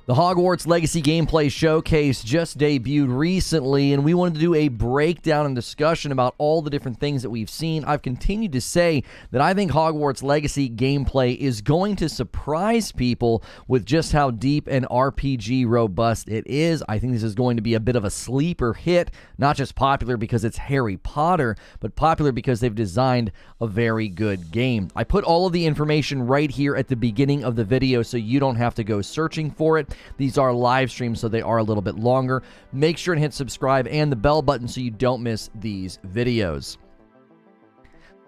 The Hogwarts Legacy Gameplay Showcase just debuted recently, and we wanted to do a breakdown and discussion about all the different things that we've seen. I've continued to say that I think Hogwarts Legacy Gameplay is going to surprise people with just how deep and RPG robust it is. I think this is going to be a bit of a sleeper hit, not just popular because it's Harry Potter, but popular because they've designed a very good game. I put all of the information right here at the beginning of the video so you don't have to go searching for it. These are live streams, so they are a little bit longer. Make sure and hit subscribe and the bell button so you don't miss these videos.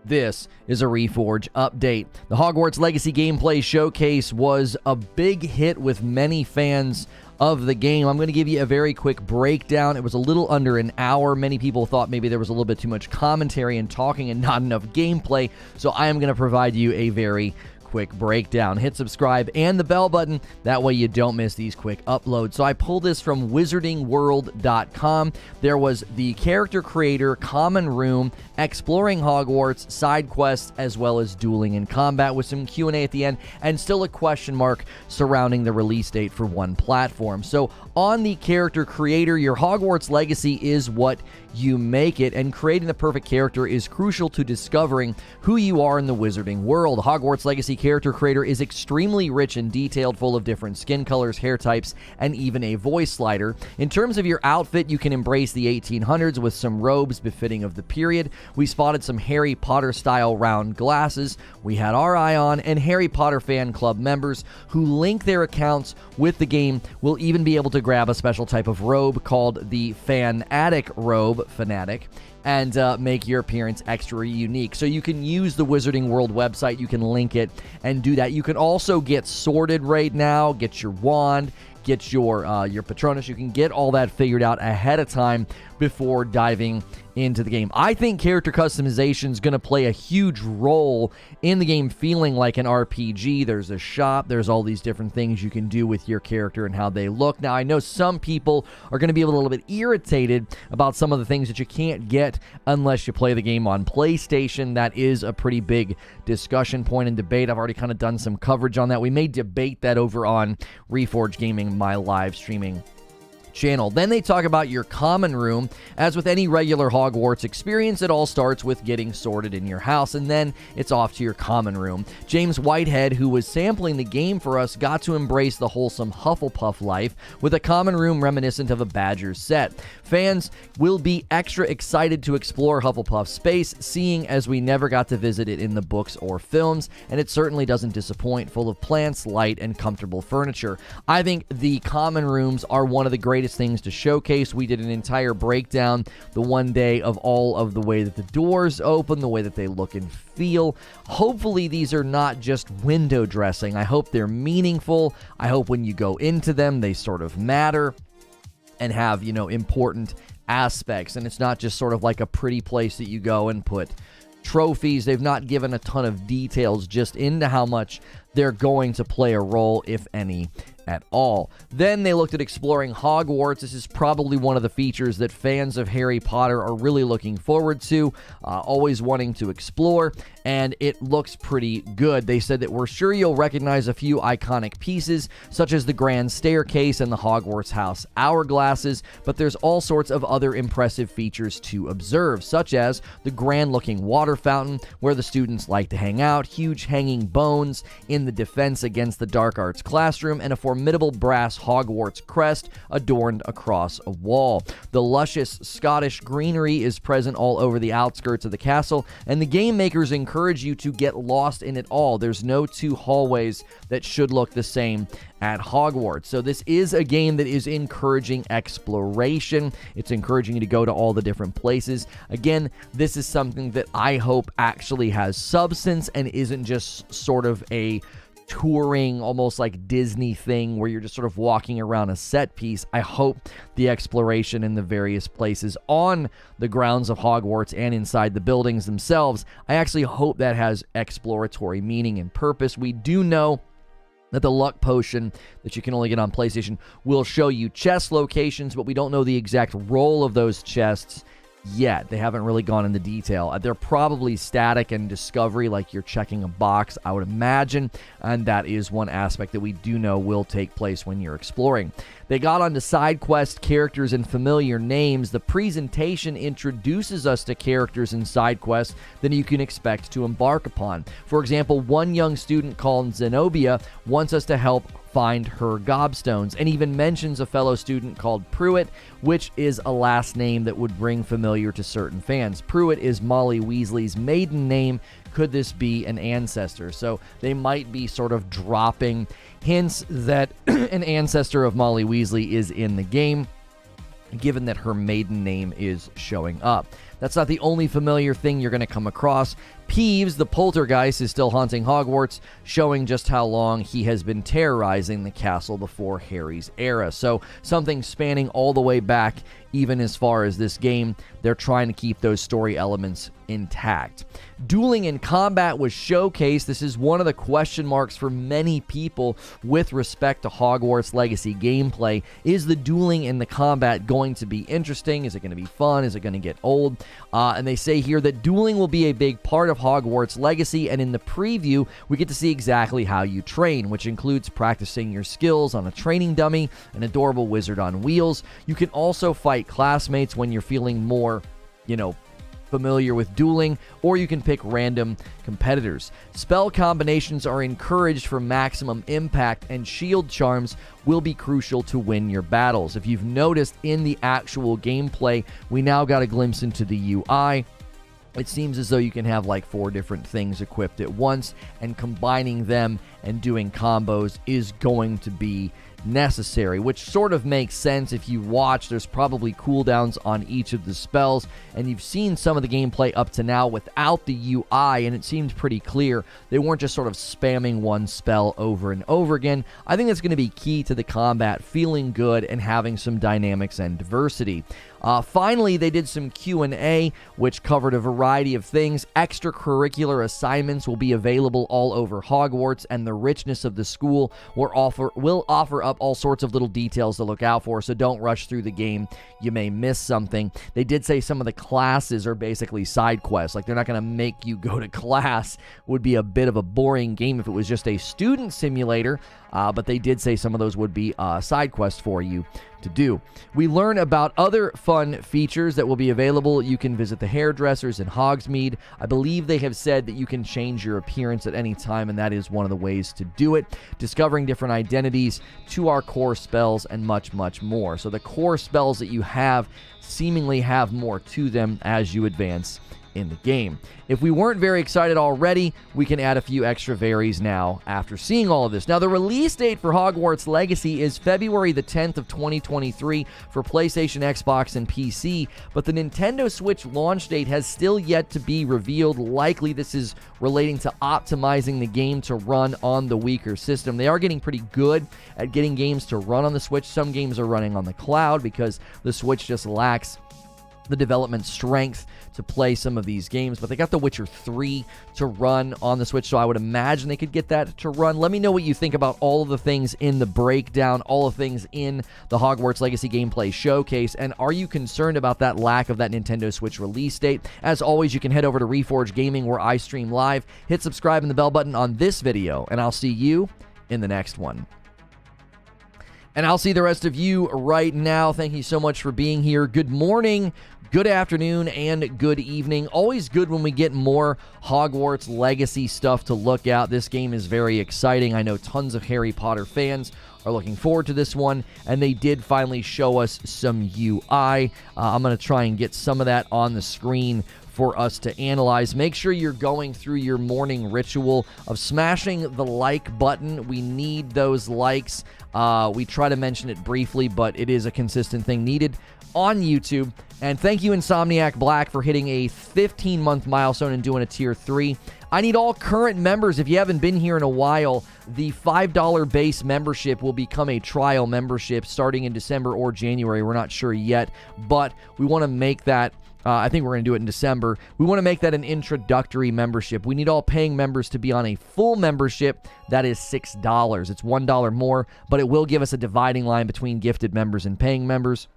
This is a Reforge update. The Hogwarts Legacy Gameplay Showcase was a big hit with many fans of the game. I'm going to give you a very quick breakdown. It was a little under an hour. Many people thought maybe there was a little bit too much commentary and talking and not enough gameplay, so I am going to provide you a very quick breakdown. Hit subscribe and the bell button. That way you don't miss these quick uploads. So I pulled this from wizardingworld.com. There was the character creator, common room, exploring Hogwarts, side quests, as well as dueling and combat with some Q&A at the end, and still a question mark surrounding the release date for one platform. So on the character creator, your Hogwarts Legacy is what you make it, and creating the perfect character is crucial to discovering who you are in the wizarding world. Hogwarts Legacy character creator is extremely rich and detailed, full of different skin colors, hair types, and even a voice slider. In terms of your outfit, you can embrace the 1800s with some robes befitting of the period. We spotted some Harry Potter style round glasses we had our eye on, and Harry Potter fan club members who link their accounts with the game will even be able to grab a special type of robe called the Fanatic robe, and make your appearance extra unique. So you can use the Wizarding World website, you can link it and do that. You can also get sorted right now, get your wand, get your Patronus. You can get all that figured out ahead of time before diving into the game. I think character customization is going to play a huge role in the game feeling like an RPG. There's a shop, there's all these different things you can do with your character and how they look. Now, I know some people are going to be a little bit irritated about some of the things that you can't get unless you play the game on PlayStation. That is a pretty big discussion point and debate. I've already kind of done some coverage on that. We may debate that over on Reforge Gaming, my live streaming channel. Then they talk about your common room. As with any regular Hogwarts experience, it all starts with getting sorted in your house, and then it's off to your common room. James Whitehead, who was sampling the game for us, got to embrace the wholesome Hufflepuff life with a common room reminiscent of a Badgers set. Fans will be extra excited to explore Hufflepuff space, seeing as we never got to visit it in the books or films, and it certainly doesn't disappoint, full of plants, light, and comfortable furniture. I think the common rooms are one of the greatest things to showcase. We did an entire breakdown the one day of all of the way that the doors open, the way that they look and feel. Hopefully these are not just window dressing. I hope they're meaningful. I hope when you go into them they sort of matter and have, important aspects, and it's not just sort of like a pretty place that you go and put trophies. They've not given a ton of details just into how much they're going to play a role, if any at all. Then they looked at exploring Hogwarts. This is probably one of the features that fans of Harry Potter are really looking forward to, always wanting to explore, and it looks pretty good. They said that we're sure you'll recognize a few iconic pieces, such as the Grand Staircase and the Hogwarts House hourglasses, but there's all sorts of other impressive features to observe, such as the grand-looking water fountain where the students like to hang out, huge hanging bones in the defense against the dark arts classroom, and a formidable brass Hogwarts crest adorned across a wall. The luscious Scottish greenery is present all over the outskirts of the castle, and the game makers encourage you to get lost in it all. There's no two hallways that should look the same at Hogwarts. So this is a game that is encouraging exploration. It's encouraging you to go to all the different places. Again, this is something that I hope actually has substance and isn't just sort of a touring, almost like Disney thing where you're just sort of walking around a set piece. I hope the exploration in the various places on the grounds of Hogwarts and inside the buildings themselves, I actually hope that has exploratory meaning and purpose. We do know that the luck potion that you can only get on PlayStation will show you chest locations, but we don't know the exact role of those chests yet. They haven't really gone into detail. They're probably static and discovery, like you're checking a box, I would imagine, and that is one aspect that we do know will take place when you're exploring. They got onto side quest characters and familiar names. The presentation introduces us to characters and side quests that you can expect to embark upon. For example, one young student called Zenobia wants us to help find her gobstones, and even mentions a fellow student called Pruitt, which is a last name that would ring familiar to certain fans. Pruitt is Molly Weasley's maiden name. Could this be an ancestor? So they might be sort of dropping hints that an ancestor of Molly Weasley is in the game, given that her maiden name is showing up. That's not the only familiar thing you're going to come across. Peeves, the poltergeist, is still haunting Hogwarts, showing just how long he has been terrorizing the castle before Harry's era. So something spanning all the way back, even as far as this game. They're trying to keep those story elements intact. Dueling in combat was showcased. This is one of the question marks for many people with respect to Hogwarts Legacy gameplay. Is the dueling in the combat going to be interesting? Is it going to be fun? Is it going to get old? And they say here that dueling will be a big part of Hogwarts Legacy, and in the preview, we get to see exactly how you train, which includes practicing your skills on a training dummy, an adorable wizard on wheels. You can also fight classmates when you're feeling more, familiar with dueling, or you can pick random competitors. Spell combinations are encouraged for maximum impact, and shield charms will be crucial to win your battles. If you've noticed in the actual gameplay, we now got a glimpse into the UI. It seems as though you can have like 4 different things equipped at once, and combining them and doing combos is going to be necessary, which sort of makes sense. If you watch, there's probably cooldowns on each of the spells, and you've seen some of the gameplay up to now without the UI, and it seemed pretty clear they weren't just sort of spamming one spell over and over again. I think that's going to be key to the combat feeling good and having some dynamics and diversity. Finally, they did some Q&A, which covered a variety of things. Extracurricular assignments will be available all over Hogwarts, and the richness of the school will offer up all sorts of little details to look out for, so don't rush through the game. You may miss something. They did say some of the classes are basically side quests. Like, they're not going to make you go to class. Would be a bit of a boring game if it was just a student simulator, but they did say some of those would be side quests for you to do. We learn about other fun features that will be available. You can visit the hairdressers in Hogsmeade. I believe they have said that you can change your appearance at any time, and that is one of the ways to do it. Discovering different identities to our core spells, and much, much more. So the core spells that you have seemingly have more to them as you advance in the game. If we weren't very excited already, we can add a few extra varies now after seeing all of this. Now, the release date for Hogwarts Legacy is February the 10th of 2023 for PlayStation, Xbox, and PC, but the Nintendo Switch launch date has still yet to be revealed. Likely this is relating to optimizing the game to run on the weaker system. They are getting pretty good at getting games to run on the Switch. Some games are running on the cloud because the Switch just lacks the development strength to play some of these games, but they got The Witcher 3 to run on the Switch, so I would imagine they could get that to run. Let me know what you think about all of the things in the breakdown, all of the things in the Hogwarts Legacy gameplay showcase, and are you concerned about that lack of that Nintendo Switch release date? As always, you can head over to Reforge Gaming, where I stream live. Hit subscribe and the bell button on this video, and I'll see you in the next one. And I'll see the rest of you right now. Thank you so much for being here. Good morning, good afternoon, and good evening. Always good when we get more Hogwarts Legacy stuff to look at. This game is very exciting. I know tons of Harry Potter fans are looking forward to this one, and they did finally show us some UI. I'm going to try and get some of that on the screen for us to analyze. Make sure you're going through your morning ritual of smashing the like button. We need those likes. We try to mention it briefly, but it is a consistent thing needed on YouTube. And thank you, Insomniac Black, for hitting a 15-month milestone and doing a tier 3. I need all current members. If you haven't been here in a while, the $5 base membership will become a trial membership starting in December or January. We're not sure yet, but we want to make that I think we're going to do it in December. We want to make that an introductory membership. We need all paying members to be on a full membership. That is $6. It's $1 more, but it will give us a dividing line between gifted members and paying members.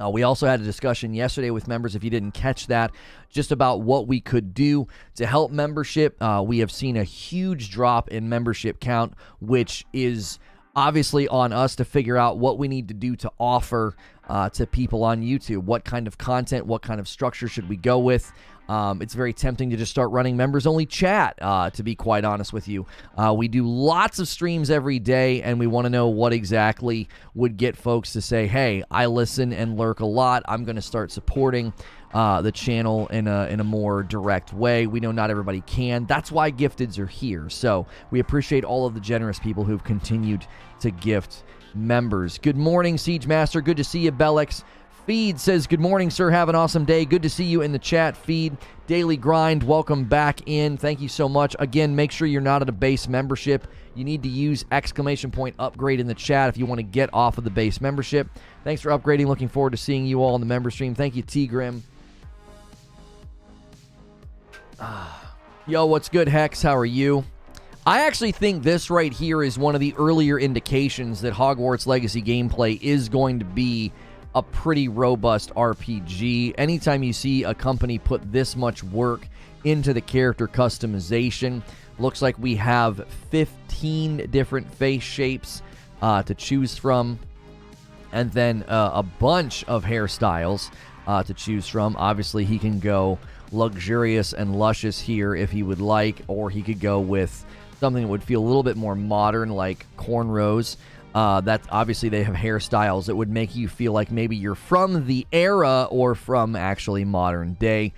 We also had a discussion yesterday with members, if you didn't catch that, just about what we could do to help membership. We have seen a huge drop in membership count, which is obviously on us to figure out what we need to do to offer to people on YouTube. What kind of content, what kind of structure should we go with? It's very tempting to just start running members-only chat, to be quite honest with you. We do lots of streams every day, and we want to know what exactly would get folks to say, hey, I listen and lurk a lot. I'm going to start supporting the channel in a more direct way. We know not everybody can. That's why gifteds are here. So we appreciate all of the generous people who've continued to gift members. Good morning, Siege Master. Good to see you, Bellex. Feed says, good morning, sir. Have an awesome day. Good to see you in the chat, Feed. Daily Grind, welcome back in. Thank you so much. Again, make sure you're not at a base membership. You need to use !upgrade in the chat if you want to get off of the base membership. Thanks for upgrading. Looking forward to seeing you all in the member stream. Thank you, T-Grim. Yo, what's good, Hex? How are you? I actually think this right here is one of the earlier indications that Hogwarts Legacy gameplay is going to be a pretty robust RPG. Anytime you see a company put this much work into the character customization, looks like we have 15 different face shapes to choose from, and then a bunch of hairstyles to choose from. Obviously, he can go luxurious and luscious here if he would like, or he could go with something that would feel a little bit more modern, like cornrows. That obviously they have hairstyles that would make you feel like maybe you're from the era or from actually modern day,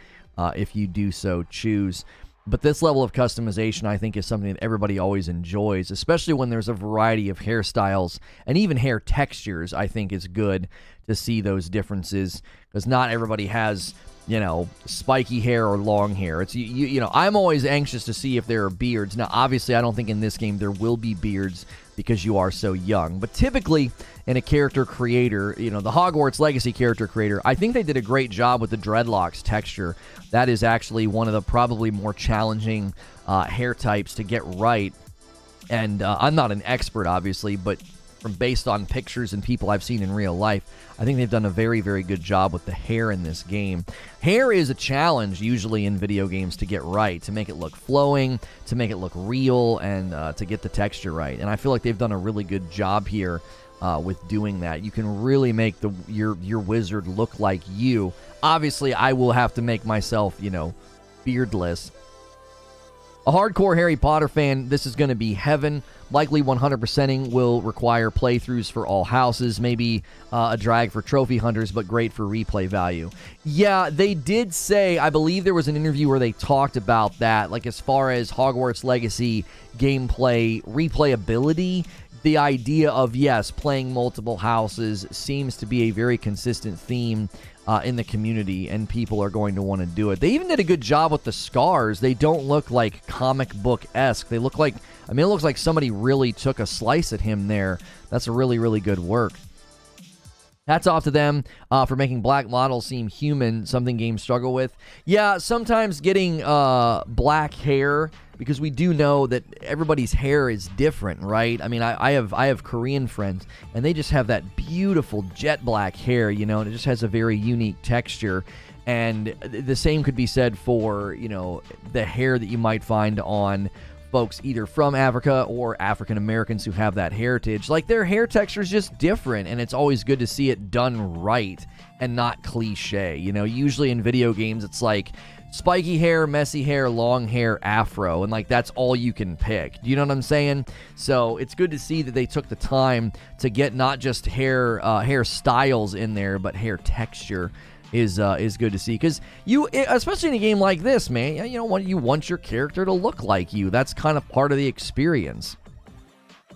if you do so choose. But this level of customization, I think, is something that everybody always enjoys, especially when there's a variety of hairstyles and even hair textures. I think is good to see those differences, because not everybody has, you know, spiky hair or long hair. It's you know, I'm always anxious to see if there are beards. Now, obviously, I don't think in this game there will be beards because you are so young. But typically, in a character creator, you know, the Hogwarts Legacy character creator, I think they did a great job with the dreadlocks texture. That is actually one of the probably more challenging hair types to get right. And I'm not an expert, obviously, but based on pictures and people I've seen in real life, I think they've done a very, very good job with the hair in this game. Hair is a challenge usually in video games to get right, to make it look flowing, to make it look real, and to get the texture right. And I feel like they've done a really good job here with doing that. You can really make your wizard look like you. Obviously, I will have to make myself, you know, beardless. A hardcore Harry Potter fan, this is going to be heaven. Likely 100%ing will require playthroughs for all houses. Maybe a drag for trophy hunters, but great for replay value. Yeah, they did say, I believe there was an interview where they talked about that, like as far as Hogwarts Legacy gameplay replayability, the idea of, yes, playing multiple houses seems to be a very consistent theme in the community, and people are going to want to do it. They even did a good job with the scars. They don't look like comic book-esque. They look like, I mean, it looks like somebody really took a slice at him there. That's a really, really good work. Hats off to them for making black models seem human, something games struggle with. Yeah, sometimes getting black hair, because we do know that everybody's hair is different, right? I mean, I have Korean friends, and they just have that beautiful jet black hair, you know, and it just has a very unique texture. And the same could be said for, you know, the hair that you might find on folks either from Africa or African Americans who have that heritage. Like, their hair texture is just different, and it's always good to see it done right and not cliche. You know, usually in video games, it's like spiky hair, messy hair, long hair, afro, and like that's all you can pick. Do you know what I'm saying? So it's good to see that they took the time to get not just hair styles in there, but hair texture is good to see, because you, especially in a game like this, man, you know, you want your character to look like you. That's kind of part of the experience.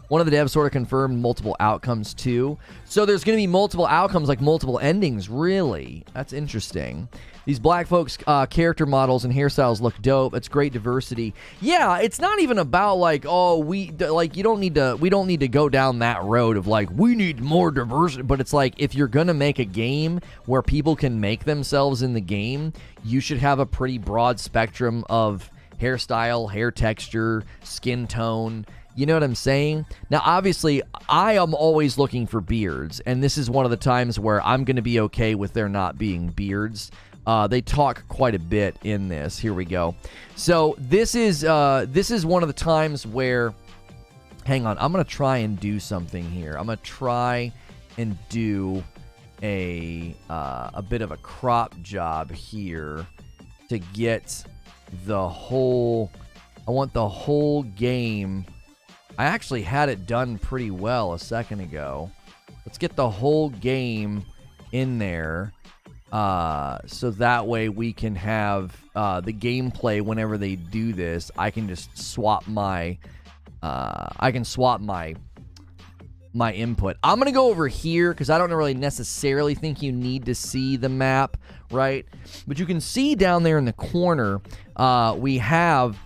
One of the devs sort of confirmed multiple outcomes too. So there's going to be multiple outcomes, like multiple endings. Really? That's interesting. These black folks' character models and hairstyles look dope. It's great diversity. Yeah, it's not even about like, oh, we don't need to go down that road of like, we need more diversity. But it's like, if you're gonna make a game where people can make themselves in the game, you should have a pretty broad spectrum of hairstyle, hair texture, skin tone. You know what I'm saying? Now, obviously, I am always looking for beards, and this is one of the times where I'm going to be okay with there not being beards. They talk quite a bit in this. Here we go. So this is one of the times where, hang on, I'm going to try and do something here. I'm going to try and do a bit of a crop job here to get the whole, I want the whole game. I actually had it done pretty well a second ago. Let's get the whole game in there. So that way we can have the gameplay whenever they do this. I can just swap my my input. I'm gonna go over here because I don't really necessarily think you need to see the map, right? But you can see down there in the corner, we have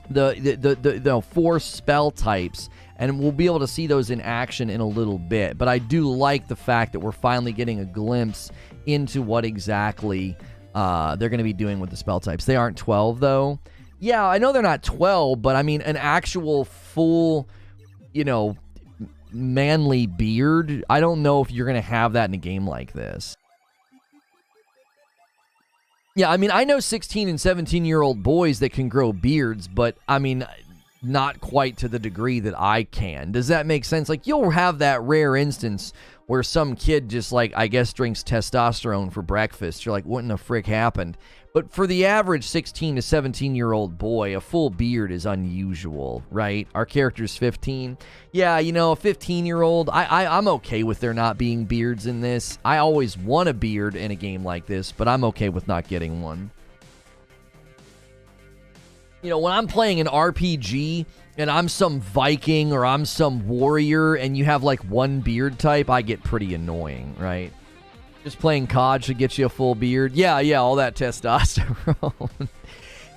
the 4 spell types, and we'll be able to see those in action in a little bit. But I do like the fact that we're finally getting a glimpse into what exactly they're going to be doing with the spell types. They aren't 12, though. Yeah, I know they're not 12, but I mean, an actual full, manly beard, I don't know if you're going to have that in a game like this. Yeah, I mean, I know 16 and 17-year-old boys that can grow beards, but, I mean, not quite to the degree that I can. Does that make sense? Like, you'll have that rare instance where some kid just, like, I guess drinks testosterone for breakfast. You're like, what in the frick happened? But for the average 16 to 17-year-old boy, a full beard is unusual, right? Our character's 15. Yeah, a 15-year-old, I'm okay with there not being beards in this. I always want a beard in a game like this, but I'm okay with not getting one. When I'm playing an RPG and I'm some Viking or I'm some warrior and you have like one beard type, I get pretty annoying, right? Just playing COD should get you a full beard. Yeah, all that testosterone.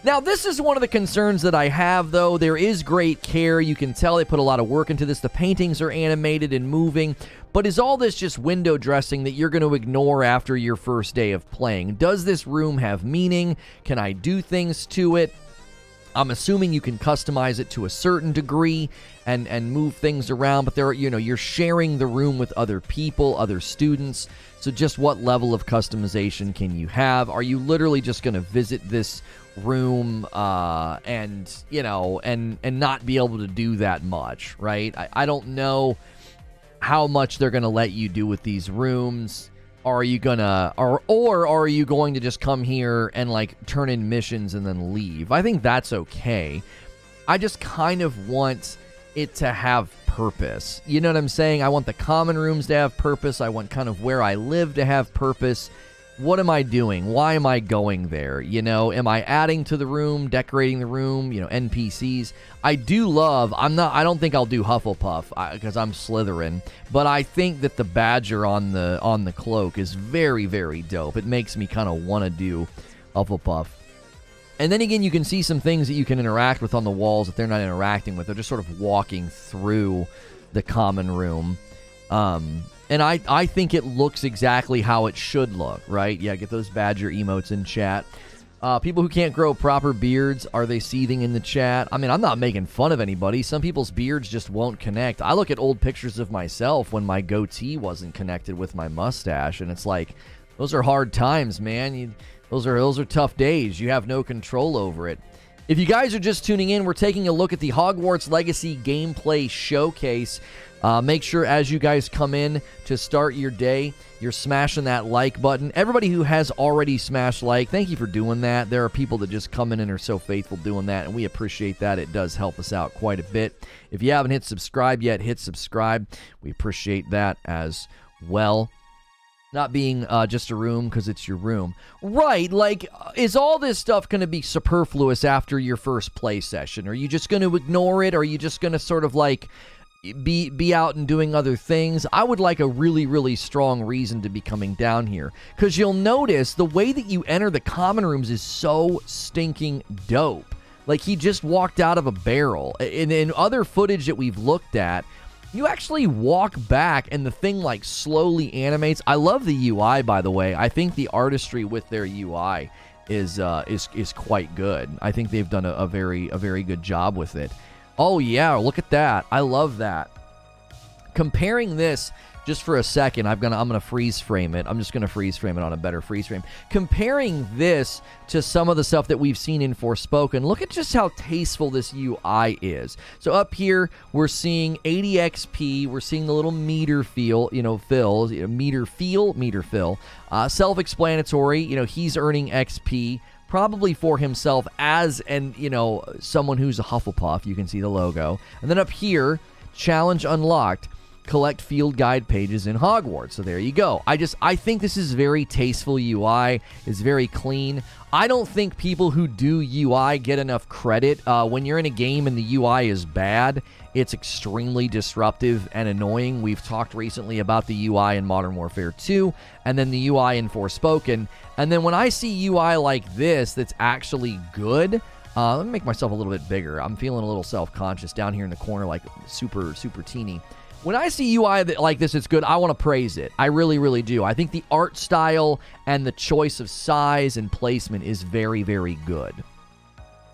Now, this is one of the concerns that I have, though. There is great care. You can tell they put a lot of work into this. The paintings are animated and moving. But is all this just window dressing that you're going to ignore after your first day of playing? Does this room have meaning? Can I do things to it? I'm assuming you can customize it to a certain degree and move things around, but you're sharing the room with other people, other students. So just what level of customization can you have? Are you literally just going to visit this room and not be able to do that much, right? I don't know how much they're going to let you do with these rooms. Are you gonna, or are you going to just come here and like turn in missions and then leave? I think that's okay. I just kind of want it to have purpose. You know what I'm saying? I want the common rooms to have purpose. I want kind of where I live to have purpose. What am I doing? Why am I going there? Am I adding to the room, decorating the room, NPCs? I do love, I don't think I'll do Hufflepuff because I'm Slytherin, but I think that the badger on the cloak is very, very dope. It makes me kind of want to do Hufflepuff. And then again, you can see some things that you can interact with on the walls that they're not interacting with. They're just sort of walking through the common room. And I think it looks exactly how it should look, right? Yeah, get those badger emotes in chat. People who can't grow proper beards, are they seething in the chat? I mean, I'm not making fun of anybody. Some people's beards just won't connect. I look at old pictures of myself when my goatee wasn't connected with my mustache, and it's like, those are hard times, man. Those are tough days. You have no control over it. If you guys are just tuning in, we're taking a look at the Hogwarts Legacy gameplay showcase. Make sure as you guys come in to start your day, you're smashing that like button. Everybody who has already smashed like, thank you for doing that. There are people that just come in and are so faithful doing that, and we appreciate that. It does help us out quite a bit. If you haven't hit subscribe yet, hit subscribe. We appreciate that as well. Not being just a room because it's your room. Right, like, is all this stuff going to be superfluous after your first play session? Are you just going to ignore it? Or are you just going to sort of like be out and doing other things? I would like a really, really strong reason to be coming down here. Because you'll notice the way that you enter the common rooms is so stinking dope. Like, he just walked out of a barrel. In other footage that we've looked at, you actually walk back and the thing like slowly animates. I love the UI, by the way. I think the artistry with their UI is quite good. I think they've done a very good job with it. Oh, yeah, look at that. I love that. Comparing this, just for a second, I'm gonna freeze frame it. I'm just gonna freeze frame it on a better freeze frame. Comparing this to some of the stuff that we've seen in Forspoken, look at just how tasteful this UI is. So up here, we're seeing 80 XP. We're seeing the little meter fill, meter fill. Self-explanatory. He's earning XP. Probably for himself as someone who's a Hufflepuff. You can see the logo. And then up here, challenge unlocked. Collect field guide pages in Hogwarts. So there you go. I think this is very tasteful UI. It's very clean. I don't think people who do UI get enough credit. When you're in a game and the UI is bad, it's extremely disruptive and annoying. We've talked recently about the UI in Modern Warfare 2 and then the UI in Forspoken. And then when I see UI like this that's actually good, let me make myself a little bit bigger. I'm feeling a little self-conscious down here in the corner, like super teeny. When I see UI like this, it's good. I want to praise it. I really, really do. I think the art style and the choice of size and placement is very, very good.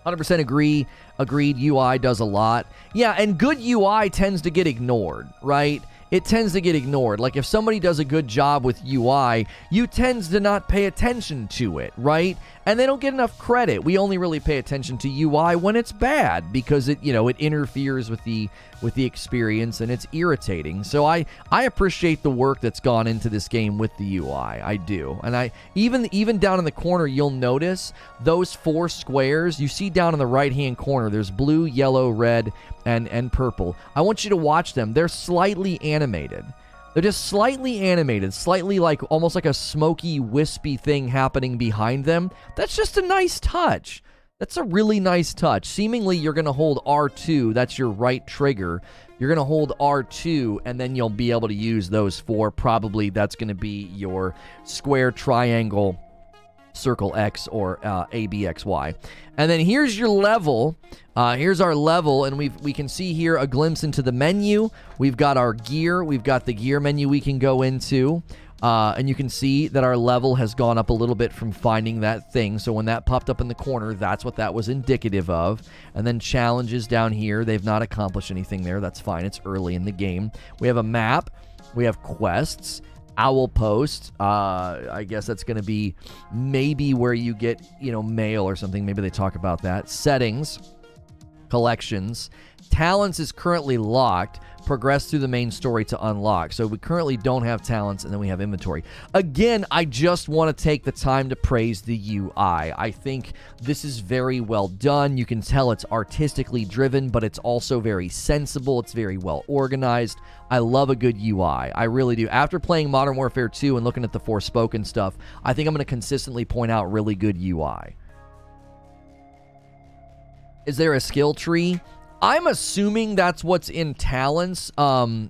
100% agree. Agreed. UI does a lot. Yeah, and good UI tends to get ignored, right? It tends to get ignored. Like if somebody does a good job with UI, you tend to not pay attention to it, right? And they don't get enough credit. We only really pay attention to UI when it's bad because it interferes with the experience and it's irritating. So I appreciate the work that's gone into this game with the UI. I do. And I even down in the corner, you'll notice those 4 squares you see down in the right-hand corner. There's blue, yellow, red, and purple. I want you to watch them. They're slightly animated. They're just slightly animated, slightly like almost like a smoky, wispy thing happening behind them. That's just a nice touch. That's a really nice touch. Seemingly, you're going to hold R2. That's your right trigger. You're going to hold R2, and then you'll be able to use those 4. Probably that's going to be your square, triangle, circle X, or ABXY. And then here's your level. Here's our level, and we can see here a glimpse into the menu. We've got our gear. We've got the gear menu we can go into. And you can see that our level has gone up a little bit from finding that thing. So when that popped up in the corner, that's what that was indicative of. And then challenges down here. They've not accomplished anything there. That's fine. It's early in the game. We have a map. We have quests. Owl Post. I guess that's going to be maybe where you get, mail or something. Maybe they talk about that. Settings. Collections. Talents is currently locked. Progress through the main story to unlock. So we currently don't have talents, and then we have inventory. Again, I just want to take the time to praise the UI. I think this is very well done. You can tell it's artistically driven, but it's also very sensible. It's very well organized. I love a good UI. I really do. After playing Modern Warfare 2 and looking at the Forspoken stuff, I think I'm going to consistently point out really good UI. Is there a skill tree? I'm assuming that's what's in talents. I don't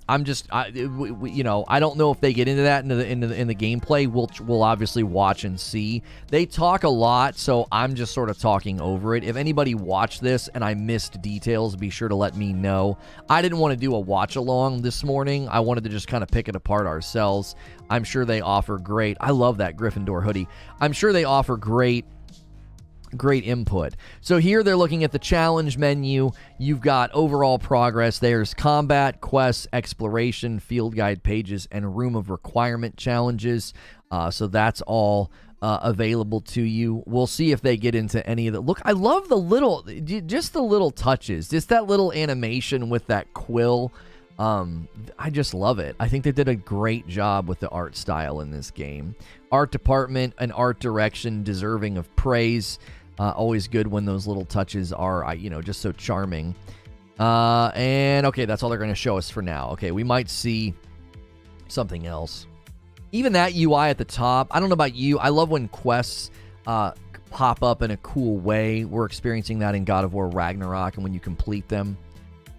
know if they get into that in the gameplay. We'll obviously watch and see. They talk a lot, so I'm just sort of talking over it. If anybody watched this and I missed details, be sure to let me know. I didn't want to do a watch along this morning. I wanted to just kind of pick it apart ourselves. I'm sure they offer great. I love that Gryffindor hoodie. I'm sure they offer great input. So here they're looking at the challenge menu. You've got overall progress. There's combat, quests, exploration, field guide pages, and room of requirement challenges. So that's all available to you. We'll see if they get into any of the... Look, I love the little touches. Just that little animation with that quill. I just love it. I think they did a great job with the art style in this game. Art department and art direction deserving of praise. Always good when those little touches are, just so charming. And, okay, that's all they're going to show us for now. Okay, we might see something else. Even that UI at the top, I don't know about you. I love when quests pop up in a cool way. We're experiencing that in God of War Ragnarok, and when you complete them.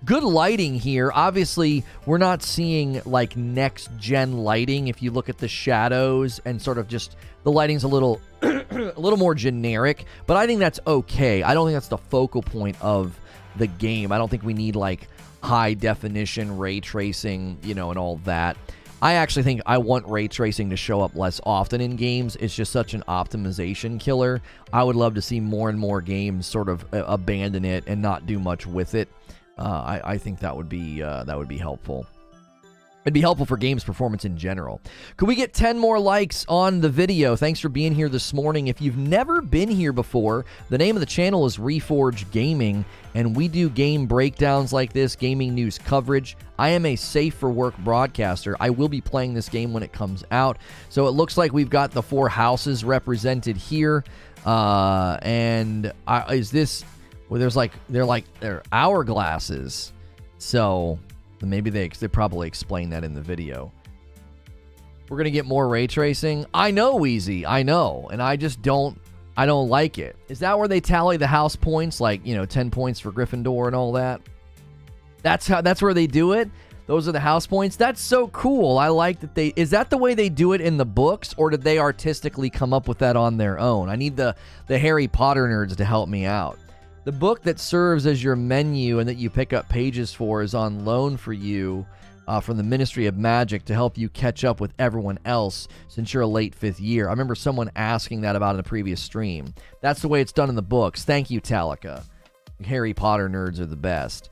Good lighting here. Obviously, we're not seeing like next-gen lighting. If you look at the shadows and sort of just the lighting's a little a little more generic, but I think that's okay. I don't think that's the focal point of the game. I don't think we need like high-definition ray tracing, and all that. I actually think I want ray tracing to show up less often in games. It's just such an optimization killer. I would love to see more and more games sort of abandon it and not do much with it. I think that would be helpful. It'd be helpful for games performance in general. Could we get 10 more likes on the video? Thanks for being here this morning. If you've never been here before, the name of the channel is Reforge Gaming, and we do game breakdowns like this, gaming news coverage. I am a safe for work broadcaster. I will be playing this game when it comes out. So it looks like we've got the 4 houses represented here. Is this where they're hourglasses? So maybe they probably explain that in the video. We're going to get more ray tracing. I know, Weezy. I know. And I don't like it. Is that where they tally the house points? Like, 10 points for Gryffindor and all that? That's where they do it? Those are the house points? That's so cool. I like that is that the way they do it in the books, or did they artistically come up with that on their own? I need the Harry Potter nerds to help me out. The book that serves as your menu and that you pick up pages for is on loan for you from the Ministry of Magic to help you catch up with everyone else since you're a late 5th year. I remember someone asking that about in a previous stream. That's the way it's done in the books. Thank you, Talika. Harry Potter nerds are the best.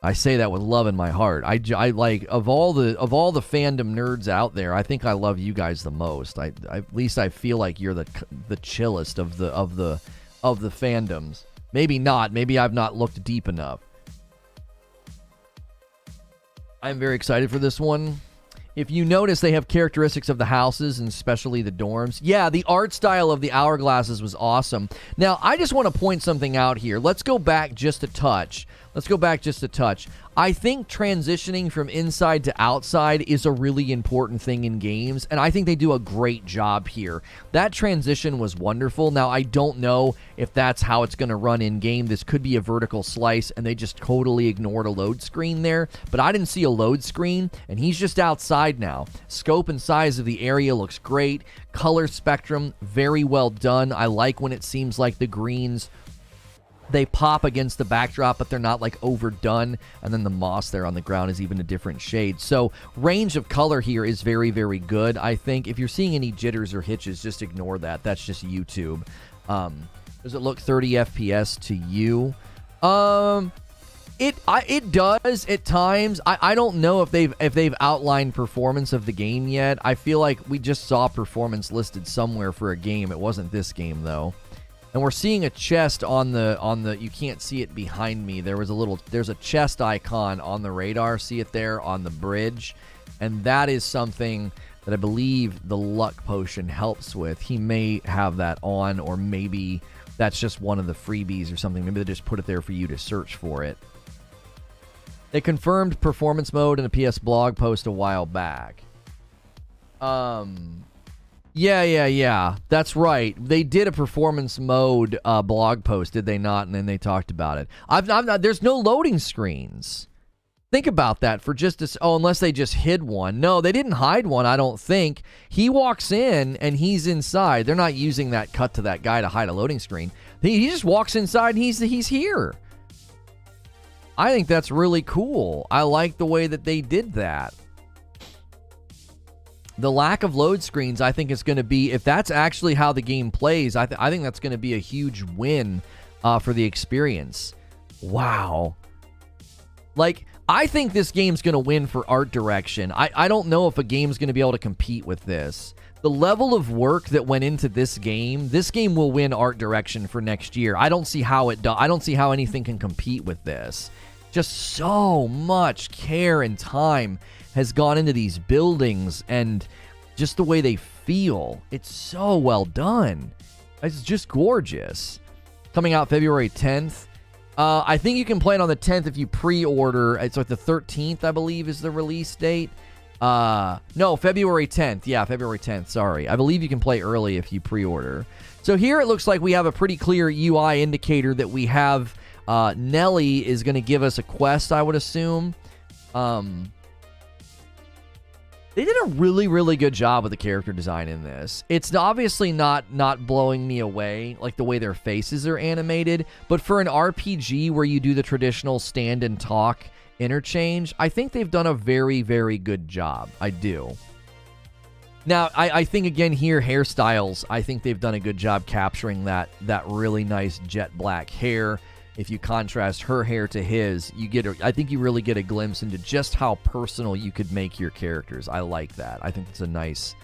I say that with love in my heart. I like of all the fandom nerds out there, I think I love you guys the most. At least I feel like you're the chillest of the fandoms. Maybe not. Maybe I've not looked deep enough. I'm very excited for this one. If you notice, they have characteristics of the houses and especially the dorms. Yeah, the art style of the hourglasses was awesome. Now, I just want to point something out here. Let's go back just a touch. I think transitioning from inside to outside is a really important thing in games, and I think they do a great job here. That transition was wonderful. Now, I don't know if that's how it's going to run in-game. This could be a vertical slice, and they just totally ignored a load screen there, but I didn't see a load screen, and he's just outside now. Scope and size of the area looks great. Color spectrum, very well done. I like when it seems like the greens, they pop against the backdrop, but they're not like overdone. And then the moss there on the ground is even a different shade. So range of color here is very, very good. I think if you're seeing any jitters or hitches, just ignore that. That's just YouTube. Does it look 30 FPS to you? It does at times. I don't know if they've outlined performance of the game yet. I feel like we just saw performance listed somewhere for a game. It wasn't this game though. And we're seeing a chest on the you can't see it behind me. There's a chest icon on the radar. See it there on the bridge. And that is something that I believe the luck potion helps with. He may have that on, or maybe that's just one of the freebies or something. Maybe they just put it there for you to search for it. They confirmed performance mode in a PS blog post a while back. Yeah. That's right. They did a performance mode blog post, did they not? And then they talked about it. There's no loading screens. Think about that for just a... Oh, unless they just hid one. No, they didn't hide one, I don't think. He walks in, and he's inside. They're not using that cut to that guy to hide a loading screen. He just walks inside, and he's here. I think that's really cool. I like the way that they did that. The lack of load screens, I think, is going to be, if that's actually how the game plays, I think that's going to be a huge win for the experience. Wow. Like, I think this game's going to win for art direction. I don't know if a game's going to be able to compete with this. The level of work that went into this game will win art direction for next year. I don't see how I don't see how anything can compete with this. Just so much care and time has gone into these buildings and just the way they feel. It's so well done. It's just gorgeous. Coming out February 10th. I think you can play it on the 10th if you pre-order. It's like the 13th, I believe, is the release date. No, February 10th. Yeah, February 10th. Sorry. I believe you can play early if you pre-order. So here it looks like we have a pretty clear UI indicator that we have. Nelly is going to give us a quest, I would assume. They did a really, really good job with the character design in this. It's obviously not blowing me away, like the way their faces are animated, but for an RPG where you do the traditional stand and talk interchange, I think they've done a very, very good job. I do. Now, I think, again, here, hairstyles, I think they've done a good job capturing that really nice jet black hair. if you contrast her hair to his, I think you really get a glimpse into just how personal you could make your characters. I like that. I think that's a nice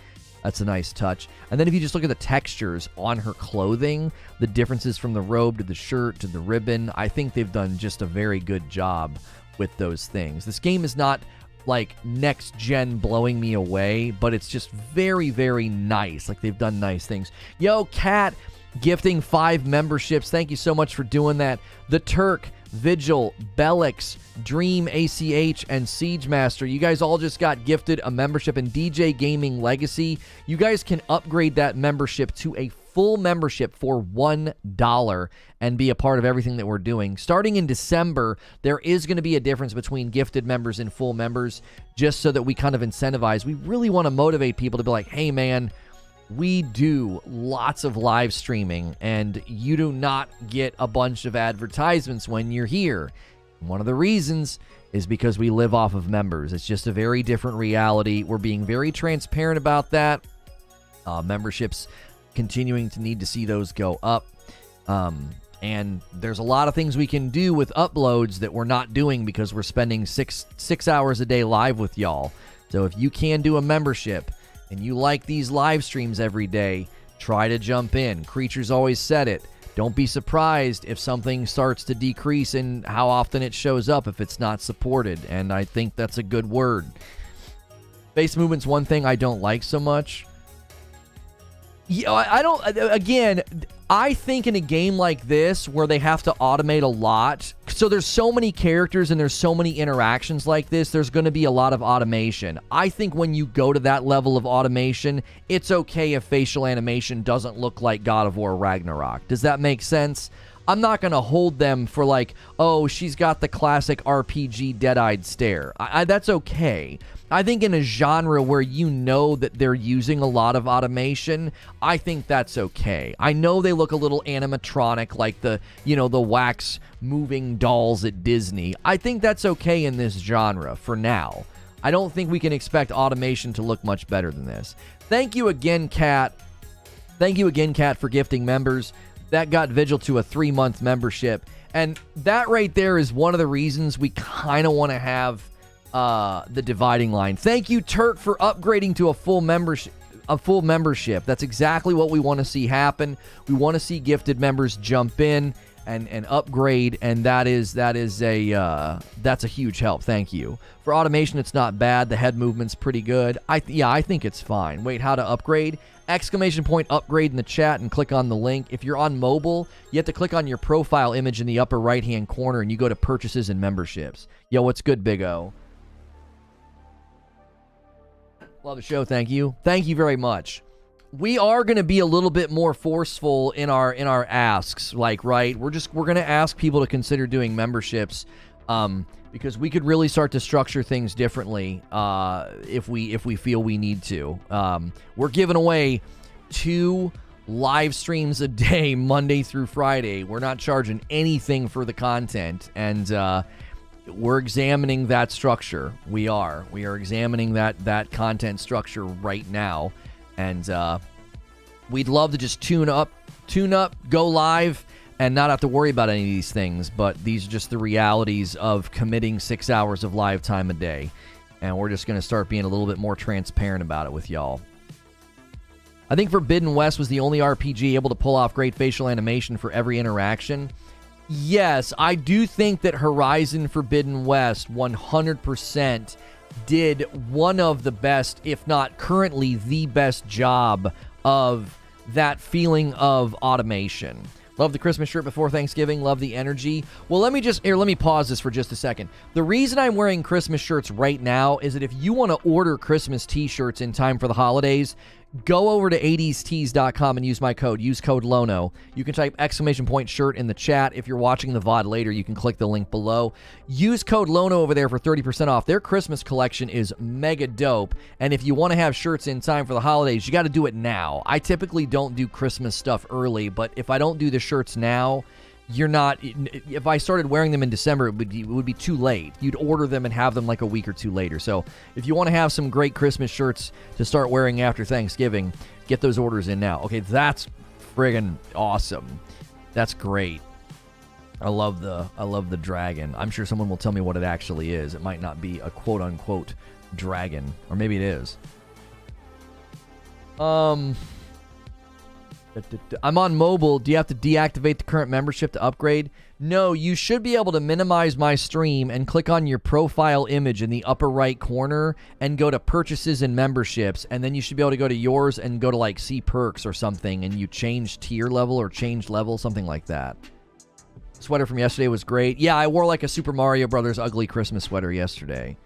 touch. And then if you just look at the textures on her clothing, the differences from the robe to the shirt to the ribbon, I think they've done just a very good job with those things. This game is not like next gen blowing me away, but it's just very, very nice. Like, they've done nice things. Yo, Kat, gifting 5 memberships. Thank you so much for doing that. The Turk, Vigil, Bellix, Dream, ACH, and Siegemaster. You guys all just got gifted a membership in DJ Gaming Legacy. You guys can upgrade that membership to a full membership for $1 and be a part of everything that we're doing. Starting in December, there is going to be a difference between gifted members and full members, just so that we kind of incentivize. We really want to motivate people to be like, hey, man, we do lots of live streaming, and you do not get a bunch of advertisements when you're here. One of the reasons is because we live off of members. It's just a very different reality. We're being very transparent about that. Memberships continuing to need to see those go up. And there's a lot of things we can do with uploads that we're not doing because we're spending six hours a day live with y'all. So if you can do a membership and you like these live streams every day, try to jump in. Creatures always said it. Don't be surprised if something starts to decrease in how often it shows up if it's not supported. And I think that's a good word. Face movement's one thing I don't like so much. Yeah, I think in a game like this where they have to automate a lot, so there's so many characters and there's so many interactions like this, there's going to be a lot of automation. I think when you go to that level of automation, it's okay if facial animation doesn't look like God of War Ragnarok. Does that make sense? I'm not going to hold them for like, oh, she's got the classic RPG dead-eyed stare. That's okay. I think in a genre where you know that they're using a lot of automation, I think that's okay. I know they look a little animatronic, like the wax moving dolls at Disney. I think that's okay in this genre for now. I don't think we can expect automation to look much better than this. Thank you again, Kat. Thank you again, Kat, for gifting members. That got Vigil to a 3-month membership. And that right there is one of the reasons we kind of want to have the dividing line. Thank you, Turk, for upgrading to a full membership. That's exactly what we want to see happen. We want to see gifted members jump in and upgrade, and that's a huge help. Thank you. For automation, it's not bad. The head movement's pretty good. I think it's fine. Wait, how to upgrade? Exclamation point upgrade in the chat and click on the link. If you're on mobile, you have to click on your profile image in the upper right-hand corner and you go to purchases and memberships. Yo, what's good, Big O? Love the show. Thank you. Thank you very much. We are going to be a little bit more forceful in our asks, like, right? We're going to ask people to consider doing memberships, because we could really start to structure things differently if we feel we need to. We're giving away 2 live streams a day, Monday through Friday. We're not charging anything for the content, and we're examining that structure. We are examining that content structure right now, and we'd love to just tune up, go live, and not have to worry about any of these things. But these are just the realities of committing 6 hours of live time a day, and we're just going to start being a little bit more transparent about it with y'all. I think Forbidden West was the only RPG able to pull off great facial animation for every interaction. Yes, I do think that Horizon Forbidden West 100% did one of the best, if not currently the best job of that feeling of automation. Love the Christmas shirt before Thanksgiving. Love the energy. Well, let me pause this for just a second. The reason I'm wearing Christmas shirts right now is that if you want to order Christmas t-shirts in time for the holidays, go over to 80stees.com and use my code. Use code Lono. You can type exclamation point shirt in the chat. If you're watching the VOD later, you can click the link below. Use code Lono over there for 30% off. Their Christmas collection is mega dope. And if you want to have shirts in time for the holidays, you got to do it now. I typically don't do Christmas stuff early, but if I don't do the shirts now, if I started wearing them in December, it would be too late. You'd order them and have them like a week or two later. So if you want to have some great Christmas shirts to start wearing after Thanksgiving, get those orders in now. Okay, that's friggin' awesome. That's great. I love the dragon. I'm sure someone will tell me what it actually is. It might not be a quote-unquote dragon, or maybe it is. I'm on mobile. Do you have to deactivate the current membership to upgrade? No, you should be able to minimize my stream and click on your profile image in the upper right corner and go to purchases and memberships, and then you should be able to go to yours and go to like see perks or something, and you change tier level or change level, something like that. Sweater from yesterday was great. Yeah, I wore like a Super Mario Brothers ugly Christmas sweater yesterday.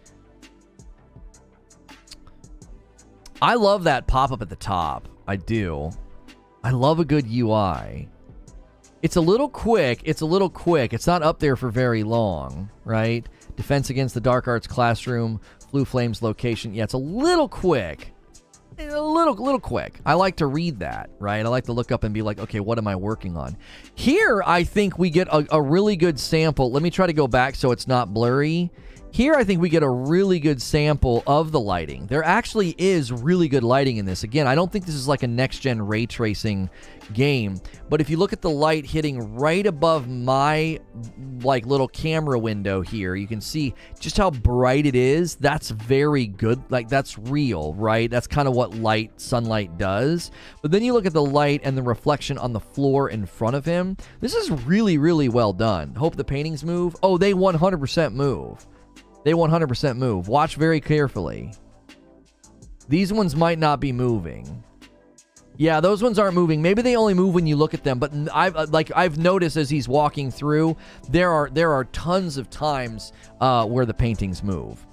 I love that pop-up at the top. I do. I love a good UI. It's a little quick. It's not up there for very long, right? Defense against the Dark Arts classroom, Blue Flames location. Yeah, it's a little quick. A little quick. I like to read that, right? I like to look up and be like, okay, what am I working on? Here, I think we get a really good sample. Let me try to go back so it's not blurry. Here, I think we get a really good sample of the lighting. There actually is really good lighting in this. Again, I don't think this is like a next-gen ray tracing game, but if you look at the light hitting right above my like little camera window here, you can see just how bright it is. That's very good. Like, that's real, right? That's kind of what sunlight does. But then you look at the light and the reflection on the floor in front of him. This is really, really well done. Hope the paintings move. Oh, they 100% move. They 100% move. Watch very carefully. These ones might not be moving. Yeah, those ones aren't moving. Maybe they only move when you look at them. But I've noticed as he's walking through, there are tons of times where the paintings move.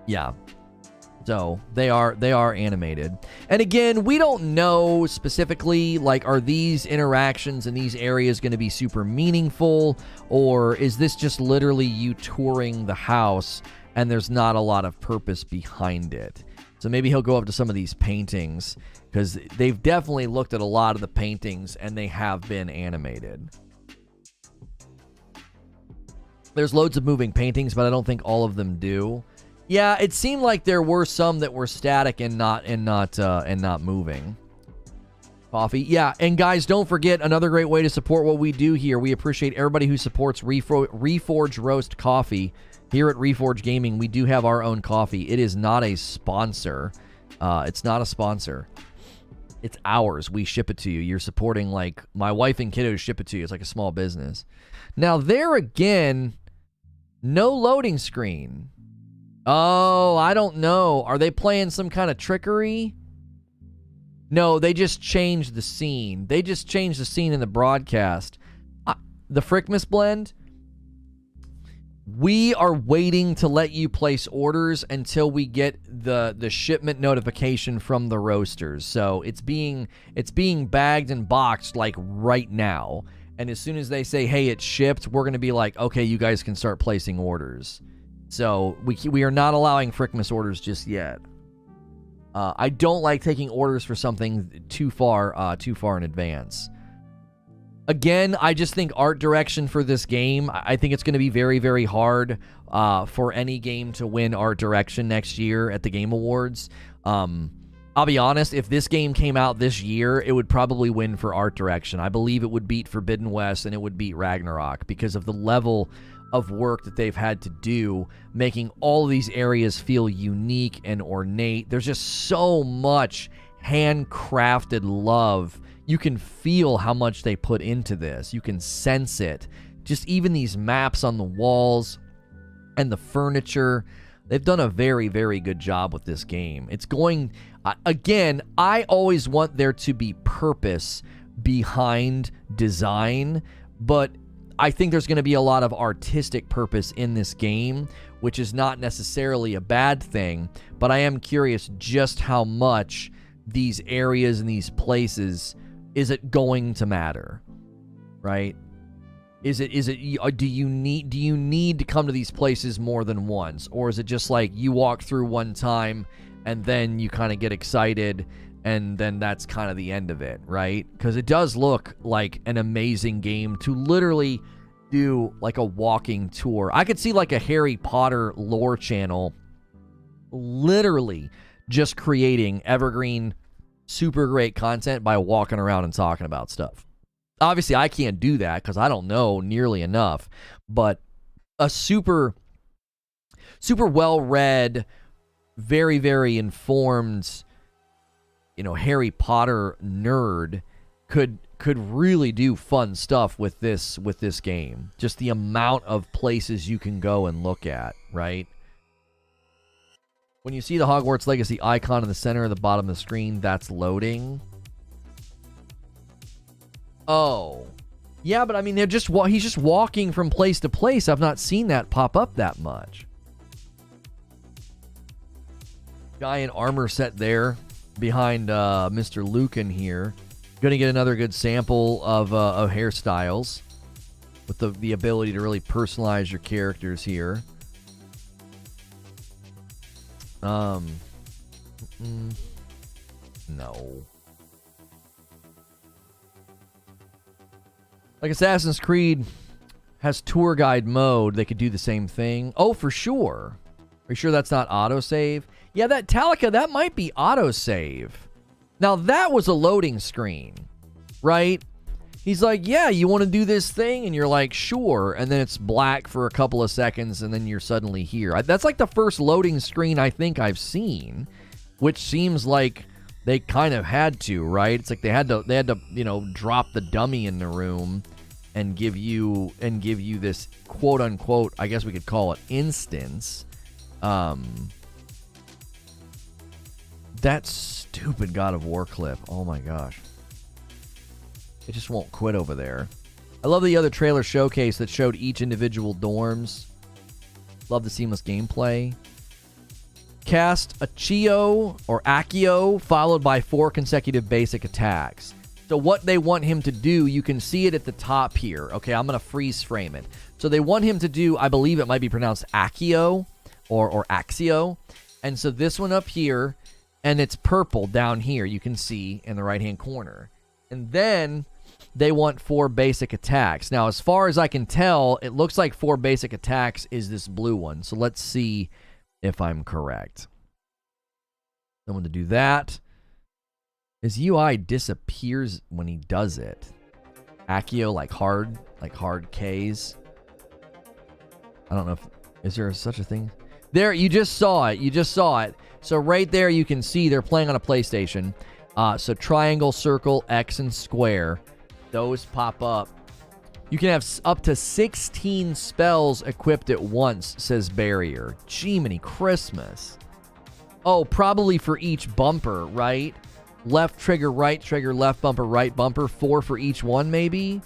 Yeah. So they are animated. And again, we don't know specifically, like, are these interactions in these areas going to be super meaningful, or is this just literally you touring the house and there's not a lot of purpose behind it? So maybe he'll go up to some of these paintings, because they've definitely looked at a lot of the paintings and they have been animated. There's loads of moving paintings, but I don't think all of them do. Yeah, it seemed like there were some that were static and not moving. Coffee. Yeah, and guys, don't forget another great way to support what we do here. We appreciate everybody who supports Reforge Roast Coffee. Here at Reforge Gaming, we do have our own coffee. It is not a sponsor. It's not a sponsor. It's ours. We ship it to you. You're supporting, like, my wife and kiddos ship it to you. It's like a small business. Now, there again, no loading screen. Oh, I don't know. Are they playing some kind of trickery? No, they just changed the scene. They just changed the scene in the broadcast. The Frickmas blend? We are waiting to let you place orders until we get the shipment notification from the roasters. So it's being bagged and boxed like right now. And as soon as they say, hey, it's shipped, we're going to be like, okay, you guys can start placing orders. So we are not allowing Frickmas orders just yet. I don't like taking orders for something too far in advance. Again, I just think art direction for this game, I think it's going to be very, very hard for any game to win art direction next year at the Game Awards. I'll be honest, if this game came out this year, it would probably win for art direction. I believe it would beat Forbidden West and it would beat Ragnarok because of the level of work that they've had to do, making all of these areas feel unique and ornate. There's just so much handcrafted love. You can feel how much they put into this. You can sense it. Just even these maps on the walls and the furniture. They've done a very, very good job with this game. It's going... again, I always want there to be purpose behind design, but I think there's going to be a lot of artistic purpose in this game, which is not necessarily a bad thing, but I am curious just how much these areas and these places, is it going to matter, right? Do you need to come to these places more than once, or is it just like you walk through one time and then you kind of get excited and then that's kind of the end of it, right? Because it does look like an amazing game to literally do like a walking tour. I could see like a Harry Potter lore channel literally just creating evergreen, super great content by walking around and talking about stuff. Obviously, I can't do that because I don't know nearly enough. But a super well-read, very, very informed, Harry Potter nerd could really do fun stuff with this game. Just the amount of places you can go and look at, right? When you see the Hogwarts Legacy icon in the center of the bottom of the screen, that's loading. Oh. Yeah, but I mean, he's just walking from place to place. I've not seen that pop up that much. Guy in armor set there behind Mr. Lucan here. Going to get another good sample of hairstyles with the ability to really personalize your characters here. No. Like Assassin's Creed has tour guide mode, they could do the same thing. Oh, for sure. Are you sure that's not autosave? Yeah, that Talica, that might be autosave. Now, that was a loading screen, right? He's like, yeah, you want to do this thing? And you're like, sure. And then it's black for a couple of seconds, and then you're suddenly here. That's like the first loading screen I think I've seen, which seems like they kind of had to, right? It's like they had to, drop the dummy in the room and give you this quote unquote, I guess we could call it instance. That stupid God of War clip. Oh my gosh. It just won't quit over there. I love the other trailer showcase that showed each individual dorms. Love the seamless gameplay. Cast Accio or Accio followed by 4 consecutive basic attacks. So what they want him to do, you can see it at the top here. Okay, I'm going to freeze frame it. So they want him to do, I believe it might be pronounced Accio or Axio. And so this one up here, and it's purple down here, you can see in the right-hand corner. And then they want 4 basic attacks. Now, as far as I can tell, it looks like 4 basic attacks is this blue one. So let's see if I'm correct. I want to do that. His UI disappears when he does it. Accio, like hard K's. I don't know if, is there such a thing? There, you just saw it. You just saw it. So right there you can see they're playing on a PlayStation. So triangle, circle, X, and square. Those pop up. You can have up to 16 spells equipped at once, says Barrier. Jiminy Christmas. Oh, probably for each bumper, right? Left trigger, right trigger, left bumper, right bumper. 4 for each one, maybe?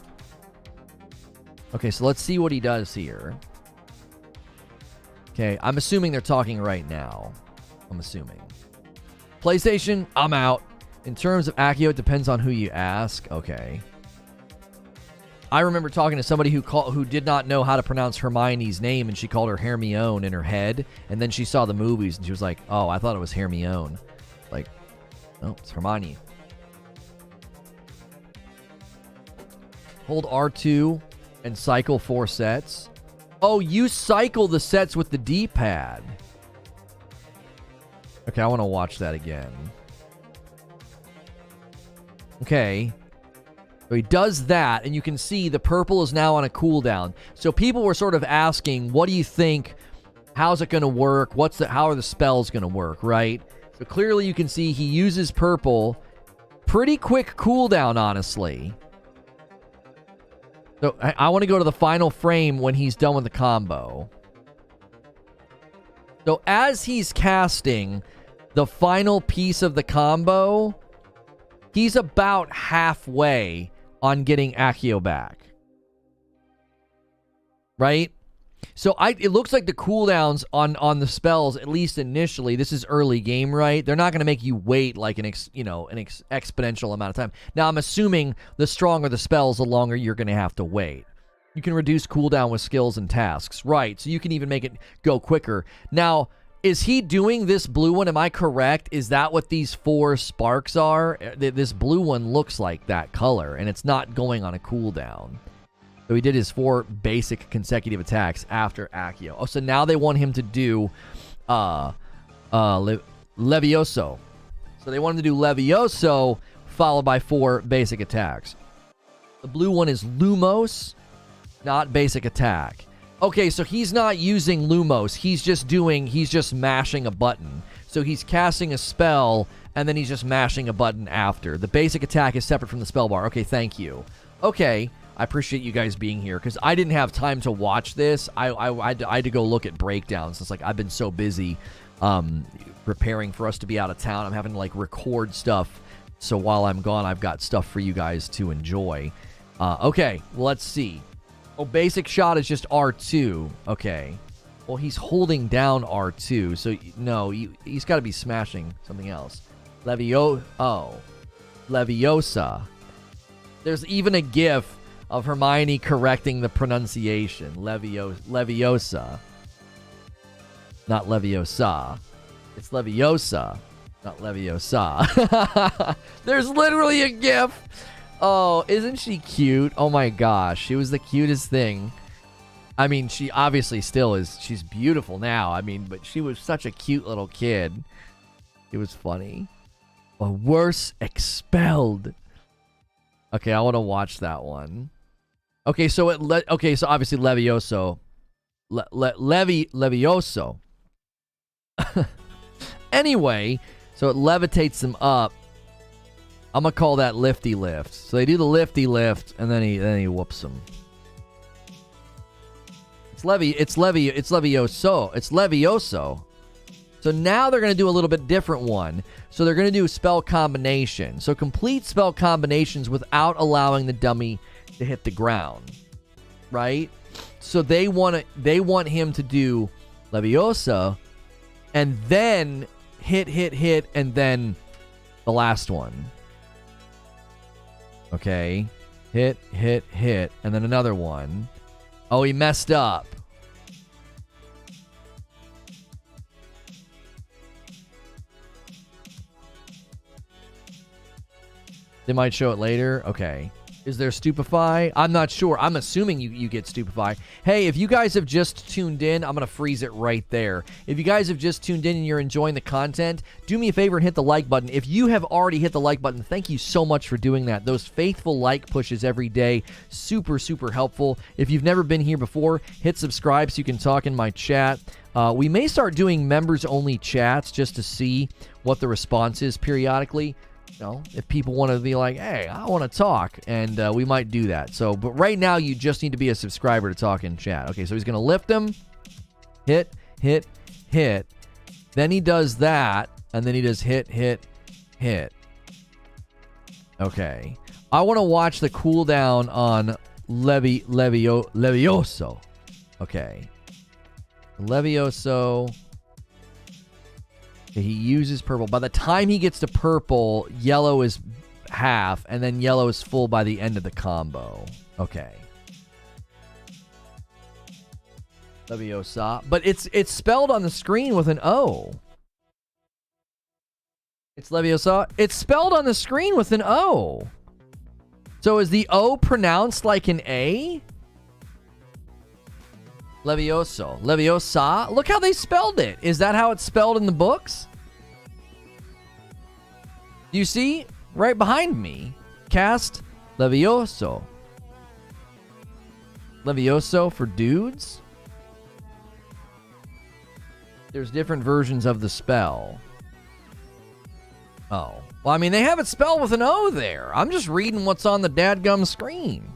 Okay, so let's see what he does here. Okay, I'm assuming they're talking right now. I'm assuming. PlayStation, I'm out. In terms of Accio, it depends on who you ask. Okay. I remember talking to somebody who did not know how to pronounce Hermione's name, and she called her Hermione in her head, and then she saw the movies, and she was like, oh, I thought it was Hermione. Like, no, it's Hermione. Hold R2 and cycle 4 sets. Oh, you cycle the sets with the D-pad. Okay, I want to watch that again. Okay. So he does that, and you can see the purple is now on a cooldown. So people were sort of asking, what do you think? How's it going to work? How are the spells going to work, right? So clearly you can see he uses purple. Pretty quick cooldown, honestly. So I want to go to the final frame when he's done with the combo. So as he's casting the final piece of the combo, he's about halfway on getting Accio back. Right? So it looks like the cooldowns on the spells, at least initially, this is early game, right? They're not going to make you wait like an exponential amount of time. Now, I'm assuming the stronger the spells, the longer you're going to have to wait. You can reduce cooldown with skills and tasks, right? So you can even make it go quicker. Now, is he doing this blue one? Am I correct? Is that what these 4 sparks are? This blue one looks like that color, and it's not going on a cooldown. So he did his 4 basic consecutive attacks after Accio. Oh, so now they want him to do Levioso. So they want him to do Levioso followed by 4 basic attacks. The blue one is Lumos, not basic attack. Okay, so he's not using Lumos. He's just mashing a button. So he's casting a spell, and then he's just mashing a button after. The basic attack is separate from the spell bar. Okay, thank you. Okay, I appreciate you guys being here, because I didn't have time to watch this. I had to go look at breakdowns. It's like I've been so busy preparing for us to be out of town. I'm having to, like, record stuff. So while I'm gone, I've got stuff for you guys to enjoy. Okay, well, let's see. Oh, basic shot is just R2. Okay. Well, he's holding down R2, so no, he's got to be smashing something else. Leviosa. There's even a gif of Hermione correcting the pronunciation. Leviosa. Not Leviosa. It's Leviosa, not Leviosa. There's literally a gif. Oh, isn't she cute? Oh my gosh, she was the cutest thing. I mean, she obviously still is. She's beautiful now. I mean, but she was such a cute little kid. It was funny. Or worse, expelled. Okay, I want to watch that one. Okay, so so obviously Levioso. Levioso. Anyway, so it levitates them up. I'm gonna call that lifty lift. So they do the lifty lift, and then he whoops them. It's Levioso. So now they're gonna do a little bit different one. So they're gonna do spell combination. So complete spell combinations without allowing the dummy to hit the ground, right? So they want him to do Leviosa, and then hit, and then the last one. Okay. Hit, and then another one. Oh, he messed up. They might show it later. Okay. Is there Stupefy? I'm not sure. I'm assuming you get Stupefy. Hey, if you guys have just tuned in, I'm going to freeze it right there. If you guys have just tuned in and you're enjoying the content, do me a favor and hit the like button. If you have already hit the like button, thank you so much for doing that. Those faithful like pushes every day, super, super helpful. If you've never been here before, hit subscribe so you can talk in my chat. We may start doing members-only chats just to see what the response is periodically. You know, if people want to be like, hey, I want to talk, and we might do that. So, but right now, you just need to be a subscriber to talk in chat. Okay, so he's going to lift him, hit. Then he does that, and then he does hit. Okay. I want to watch the cooldown on Levioso. Okay. Levioso. He uses purple. By the time he gets to purple, yellow is half, and then yellow is full by the end of the combo. Okay. Leviosa. But it's spelled on the screen with an O. It's Leviosa. It's spelled on the screen with an O. So is the O pronounced like an A? Levioso. Leviosa. Look how they spelled it. Is that how it's spelled in the books? You see? Right behind me. Cast Levioso. Levioso for dudes? There's different versions of the spell. Oh. Well, I mean, they have it spelled with an O there. I'm just reading what's on the dadgum screen.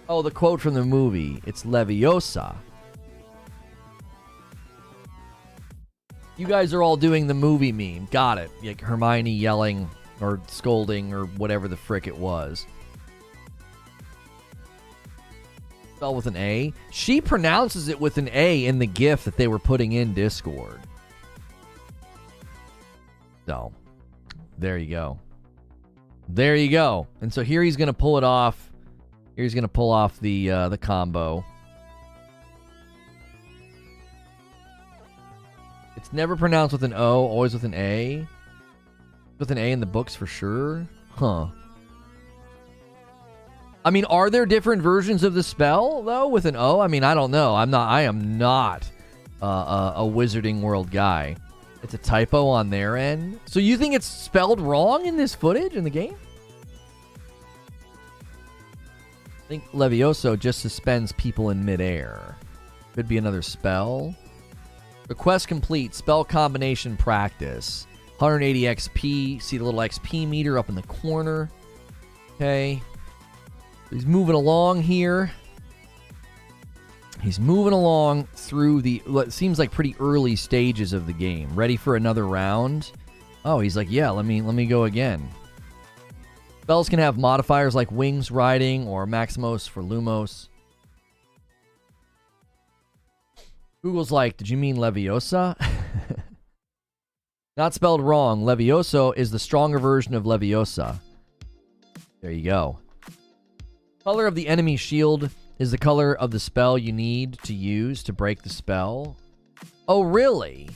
Oh, the quote from the movie. It's Leviosa. You guys are all doing the movie meme. Got it. Like Hermione yelling or scolding or whatever the frick it was. Spelled with an A. She pronounces it with an A in the GIF that they were putting in Discord. So, there you go. There you go. And so here he's going to pull it off. Here he's going to pull off the combo. It's never pronounced with an O, always with an A. With an A in the books for sure. Huh. I mean, are there different versions of the spell, though, with an O? I mean, I don't know. I am not a Wizarding World guy. It's a typo on their end. So you think it's spelled wrong in this footage in the game? I think Levioso just suspends people in midair. Could be another spell. Request complete. Spell combination practice. 180 XP. See the little XP meter up in the corner. Okay. He's moving along here. He's moving along through what seems like pretty early stages of the game. Ready for another round? Oh, he's like, yeah, let me go again. Spells can have modifiers like Wings Riding or Maximos for Lumos. Google's like, did you mean Leviosa? Not spelled wrong. Levioso is the stronger version of Leviosa. There you go. Color of the enemy shield is the color of the spell you need to use to break the spell. Oh, really?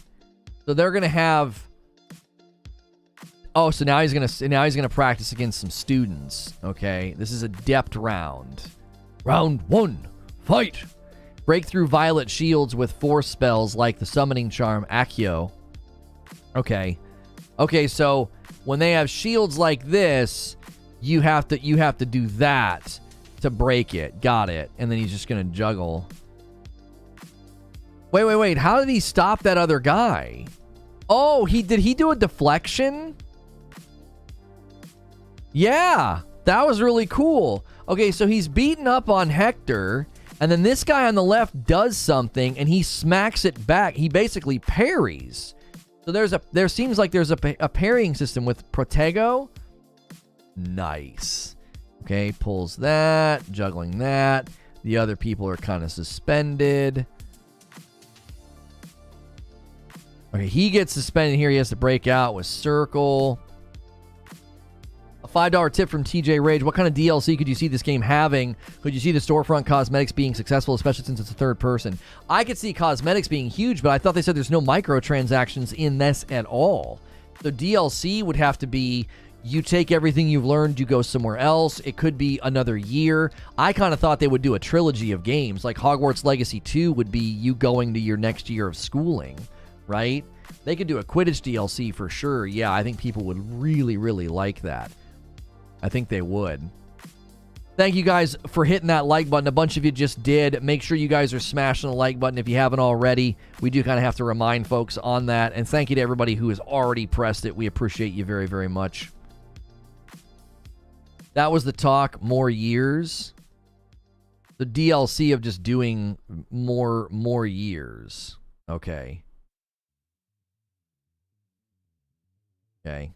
So they're gonna have. Oh, so now he's gonna practice against some students. Okay, this is a depth round. Round 1, fight. Break through violet shields with force spells like the summoning charm Accio. Okay, so when they have shields like this, you have to do that to break it. Got it. And then he's just gonna juggle. Wait. How did he stop that other guy? Oh, did he do a deflection? Yeah, that was really cool. Okay, so he's beating up on Hector, and then this guy on the left does something, and he smacks it back. He basically parries. So there seems like there's a parrying system with Protego. Nice. Okay, pulls that, juggling that. The other people are kind of suspended. Okay, he gets suspended here. He has to break out with Circle. A $5 tip from TJ Rage. What kind of DLC could you see this game having? Could you see the storefront cosmetics being successful, especially since it's a third person? I could see cosmetics being huge, but I thought they said there's no microtransactions in this at all. So DLC would have to be, you take everything you've learned, you go somewhere else. It could be another year. I kind of thought they would do a trilogy of games, like Hogwarts Legacy 2 would be you going to your next year of schooling, right? They could do a Quidditch DLC for sure. Yeah, I think people would really, really like that. I think they would. Thank you guys for hitting that like button. A bunch of you just did. Make sure you guys are smashing the like button if you haven't already. We do kind of have to remind folks on that. And thank you to everybody who has already pressed it. We appreciate you very, very much. That was the talk. More years. The DLC of just doing more years. Okay. Okay.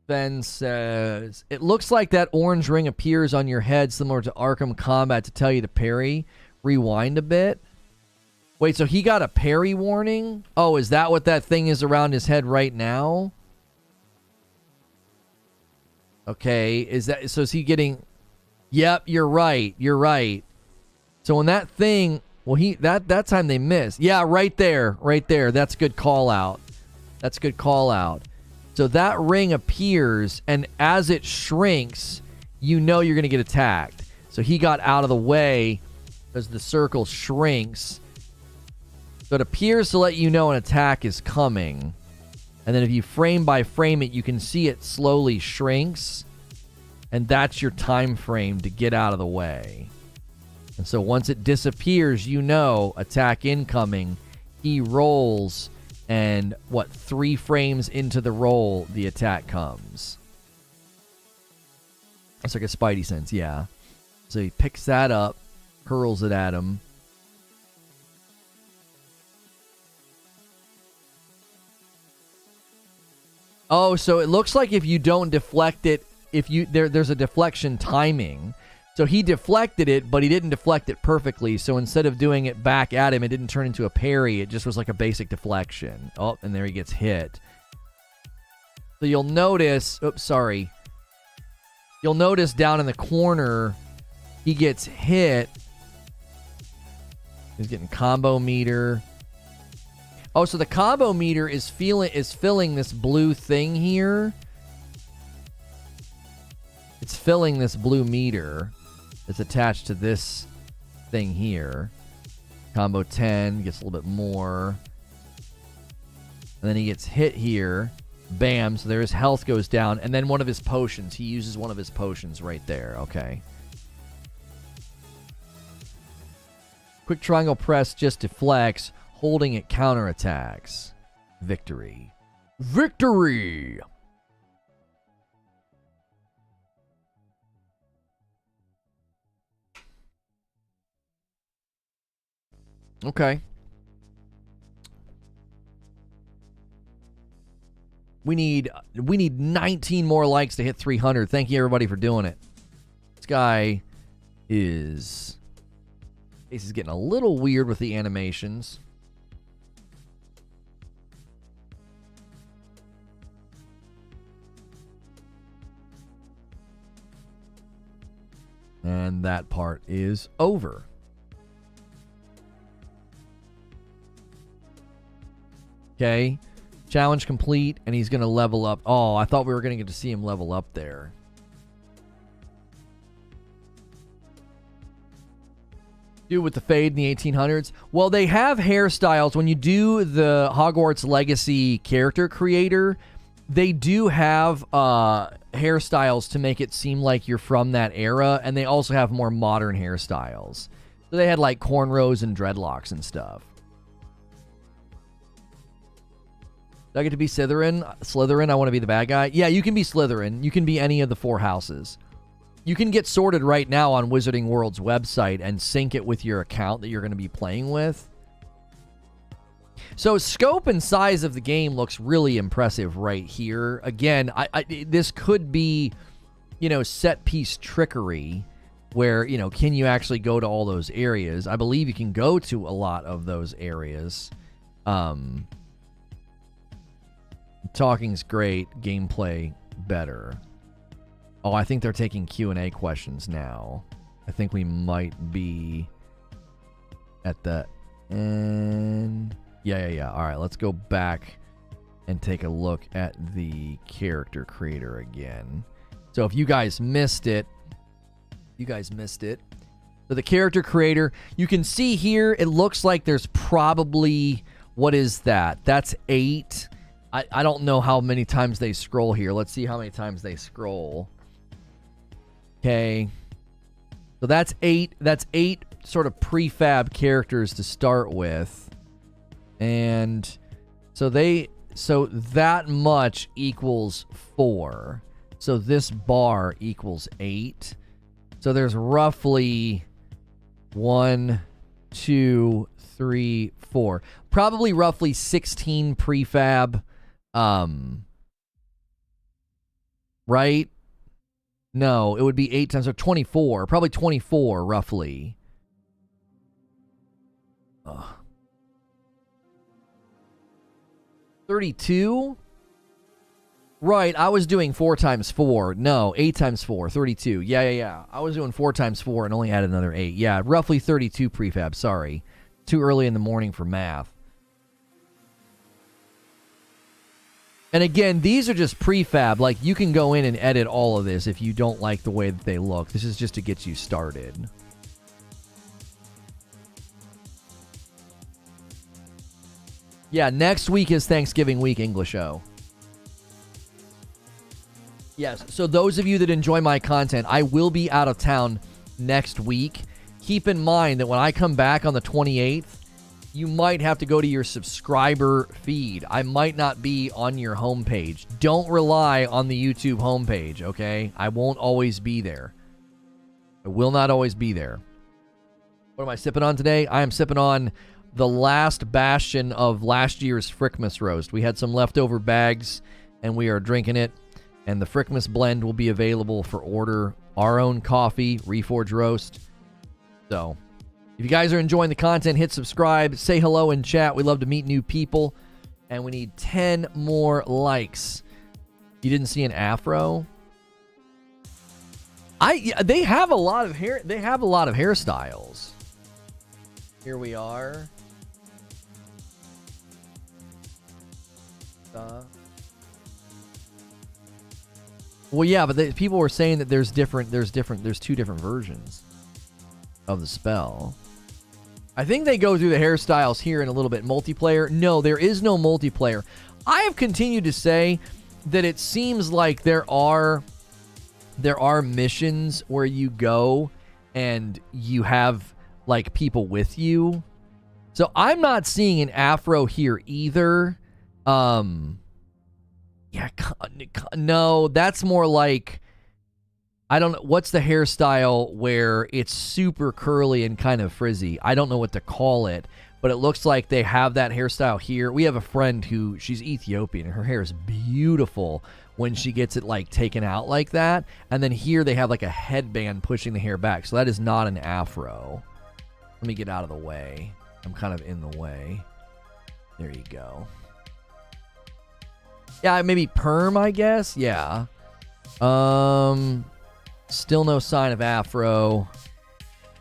Ben says, it looks like that orange ring appears on your head similar to Arkham Combat to tell you to parry. Rewind a bit. Wait, so he got a parry warning? Oh, is that what that thing is around his head right now? Okay, is he getting... Yep, you're right. So when that thing... Well, that time they missed. Yeah, right there. That's a good call out. So that ring appears, and as it shrinks, you know you're going to get attacked. So he got out of the way as the circle shrinks. So it appears to let you know an attack is coming. And then if you frame by frame it, you can see it slowly shrinks. And that's your time frame to get out of the way. And so once it disappears, you know, attack incoming. He rolls... And 3 frames into the roll, the attack comes. It's like a Spidey sense, yeah. So he picks that up, hurls it at him. Oh, so it looks like if you don't deflect it, there's a deflection timing. So he deflected it, but he didn't deflect it perfectly. So instead of doing it back at him, it didn't turn into a parry. It just was like a basic deflection. Oh, and there he gets hit. So you'll notice... Oops, sorry. You'll notice down in the corner, he gets hit. He's getting combo meter. Oh, so the combo meter is filling this blue thing here. It's filling this blue meter. It's attached to this thing here. Combo 10 gets a little bit more. And then he gets hit here. Bam. So there his health goes down. And then one of his potions. He uses one of his potions right there. Okay. Quick triangle press just deflects. Holding it counterattacks. Victory. Victory! Okay. We need 19 more likes to hit 300. Thank you everybody for doing it. This guy is getting a little weird with the animations. And that part is over. Okay. Challenge complete, and he's going to level up. Oh, I thought we were going to get to see him level up there. Dude with the fade in the 1800s. Well, they have hairstyles. When you do the Hogwarts Legacy character creator, they do have hairstyles to make it seem like you're from that era, and they also have more modern hairstyles. So they had like cornrows and dreadlocks and stuff. Do I get to be Slytherin? I want to be the bad guy. Yeah, you can be Slytherin. You can be any of the 4 houses. You can get sorted right now on Wizarding World's website and sync it with your account that you're going to be playing with. So scope and size of the game looks really impressive right here. Again, this could be, set piece trickery where, can you actually go to all those areas? I believe you can go to a lot of those areas. Talking's great, gameplay better. Oh, I think they're taking Q&A questions now. I think we might be at the end. Yeah. All right, let's go back and take a look at the character creator again. So if you guys missed it, So the character creator, you can see here, it looks like there's probably, what is that? That's 8. I don't know how many times they scroll here. Let's see how many times they scroll. Okay. So that's 8. That's 8 sort of prefab characters to start with. And so that much equals 4. So this bar equals 8. So there's roughly 1, 2, 3, 4. Probably roughly 16 prefab. Right? No, it would be 8 times, so 24. Probably 24, roughly. 32? Right, I was doing 4 times 4. No, 8 times 4, 32. Yeah. I was doing 4 times 4 and only added another 8. Yeah, roughly 32 prefab, sorry. Too early in the morning for math. And again, these are just prefab. Like, you can go in and edit all of this if you don't like the way that they look. This is just to get you started. Yeah, next week is Thanksgiving week, English-o. Yes, so those of you that enjoy my content, I will be out of town next week. Keep in mind that when I come back on the 28th, you might have to go to your subscriber feed. I might not be on your homepage. Don't rely on the YouTube homepage, okay? I won't always be there. I will not always be there. What am I sipping on today? I am sipping on the last bastion of last year's Frickmas roast. We had some leftover bags, and we are drinking it. And the Frickmas blend will be available for order. Our own coffee, Reforge roast. So, if you guys are enjoying the content, hit subscribe, say hello in chat. We love to meet new people. And we need 10 more likes. You didn't see an afro? They have a lot of hair. They have a lot of hairstyles. Here we are. Well, yeah, but people were saying that there's 2 different versions of the spell. I think they go through the hairstyles here in a little bit. Multiplayer? No, there is no multiplayer. I have continued to say that it seems like there are missions where you go and you have like people with you. So I'm not seeing an afro here either. Yeah, no, that's more like, I don't know, what's the hairstyle where it's super curly and kind of frizzy? I don't know what to call it, but it looks like they have that hairstyle here. We have a friend who, she's Ethiopian, and her hair is beautiful when she gets it like taken out like that. And then here they have like a headband pushing the hair back. So that is not an afro. Let me get out of the way. I'm kind of in the way. There you go. Yeah, maybe perm, I guess. Yeah. Still no sign of afro.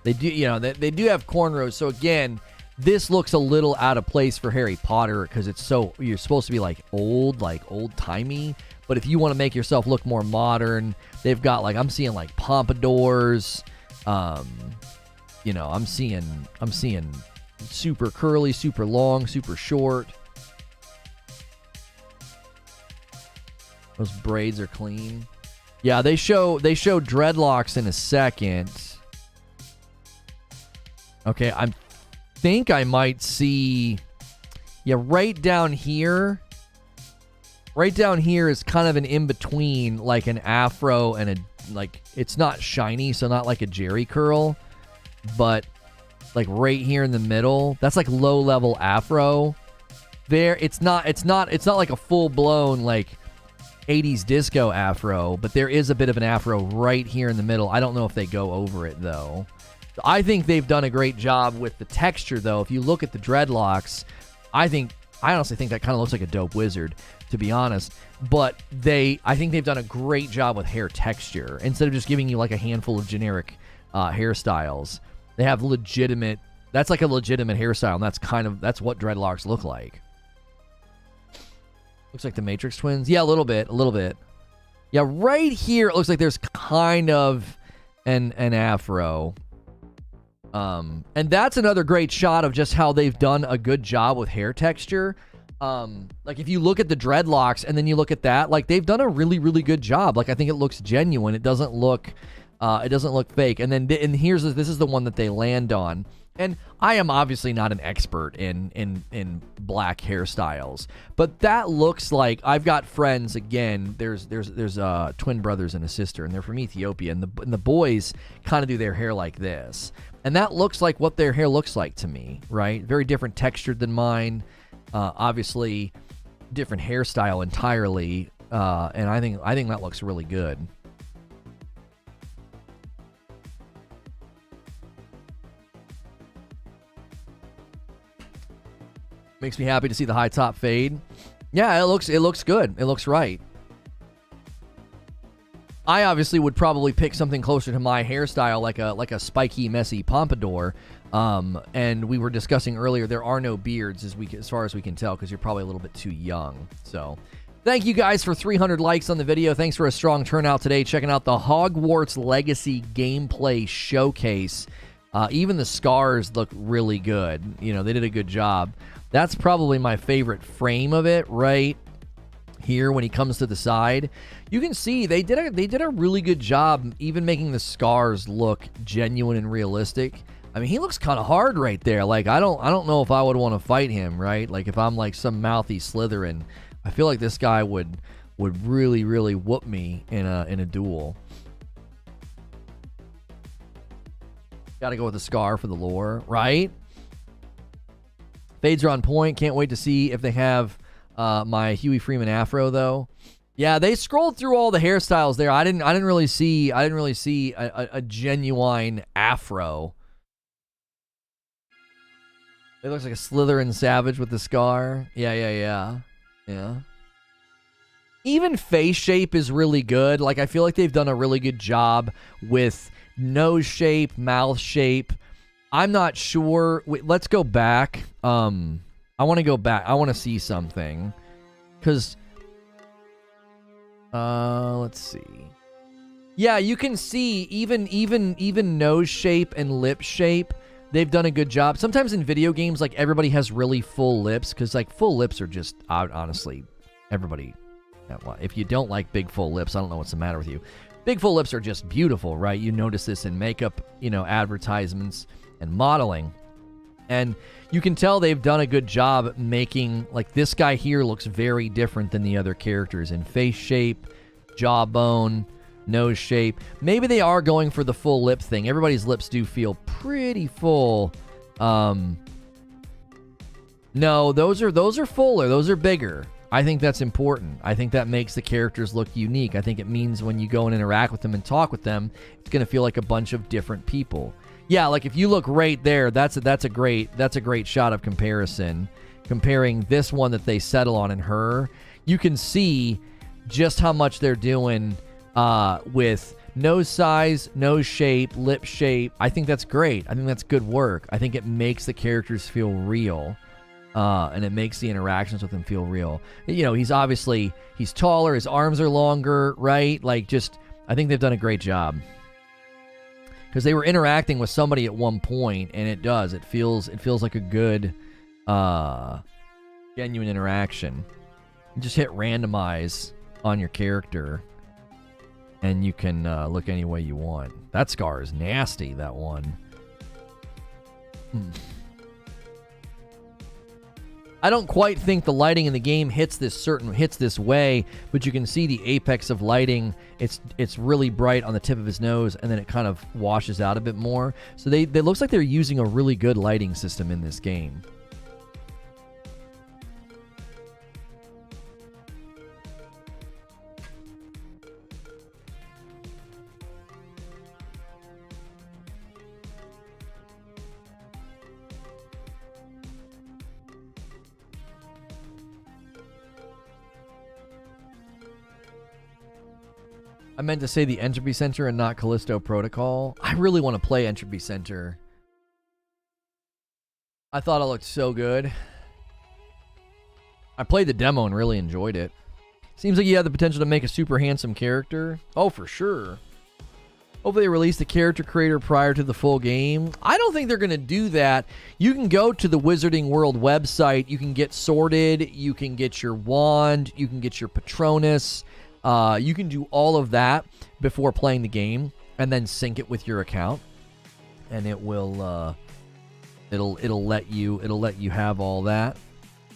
They do, you know, they do have cornrows. So again, this looks a little out of place for Harry Potter because it's so, you're supposed to be like old-timey. But if you want to make yourself look more modern, they've got like, I'm seeing like pompadours. You know, I'm seeing super curly, super long, super short. Those braids are clean. Yeah, they show dreadlocks in a second. Okay, I think I might see, yeah, right down here. Right down here is kind of an in-between, like an afro and a, like, it's not shiny, so not like a Jerry curl, but like right here in the middle, that's like low-level afro. There, it's not like a full-blown, like, 80s disco afro, but there is a bit of an afro right here in the middle. I don't know if they go over it, though. I think they've done a great job with the texture, though. If you look at the dreadlocks, I honestly think that kind of looks like a dope wizard, to be honest. But I think they've done a great job with hair texture. Instead of just giving you like a handful of generic hairstyles, they have legitimate, that's like a legitimate hairstyle, and that's what dreadlocks look like. Looks like the Matrix twins. Yeah, a little bit. Yeah, right here, it looks like there's kind of an afro. And that's another great shot of just how they've done a good job with hair texture. Like if you look at the dreadlocks and then you look at that, like they've done a really, really good job. Like I think it looks genuine. It doesn't look fake. And then this is the one that they land on. And I am obviously not an expert in black hairstyles, but that looks like, I've got friends, again, there's twin brothers and a sister, and they're from Ethiopia, and the boys kind of do their hair like this. And that looks like what their hair looks like to me, right? Very different textured than mine. Obviously different hairstyle entirely. And I think that looks really good. Makes me happy to see the high top fade. Yeah, it looks good. It looks right. I obviously would probably pick something closer to my hairstyle, like a spiky, messy pompadour. And we were discussing earlier, there are no beards as far as we can tell, because you're probably a little bit too young. So, thank you guys for 300 likes on the video. Thanks for a strong turnout today. Checking out the Hogwarts Legacy gameplay showcase. Even the scars look really good. You know, they did a good job. That's probably my favorite frame of it, right here when he comes to the side. You can see they did a really good job even making the scars look genuine and realistic. I mean, he looks kind of hard right there. Like I don't know if I would want to fight him, right? Like if I'm like some mouthy Slytherin, I feel like this guy would really, really whoop me in a duel. Got to go with the scar for the lore, right? Fades are on point. Can't wait to see if they have my Huey Freeman afro though. Yeah, they scrolled through all the hairstyles there. I didn't really see a genuine afro. It looks like a Slytherin savage with the scar. Yeah. Even face shape is really good. Like I feel like they've done a really good job with nose shape, mouth shape. I'm not sure. Wait, let's go back. I want to go back. I want to see something. Because, let's see. Yeah, you can see even nose shape and lip shape. They've done a good job. Sometimes in video games, like everybody has really full lips. Because like full lips are just honestly everybody. If you don't like big full lips, I don't know what's the matter with you. Big full lips are just beautiful, right? You notice this in makeup, advertisements and modeling. And you can tell they've done a good job making, like, this guy here looks very different than the other characters in face shape, jawbone, nose shape. Maybe they are going for the full lip thing. Everybody's lips do feel pretty full. No, those are fuller. Those are bigger. I think that's important. I think that makes the characters look unique. I think it means when you go and interact with them and talk with them, it's going to feel like a bunch of different people. Yeah, like if you look right there, that's a great shot of comparison. Comparing this one that they settle on and her, you can see just how much they're doing with nose size, nose shape, lip shape. I think that's great. I think that's good work. I think it makes the characters feel real. And it makes the interactions with him feel real. He's taller, his arms are longer, right? Like, I think they've done a great job. Because they were interacting with somebody at one point, and it does. It feels like a good, genuine interaction. You just hit randomize on your character, and you can look any way you want. That scar is nasty, that one. I don't quite think the lighting in the game hits this way, but you can see the apex of lighting. It's really bright on the tip of his nose, and then it kind of washes out a bit more. So they looks like they're using a really good lighting system in this game. I meant to say the Entropy Center and not Callisto Protocol. I really want to play Entropy Center. I thought it looked so good. I played the demo and really enjoyed it. Seems like you have the potential to make a super handsome character. Oh, for sure. Hopefully they release the character creator prior to the full game. I don't think they're going to do that. You can go to the Wizarding World website. You can get sorted. You can get your wand. You can get your Patronus. You can do all of that before playing the game, and then sync it with your account, and it will it'll let you have all that.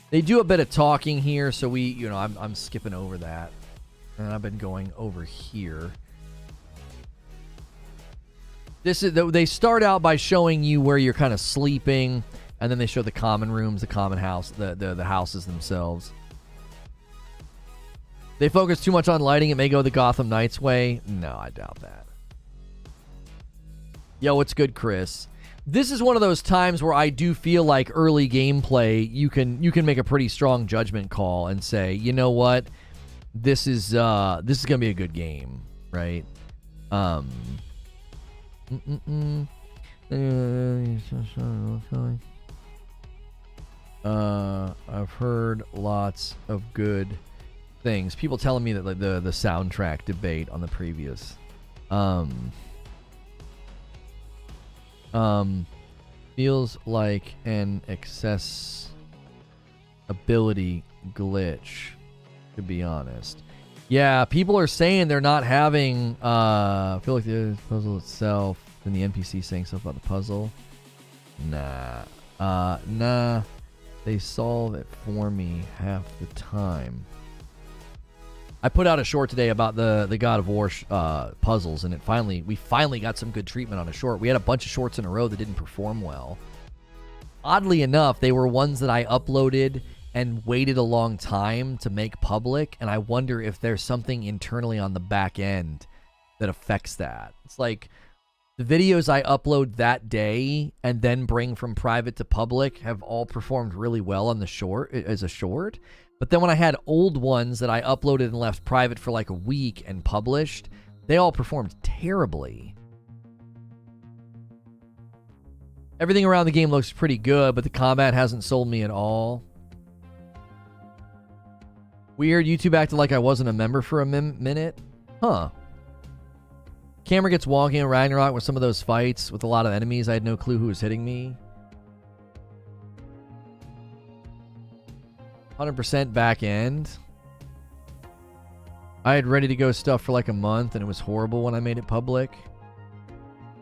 They do a bit of talking here, so I'm skipping over that, and I've been going over here. They start out by showing you where you're kind of sleeping, and then they show the common rooms, the common house, the houses themselves. They focus too much on lighting. It may go the Gotham Knights way. No, I doubt that. Yo, what's good, Chris? This is one of those times where I do feel like early gameplay, you can make a pretty strong judgment call and say, you know what, this is gonna be a good game, right? I've heard lots of good things. People telling me that, like, the soundtrack debate on the previous feels like an accessibility glitch, to be honest. Yeah, people are saying they're not having I feel like the puzzle itself and the NPC saying stuff about the puzzle. Nah, they solve it for me half the time. I put out a short today about the God of War puzzles, and we finally got some good treatment on a short. We had a bunch of shorts in a row that didn't perform well. Oddly enough, they were ones that I uploaded and waited a long time to make public, and I wonder if there's something internally on the back end that affects that. It's like the videos I upload that day and then bring from private to public have all performed really well on the short as a short. But then when I had old ones that I uploaded and left private for like a week and published, they all performed terribly. Everything around the game looks pretty good, but the combat hasn't sold me at all. Weird, YouTube acted like I wasn't a member for a minute. Huh. Camera gets wonky in Ragnarok with some of those fights with a lot of enemies. I had no clue who was hitting me. 100% back end. I had ready to go stuff for like a month and it was horrible when I made it public.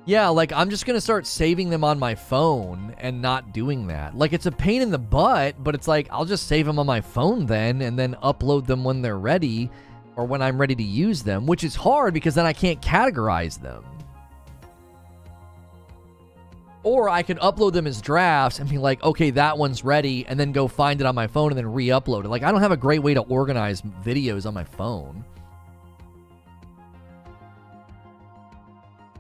Yeah, like I'm just going to start saving them on my phone and not doing that. Like it's a pain in the butt, but it's like I'll just save them on my phone then and then upload them when they're ready or when I'm ready to use them, which is hard because then I can't categorize them. Or I could upload them as drafts and be like, okay, that one's ready, and then go find it on my phone and then re-upload it. Like, I don't have a great way to organize videos on my phone.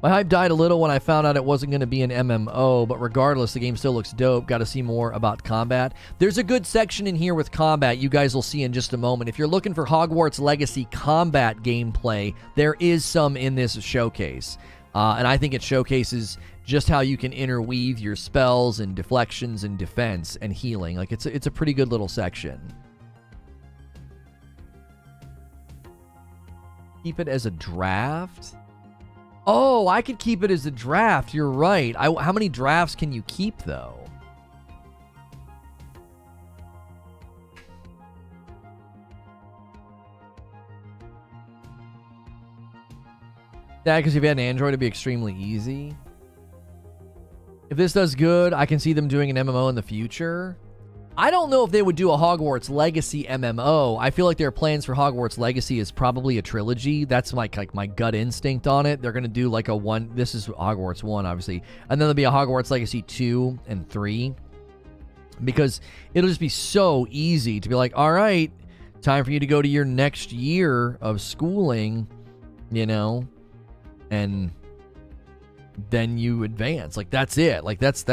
My hype died a little when I found out it wasn't going to be an MMO, but regardless, the game still looks dope. Got to see more about combat. There's a good section in here with combat you guys will see in just a moment. If you're looking for Hogwarts Legacy combat gameplay, there is some in this showcase. And I think it showcases just how you can interweave your spells and deflections and defense and healing. Like, it's a pretty good little section. Keep it as a draft? Oh, I could keep it as a draft. You're right. How many drafts can you keep, though? Yeah, because if you had an Android, it'd be extremely easy. If this does good, I can see them doing an MMO in the future. I don't know if they would do a Hogwarts Legacy MMO. I feel like their plans for Hogwarts Legacy is probably a trilogy. That's like my gut instinct on it. They're going to do like a one. This is Hogwarts 1, obviously. And then there'll be a Hogwarts Legacy 2 and 3. Because it'll just be so easy to be like, all right, time for you to go to your next year of schooling, you know, and then you advance. Like, that's it. Like, that's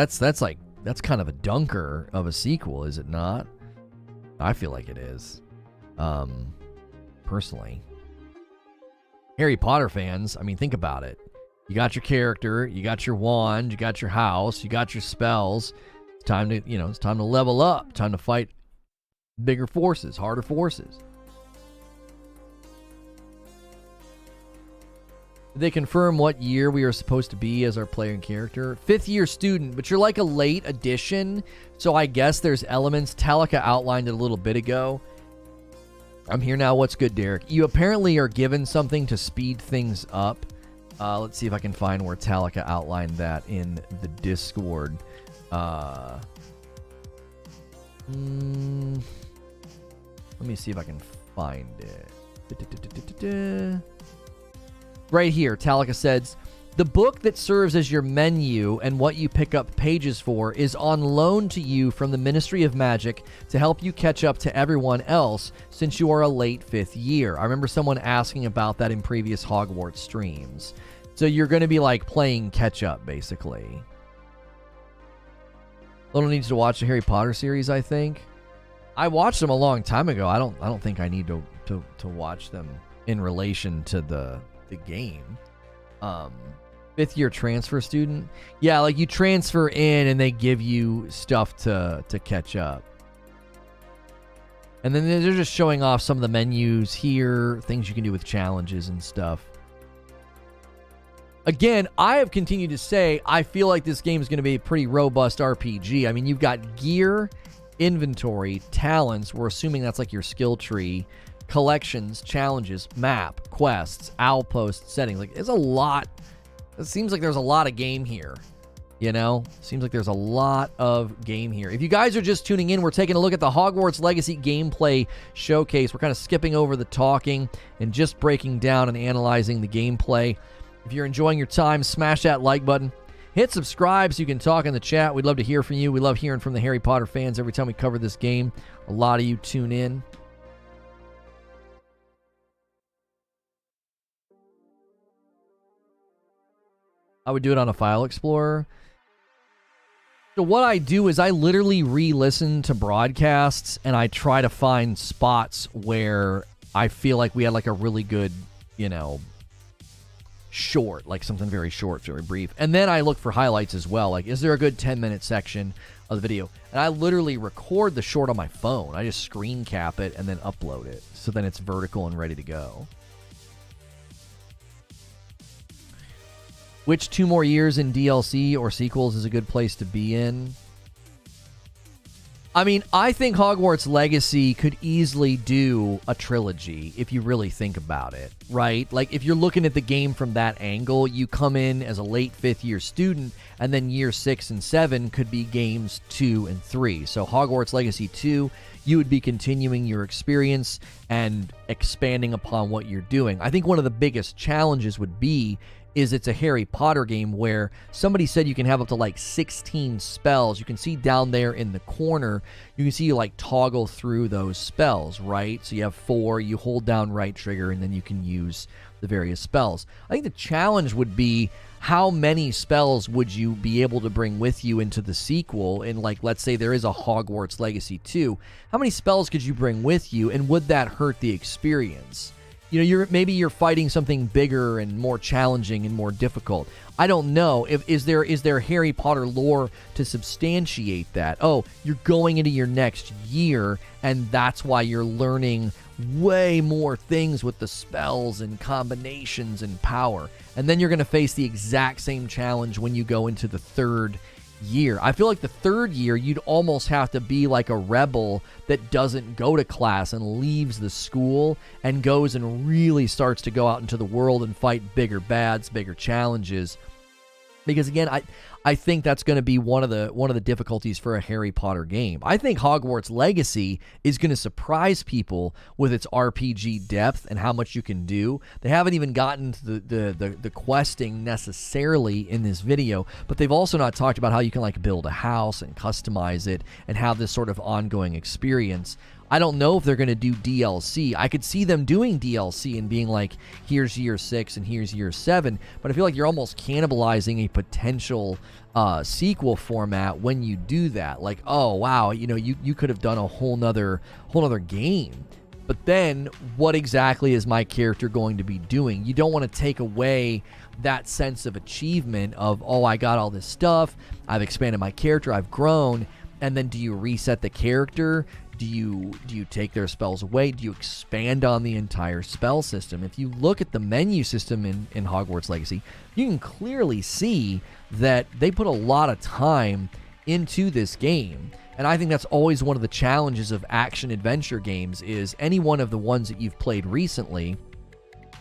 kind of a dunker of a sequel, is it not? I feel like it is. Personally. Harry Potter fans, I mean, think about it. You got your character, you got your wand, you got your house, you got your spells. It's time to, it's time to level up. Time to fight bigger forces, harder forces. Did they confirm what year we are supposed to be as our player and character? 5th year student, but you're like a late addition, so I guess there's elements. Talika outlined it a little bit ago. I'm here now. What's good, Derek? You apparently are given something to speed things up. Let's see if I can find where Talika outlined that in the Discord. Let me see if I can find it. Right here, Talika says, the book that serves as your menu and what you pick up pages for is on loan to you from the Ministry of Magic to help you catch up to everyone else since you are a late 5th year. I remember someone asking about that in previous Hogwarts streams. So you're going to be like playing catch up, basically. Lono needs to watch the Harry Potter series, I think. I watched them a long time ago. I don't think I need to watch them in relation to the game. 5th year transfer student. Yeah, like you transfer in and they give you stuff to catch up. And then they're just showing off some of the menus here, things you can do with challenges and stuff. Again, I have continued to say I feel like this game is going to be a pretty robust RPG. I mean, you've got gear, inventory, talents. We're assuming that's like your skill tree. Collections, challenges, map, quests, outpost, settings. Like, there's a lot. It seems like there's a lot of game here. Seems like there's a lot of game here. If you guys are just tuning in, we're taking a look at the Hogwarts Legacy gameplay showcase. We're kind of skipping over the talking and just breaking down and analyzing the gameplay. If you're enjoying your time, smash that like button. Hit subscribe so you can talk in the chat. We'd love to hear from you. We love hearing from the Harry Potter fans every time we cover this game. A lot of you tune in. I would do it on a file explorer. So what I do is I literally re-listen to broadcasts and I try to find spots where I feel like we had like a really good, short, like something very short, very brief. And then I look for highlights as well. Like, is there a good 10-minute section of the video? And I literally record the short on my phone. I just screen cap it and then upload it. So then it's vertical and ready to go. Which 2 more years in DLC or sequels is a good place to be in? I mean, I think Hogwarts Legacy could easily do a trilogy if you really think about it, right? Like, if you're looking at the game from that angle, you come in as a late 5th-year student, and then year 6 and 7 could be games 2 and 3. So Hogwarts Legacy 2, you would be continuing your experience and expanding upon what you're doing. I think one of the biggest challenges would be is it's a Harry Potter game where somebody said you can have up to like 16 spells. You can see down there in the corner, you can see you like toggle through those spells, right? So you have 4, you hold down right trigger, and then you can use the various spells. I think the challenge would be how many spells would you be able to bring with you into the sequel? And like, let's say there is a Hogwarts Legacy 2. How many spells could you bring with you, and would that hurt the experience? You know, maybe you're fighting something bigger and more challenging and more difficult. I don't know. Is there Harry Potter lore to substantiate that? Oh, you're going into your next year, and that's why you're learning way more things with the spells and combinations and power. And then you're going to face the exact same challenge when you go into the 3rd year. I feel like the 3rd year, you'd almost have to be like a rebel that doesn't go to class and leaves the school and goes and really starts to go out into the world and fight bigger bads, bigger challenges. Because again, I think that's going to be one of the difficulties for a Harry Potter game. I think Hogwarts Legacy is going to surprise people with its RPG depth and how much you can do. They haven't even gotten to the questing necessarily in this video, but they've also not talked about how you can like build a house and customize it and have this sort of ongoing experience. I don't know if they're going to do DLC. I could see them doing DLC and being like, here's year 6 and here's year 7, but I feel like you're almost cannibalizing a potential sequel format when you do that. Like, oh wow, you know, you could have done a whole nother game. But then what exactly is my character going to be doing? You don't want to take away that sense of achievement of, oh, I got all this stuff, I've expanded my character, I've grown, and then do you reset the character? Do you take their spells away? Do you expand on the entire spell system? If you look at the menu system in Hogwarts Legacy, you can clearly see that they put a lot of time into this game. And I think that's always one of the challenges of action-adventure games is any one of the ones that you've played recently,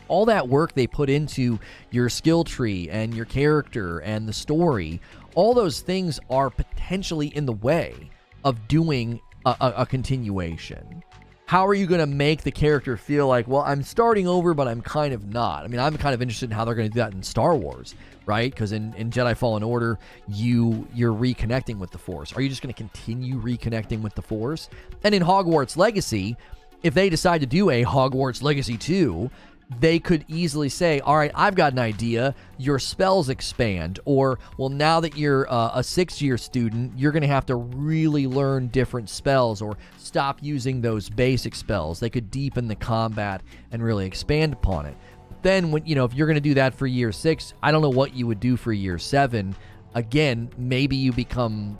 all that work they put into your skill tree and your character and the story, all those things are potentially in the way of doing a continuation. How are you going to make the character feel like, well, I'm starting over, but I'm kind of not? I mean, I'm kind of interested in how they're going to do that in Star Wars, right? Because in Jedi Fallen Order, you're reconnecting with the Force. Are you just going to continue reconnecting with the Force? And in Hogwarts Legacy, if they decide to do a Hogwarts Legacy 2, they could easily say, all right, I've got an idea, your spells expand, or, well, now that you're a 6th-year student, you're going to have to really learn different spells or stop using those basic spells. They could deepen the combat and really expand upon it. Then, when if you're going to do that for year 6, I don't know what you would do for year 7. Again, maybe you become...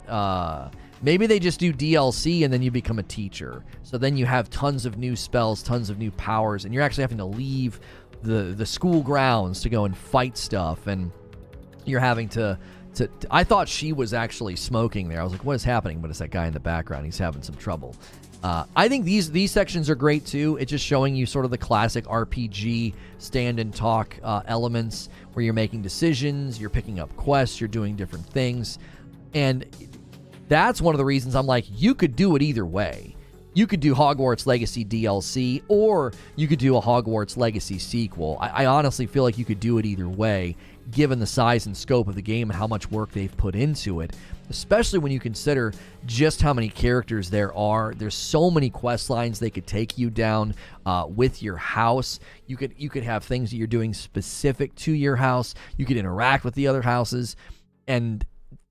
maybe they just do DLC and then you become a teacher. So then you have tons of new spells, tons of new powers, and you're actually having to leave the school grounds to go and fight stuff. And you're having to I thought she was actually smoking there. I was like, what is happening? But it's that guy in the background. He's having some trouble. I think these sections are great too. It's just showing you sort of the classic RPG stand and talk elements where you're making decisions, you're picking up quests, you're doing different things. And that's one of the reasons I'm like, you could do it either way. You could do Hogwarts Legacy DLC, or you could do a Hogwarts Legacy sequel. I honestly feel like you could do it either way, given the size and scope of the game and how much work they've put into it, especially when you consider just how many characters there are. There's so many quest lines they could take you down with your house. You could have things that you're doing specific to your house. You could interact with the other houses, and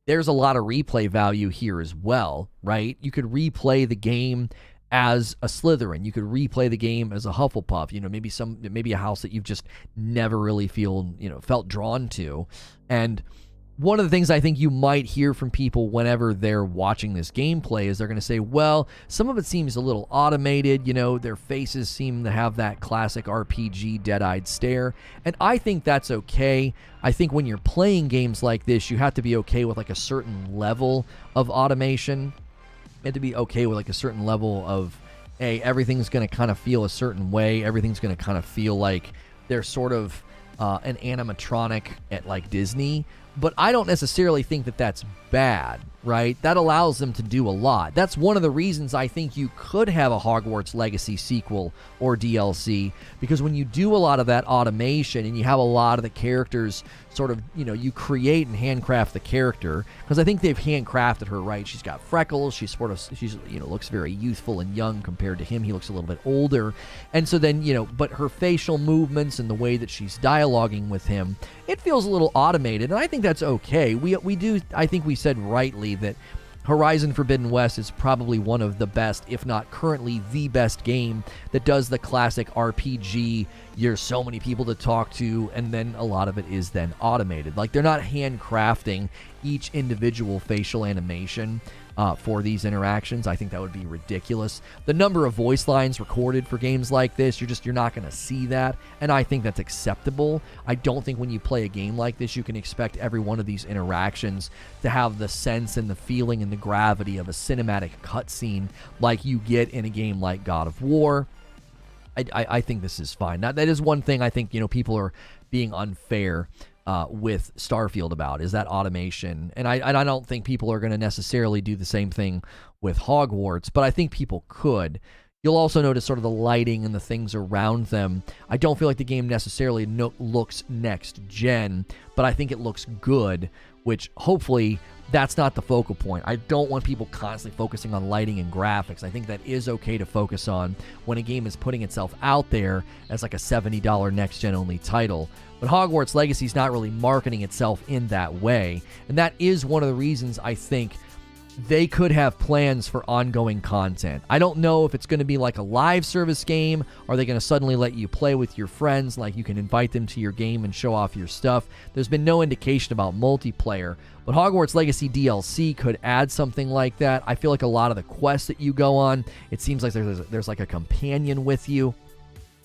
there's a lot of replay value here as well, right? You could replay the game as a Slytherin. You could replay the game as a Hufflepuff. Maybe a house that you've just never really felt drawn to. And one of the things I think you might hear from people whenever they're watching this gameplay is they're going to say, well, some of it seems a little automated. Their faces seem to have that classic RPG dead-eyed stare. And I think that's okay. I think when you're playing games like this, you have to be okay with like a certain level of automation. have to be okay with like a certain level of, hey, everything's going to kind of feel a certain way. Everything's going to kind of feel like they're sort of an animatronic at like Disney. But I don't necessarily think that that's bad, right? That allows them to do a lot. That's one of the reasons I think you could have a Hogwarts Legacy sequel or DLC, because when you do a lot of that automation and you have a lot of the characters sort of, you know, you create and handcraft the character, because I think they've handcrafted her, right? She's got freckles. She's, you know, looks very youthful and young compared to him. He looks a little bit older. And so then, you know, but her facial movements and the way that she's dialoguing with him, it feels a little automated. And I think that's okay. We do, I think we said rightly that Horizon Forbidden West is probably one of the best, if not currently the best game that does the classic RPG. There's so many people to talk to, and then a lot of it is then automated. Like, they're not handcrafting each individual facial animation for these interactions. I think that would be ridiculous. The number of voice lines recorded for games like this, you're not going to see that, and I think that's acceptable. I don't think when you play a game like this, you can expect every one of these interactions to have the sense and the feeling and the gravity of a cinematic cutscene like you get in a game like God of War. I think this is fine. Now, that is one thing I think, you know, people are being unfair with Starfield about, is that automation. And I don't think people are going to necessarily do the same thing with Hogwarts, but I think people could. You'll also notice sort of the lighting and the things around them. I don't feel like the game necessarily looks next gen, but I think it looks good, which hopefully that's not the focal point. I don't want people constantly focusing on lighting and graphics. I think that is okay to focus on when a game is putting itself out there as like a $70 next-gen only title. But Hogwarts Legacy is not really marketing itself in that way. And that is one of the reasons I think they could have plans for ongoing content. I don't know if it's going to be like a live service game. Are they going to suddenly let you play with your friends? Like, you can invite them to your game and show off your stuff. There's been no indication about multiplayer. But Hogwarts Legacy DLC could add something like that. I feel like a lot of the quests that you go on, it seems like there's like a companion with you.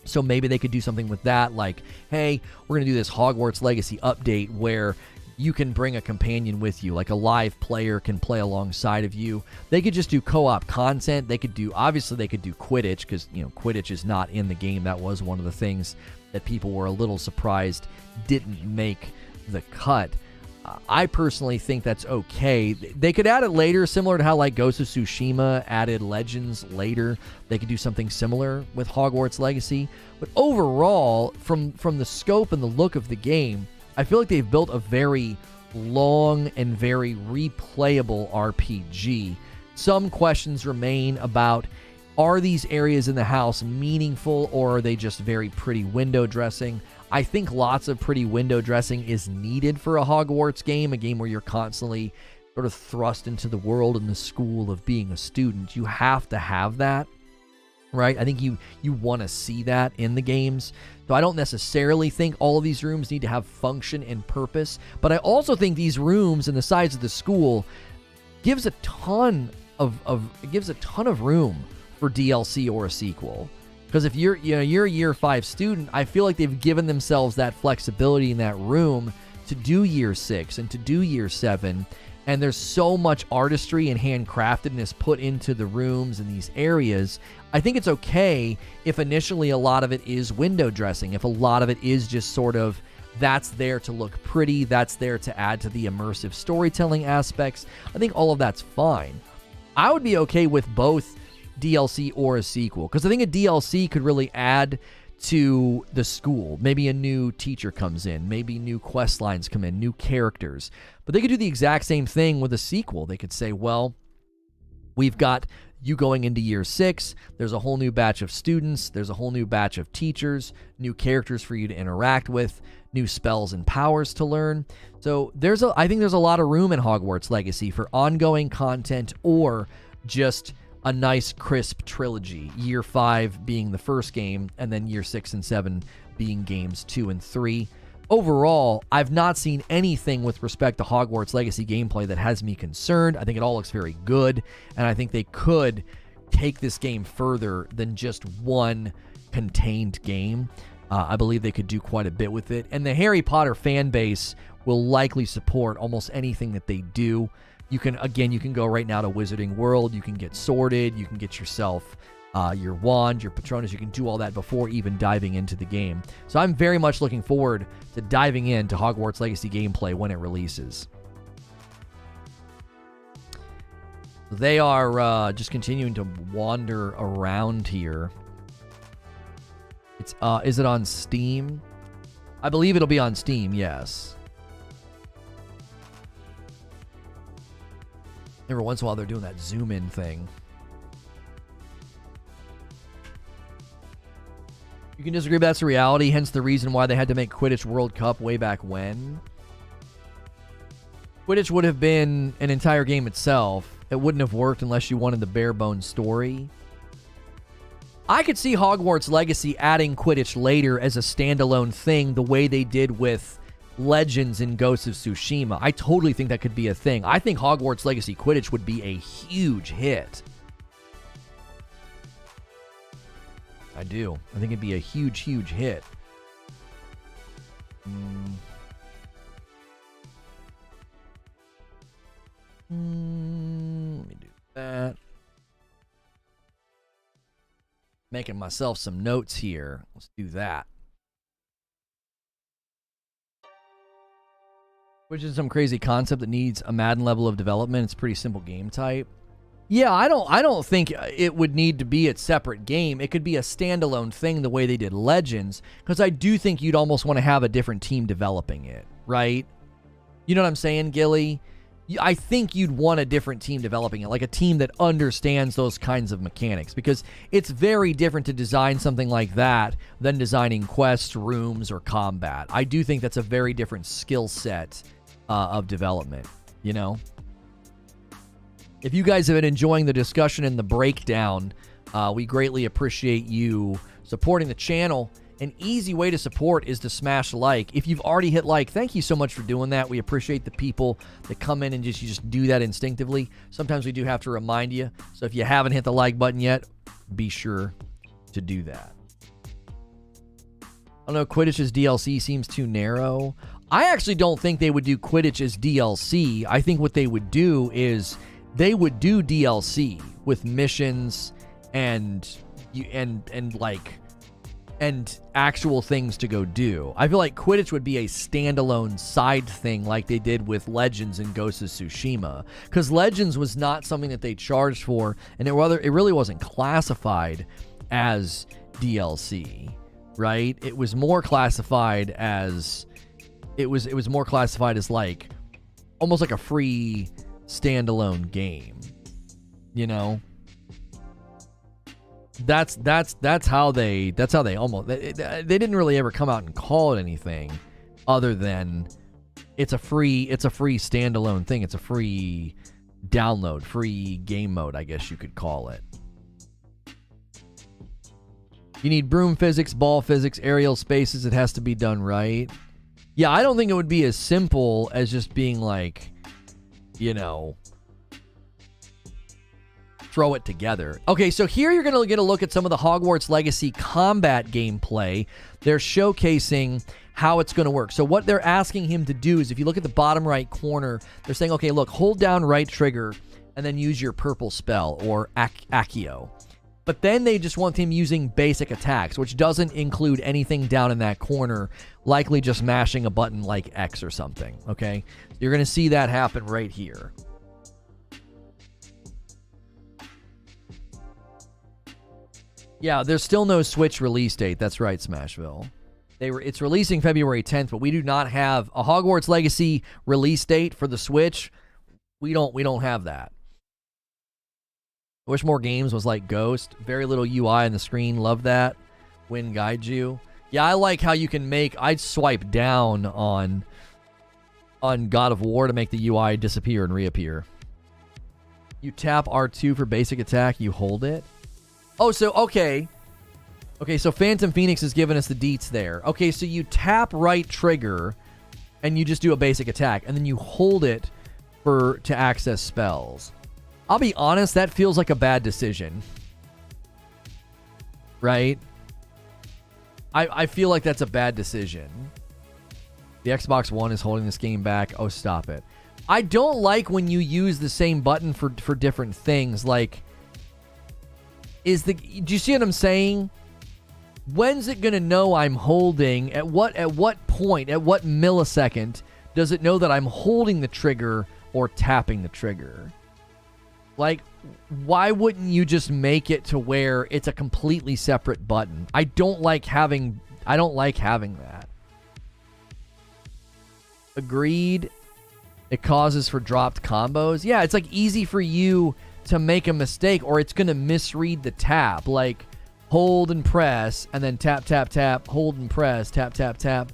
So maybe they could do something with that, like, hey, we're going to do this Hogwarts Legacy update where you can bring a companion with you, like a live player can play alongside of you. They could just do co-op content. Obviously they could do Quidditch, because, you know, Quidditch is not in the game. That was one of the things that people were a little surprised didn't make the cut. I personally think that's okay. They could add it later, similar to how like Ghost of Tsushima added Legends later. They could do something similar with Hogwarts Legacy. But overall, from the scope and the look of the game, I feel like they've built a very long and very replayable RPG. Some questions remain about, are these areas in the house meaningful, or are they just very pretty window dressing? I think lots of pretty window dressing is needed for a Hogwarts game, a game where you're constantly sort of thrust into the world and the school of being a student. You have to have that, right? I think you want to see that in the games. So I don't necessarily think all of these rooms need to have function and purpose, but I also think these rooms and the size of the school gives a ton of room for DLC or a sequel. Because if you're a year 5 student, I feel like they've given themselves that flexibility in that room to do year 6 and to do year 7. And there's so much artistry and handcraftedness put into the rooms and these areas. I think it's okay if initially a lot of it is window dressing, if a lot of it is just sort of, that's there to look pretty, that's there to add to the immersive storytelling aspects. I think all of that's fine. I would be okay with both DLC or a sequel, because I think a DLC could really add to the school. Maybe a new teacher comes in, maybe new quest lines come in, new characters. But they could do the exact same thing with a sequel. They could say, well, we've got you going into year 6, there's a whole new batch of students, there's a whole new batch of teachers, new characters for you to interact with, new spells and powers to learn. So I think there's a lot of room in Hogwarts Legacy for ongoing content, or just a nice crisp trilogy, year 5 being the first game, and then year 6 and 7 being games 2 and 3. Overall, I've not seen anything with respect to Hogwarts Legacy gameplay that has me concerned. I think it all looks very good, and I think they could take this game further than just one contained game. I believe they could do quite a bit with it, and the Harry Potter fan base will likely support almost anything that they do, You can go right now to Wizarding World. You can get sorted. You can get yourself your wand, your Patronus. You can do all that before even diving into the game. So I'm very much looking forward to diving into Hogwarts Legacy gameplay when it releases. They are just continuing to wander around here. It's is it on Steam? I believe it'll be on Steam, yes. Every once in a while they're doing that zoom in thing. You can disagree, but that's the reality, hence the reason why they had to make Quidditch World Cup way back when. Quidditch would have been an entire game itself. It wouldn't have worked unless you wanted the bare bones story. I could see Hogwarts Legacy adding Quidditch later as a standalone thing, the way they did with Legends and Ghosts of Tsushima. I totally think that could be a thing. I think Hogwarts Legacy Quidditch would be a huge hit. I do. I think it'd be a huge, huge hit. Let me do that. Making myself some notes here. Let's do that. Which is some crazy concept that needs a Madden level of development. It's a pretty simple game type. Yeah, I don't think it would need to be a separate game. It could be a standalone thing the way they did Legends, because I do think you'd almost want to have a different team developing it, right? You know what I'm saying, Gilly? I think you'd want a different team developing it, like a team that understands those kinds of mechanics, because it's very different to design something like that than designing quests, rooms, or combat. I do think that's a very different skill set of development, you know? If you guys have been enjoying the discussion and the breakdown, we greatly appreciate you supporting the channel. An easy way to support is to smash like. If you've already hit like, thank you so much for doing that. We appreciate the people that come in and just do that instinctively. Sometimes we do have to remind you. So if you haven't hit the like button yet, be sure to do that. I don't know, Quidditch's DLC seems too narrow. I actually don't think they would do Quidditch as DLC. I think what they would do is they would do DLC with missions and actual things to go do. I feel like Quidditch would be a standalone side thing like they did with Legends and Ghosts of Tsushima, because Legends was not something that they charged for, and it really wasn't classified as DLC, right? It was more classified as like almost like a free standalone game, you know. That's how they almost they didn't really ever come out and call it anything other than it's a free standalone thing. It's a free download, free game mode, I guess you could call it. You need broom physics, ball physics, aerial spaces. It has to be done right. Yeah, I don't think it would be as simple as just being like, you know, throw it together. Okay, so here you're going to get a look at some of the Hogwarts Legacy combat gameplay. They're showcasing how it's going to work. So what they're asking him to do is, if you look at the bottom right corner, they're saying, okay, look, hold down right trigger and then use your purple spell, or Accio. But then they just want him using basic attacks, which doesn't include anything down in that corner, likely just mashing a button like X or something, okay? You're going to see that happen right here. Yeah, there's still no Switch release date. That's right, Smashville. It's releasing February 10th, but we do not have a Hogwarts Legacy release date for the Switch. We don't have that. I wish more games was like Ghost. Very little UI on the screen. Love that. Win guides you. Yeah, I like how you can make... I'd swipe down on God of War to make the UI disappear and reappear. You tap R2 for basic attack. You hold it. Oh, so, okay. Okay, so Phantom Phoenix has given us the deets there. Okay, so you tap right trigger and you just do a basic attack, and then you hold it to access spells. I'll be honest, that feels like a bad decision. Right? I feel like that's a bad decision. The Xbox One is holding this game back. Oh, stop it. I don't like when you use the same button for different things. Like, do you see what I'm saying? When's it gonna know I'm holding? At what point? At what millisecond does it know that I'm holding the trigger or tapping the trigger? Like, why wouldn't you just make it to where it's a completely separate button? I don't like having that. Agreed. It causes for dropped combos. Yeah, it's like easy for you to make a mistake, or it's gonna misread the tap. Like, hold and press, and then tap, tap, tap, hold and press, tap, tap, tap.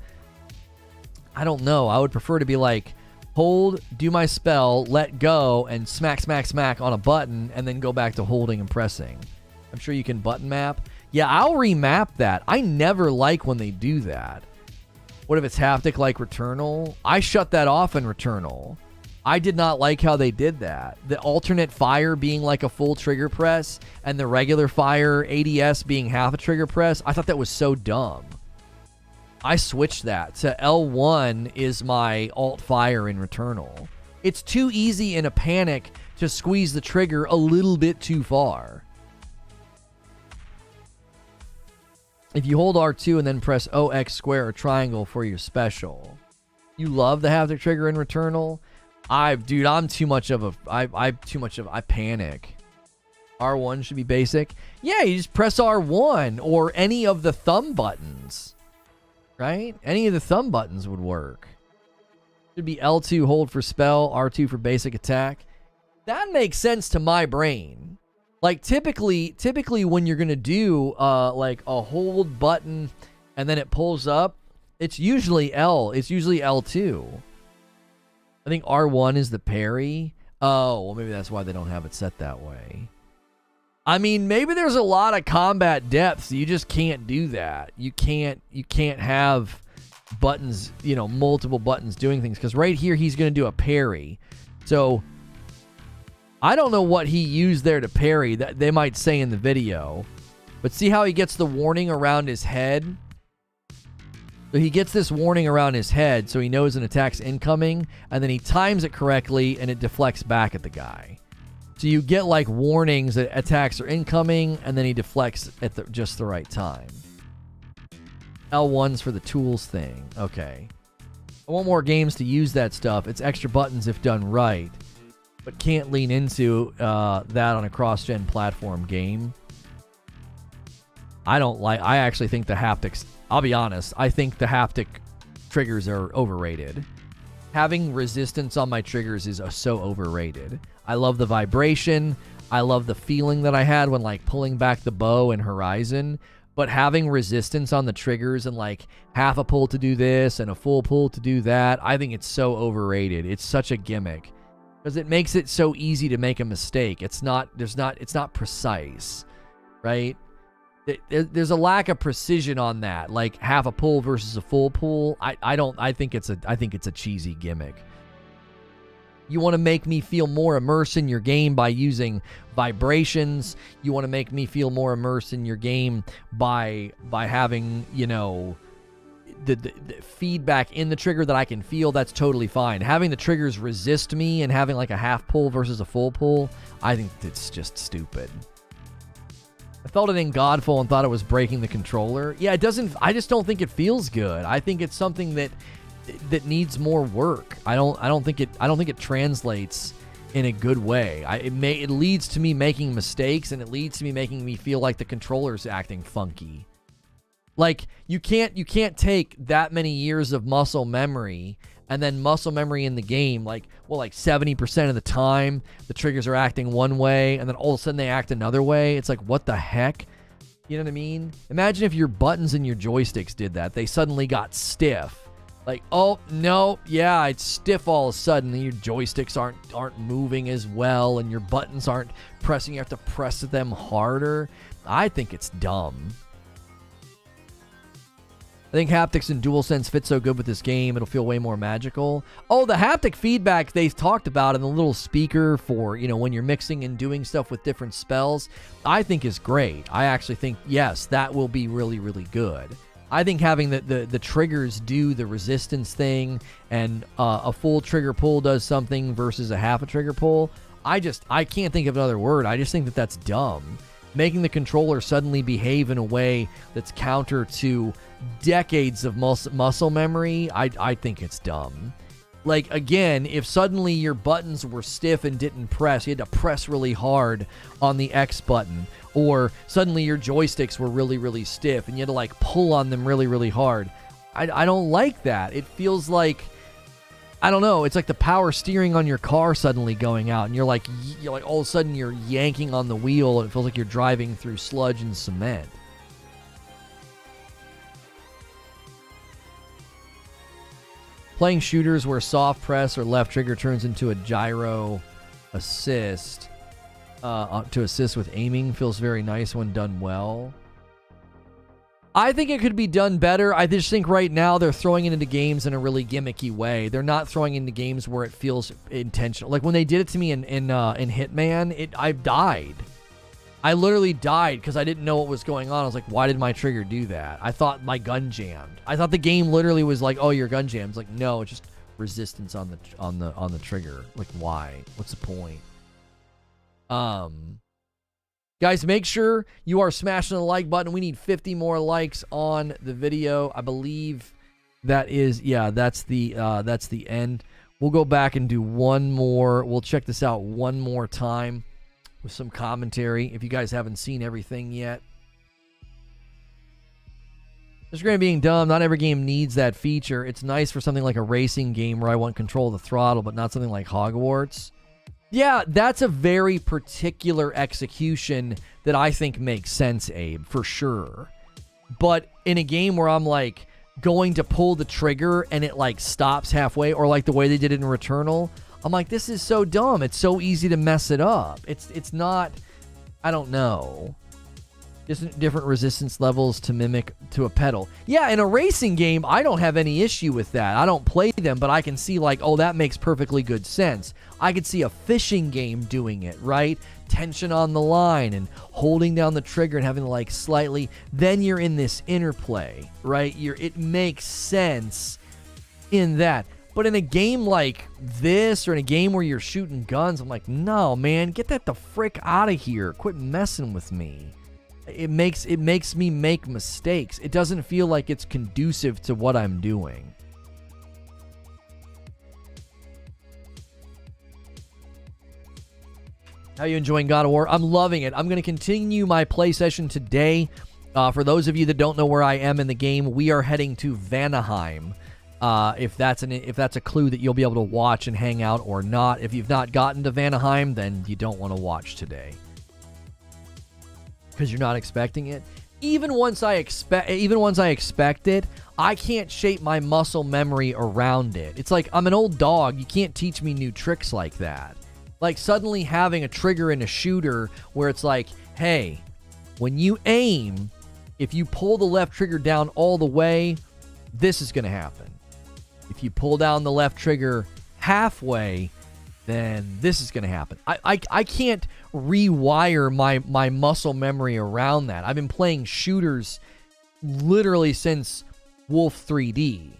I don't know. I would prefer to be like, hold, do my spell, let go, and smack, smack, smack on a button, and then go back to holding and pressing. I'm sure you can button map. Yeah, I'll remap that. I never like when they do that. What if it's haptic like Returnal? I shut that off in Returnal. I did not like how they did that. The alternate fire being like a full trigger press and the regular fire ADS being half a trigger press. I thought that was so dumb. I switched that to L1 is my alt fire in Returnal. It's too easy in a panic to squeeze the trigger a little bit too far. If you hold R2 and then press OX square or triangle for your special. You love the haptic trigger in Returnal? I panic. R1 should be basic. Yeah, you just press R1 or any of the thumb buttons. Right? Any of the thumb buttons would work. Should be L2 hold for spell, R2 for basic attack. That makes sense to my brain. Like typically when you're gonna do like a hold button and then it pulls up, it's usually L. It's usually L2. I think R1 is the parry. Oh, well, maybe that's why they don't have it set that way. I mean, maybe there's a lot of combat depth, so you just can't do that. You can't have buttons, multiple buttons doing things. Because right here, he's going to do a parry. So, I don't know what he used there to parry. That they might say in the video. But see how he gets the warning around his head? So he gets this warning around his head, so he knows an attack's incoming, and then he times it correctly, and it deflects back at the guy. So you get like warnings that attacks are incoming, and then he deflects at just the right time. L1's for the tools thing. Okay. I want more games to use that stuff. It's extra buttons if done right, but can't lean into that on a cross-gen platform game. I actually think the haptics, I'll be honest, I think the haptic triggers are overrated. Having resistance on my triggers is so overrated. I love the vibration. I love the feeling that I had when like pulling back the bow in Horizon, but having resistance on the triggers and like half a pull to do this and a full pull to do that, I think it's so overrated. It's such a gimmick because it makes it so easy to make a mistake. It's not precise, right? There's a lack of precision on that, like half a pull versus a full pull. I think it's a cheesy gimmick. You want to make me feel more immersed in your game by using vibrations. You want to make me feel more immersed in your game by having, the feedback in the trigger that I can feel. That's totally fine. Having the triggers resist me and having like a half pull versus a full pull, I think it's just stupid. I felt it in Godfall and thought it was breaking the controller. Yeah, it doesn't. I just don't think it feels good. I think it's something that needs more work. I don't think it translates in a good way. It leads to me making mistakes, and it leads to me making me feel like the controller's acting funky. Like you can't take that many years of muscle memory and then muscle memory in the game, like 70% of the time the triggers are acting one way and then all of a sudden they act another way. It's like, what the heck? You know what I mean? Imagine if your buttons and your joysticks did that. They suddenly got stiff. Like, oh no, yeah, it's stiff all of a sudden, and your joysticks aren't moving as well, and your buttons aren't pressing. You have to press them harder. I think it's dumb. I think haptics and DualSense fit so good with this game, it'll feel way more magical. Oh, the haptic feedback they've talked about in the little speaker for, when you're mixing and doing stuff with different spells, I think is great. I actually think, yes, that will be really, really good. I think having the triggers do the resistance thing, and a full trigger pull does something versus a half a trigger pull. I can't think of another word. I just think that that's dumb. Making the controller suddenly behave in a way that's counter to decades of muscle memory, I think it's dumb. Like, again, if suddenly your buttons were stiff and didn't press, you had to press really hard on the X button, or suddenly your joysticks were really, really stiff and you had to, like, pull on them really, really hard. I don't like that. It feels like, I don't know, it's like the power steering on your car suddenly going out, and you're like all of a sudden you're yanking on the wheel, and it feels like you're driving through sludge and cement. Playing shooters where soft press or left trigger turns into a gyro assist to assist with aiming feels very nice when done well. I think it could be done better. I just think right now they're throwing it into games in a really gimmicky way. They're not throwing it into games where it feels intentional. Like when they did it to me in Hitman, I died. I literally died because I didn't know what was going on. I was like, why did my trigger do that? I thought my gun jammed. I thought the game literally was like, oh, your gun jammed. It's like, no, it's just resistance on the trigger. Like, why? What's the point? Guys, make sure you are smashing the like button. We need 50 more likes on the video. I believe that is, yeah, that's the end. We'll go back and do one more. We'll check this out one more time with some commentary if you guys haven't seen everything yet. This game being dumb, not every game needs that feature. It's nice for something like a racing game where I want control of the throttle, but not something like Hogwarts. Yeah, that's a very particular execution that I think makes sense, Abe, for sure. But in a game where I'm like going to pull the trigger and it like stops halfway, or like the way they did it in Returnal, I'm like, this is so dumb. It's so easy to mess it up. It's not, I don't know. Just different resistance levels to mimic to a pedal. Yeah, in a racing game, I don't have any issue with that. I don't play them, but I can see like, oh, that makes perfectly good sense. I could see a fishing game doing it, right? Tension on the line and holding down the trigger and having to like slightly, then you're in this interplay, right? It makes sense in that. But in a game like this, or in a game where you're shooting guns, I'm like, no, man, get that the frick out of here. Quit messing with me. It makes me make mistakes. It doesn't feel like it's conducive to what I'm doing. How are you enjoying God of War? I'm loving it. I'm going to continue my play session today. For those of you that don't know where I am in the game, we are heading to Vanaheim. If that's a clue that you'll be able to watch and hang out or not. If you've not gotten to Vanaheim, then you don't want to watch today, because you're not expecting it. Even once I expect it, I can't shape my muscle memory around it. It's like I'm an old dog. You can't teach me new tricks like that. Like suddenly having a trigger in a shooter where it's like, hey, when you aim, if you pull the left trigger down all the way, this is going to happen. If you pull down the left trigger halfway, then this is going to happen. I can't rewire my muscle memory around that. I've been playing shooters literally since Wolf 3D.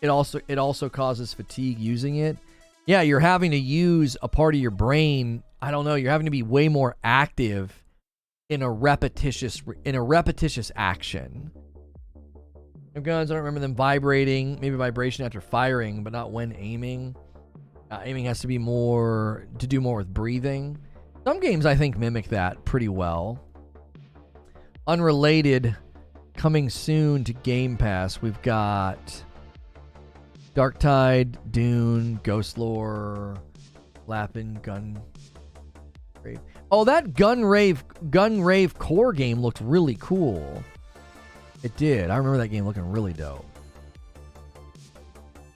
It also causes fatigue using it. Yeah, you're having to use a part of your brain. I don't know. You're having to be way more active in a repetitious action. Guns, I don't remember them vibrating. Maybe vibration after firing, but not when aiming. Aiming has to do more with breathing. Some games I think mimic that pretty well. Unrelated, coming soon to Game Pass, we've got Darktide, Dune, Ghost Lore, Lappin, Gun Rave. Oh, that Gun Rave core game looked really cool. It did. I remember that game looking really dope.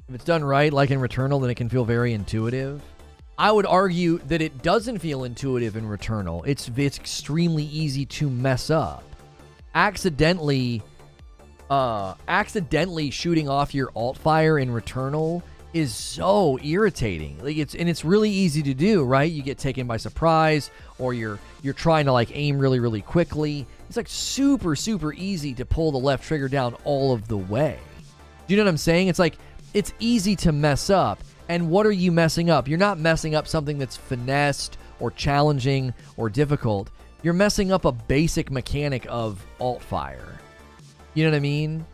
If it's done right, like in Returnal, then it can feel very intuitive. I would argue that it doesn't feel intuitive in Returnal. It's extremely easy to mess up. Accidentally shooting off your alt fire in Returnal is so irritating. Like it's really easy to do, right? You get taken by surprise, or you're trying to like aim really, really quickly. It's like super, super easy to pull the left trigger down all of the way. Do you know what I'm saying? It's like it's easy to mess up. And what are you messing up? You're not messing up something that's finessed or challenging or difficult. You're messing up a basic mechanic of alt fire. You know what I mean?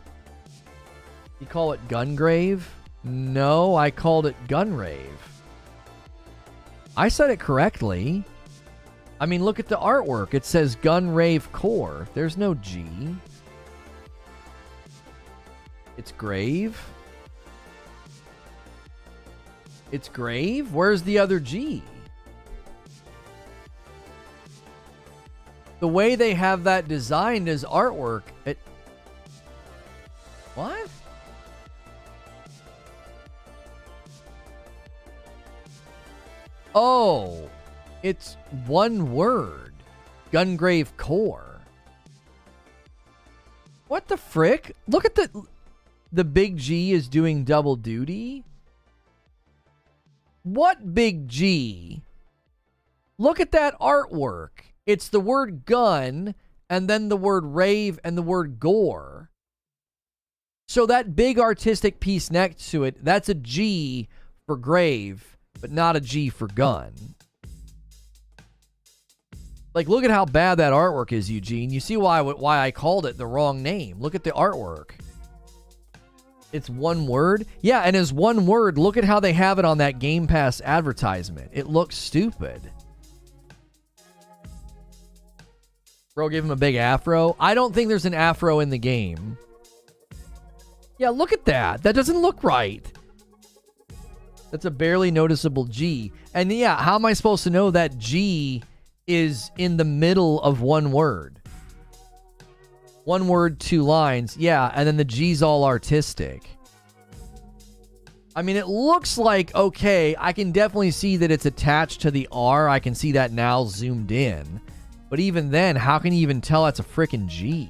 You call it Gungrave? No, I called it Gunrave. I said it correctly. I mean, look at the artwork. It says Gunrave Core. There's no G. It's Grave. It's Grave? Where's the other G? The way they have that designed as artwork, it... What? Oh, it's one word. Gungrave Core. What the frick? Look at the big G is doing double duty. What big G? Look at that artwork. It's the word gun and then the word rave and the word gore. So that big artistic piece next to it, that's a G for grave, but not a G for gun. Like, look at how bad that artwork is, Eugene. You see why I called it the wrong name. Look at the artwork. It's one word. Yeah, and as one word, look at how they have it on that Game Pass advertisement. It looks stupid. Bro, give him a big afro. I don't think there's an afro in the game. Yeah, look at that. That doesn't look right. That's a barely noticeable G. And yeah, how am I supposed to know that G is in the middle of one word? One word, two lines. Yeah, and then the G's all artistic. I mean, it looks like, okay, I can definitely see that it's attached to the R. I can see that now zoomed in. But even then, how can you even tell that's a frickin' G?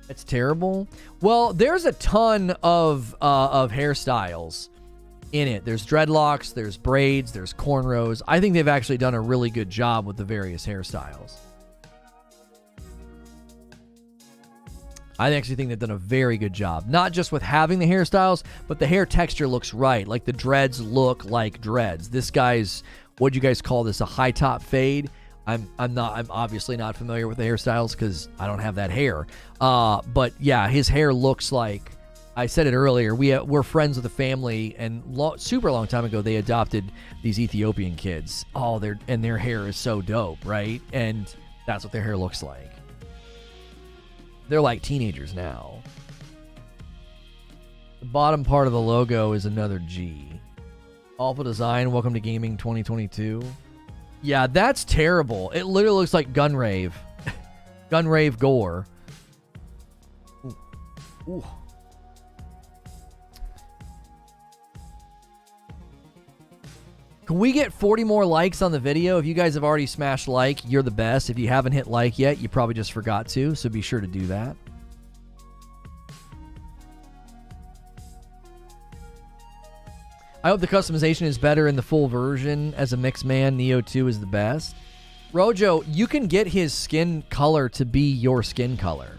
It's terrible. Well, there's a ton of hairstyles in it. There's dreadlocks, there's braids, there's cornrows. I think they've actually done a really good job with the various hairstyles. I actually think they've done a very good job. Not just with having the hairstyles, but the hair texture looks right. Like the dreads look like dreads. This guy's, what'd you guys call this? A high top fade? I'm obviously not familiar with the hairstyles because I don't have that hair. But yeah, his hair looks like, I said it earlier, we're friends with a family, and super long time ago they adopted these Ethiopian kids. Oh, their hair is so dope, right? And that's what their hair looks like. They're like teenagers now. The bottom part of the logo is another G. Awful design. Welcome to Gaming 2022. Yeah, that's terrible. It literally looks like Gunrave. Gunrave Gore. Ooh. Ooh. Can we get 40 more likes on the video? If you guys have already smashed like, you're the best. If you haven't hit like yet, you probably just forgot to, so be sure to do that. I hope the customization is better in the full version. As a mixed man, Neo 2 is the best. Rojo, you can get his skin color to be your skin color.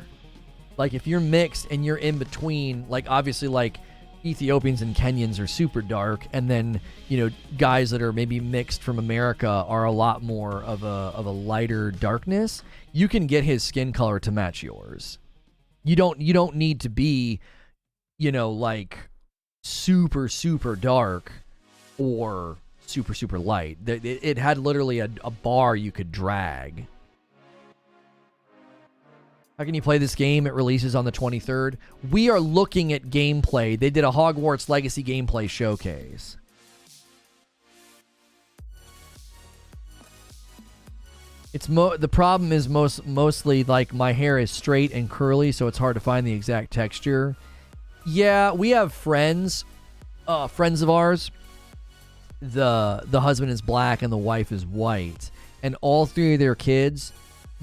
Like, if you're mixed and you're in between, like, obviously, like, Ethiopians and Kenyans are super dark, and then, you know, guys that are maybe mixed from America are a lot more of a lighter darkness. You can get his skin color to match yours. You don't need to be, you know, like, super, super dark or super, super light. It had literally a bar you could drag. How can you play this game? It releases on the 23rd. We are looking at gameplay. They did a Hogwarts Legacy gameplay showcase. It's the problem is mostly like my hair is straight and curly, so it's hard to find the exact texture. Yeah, we have friends of ours. The husband is black and the wife is white, and all three of their kids,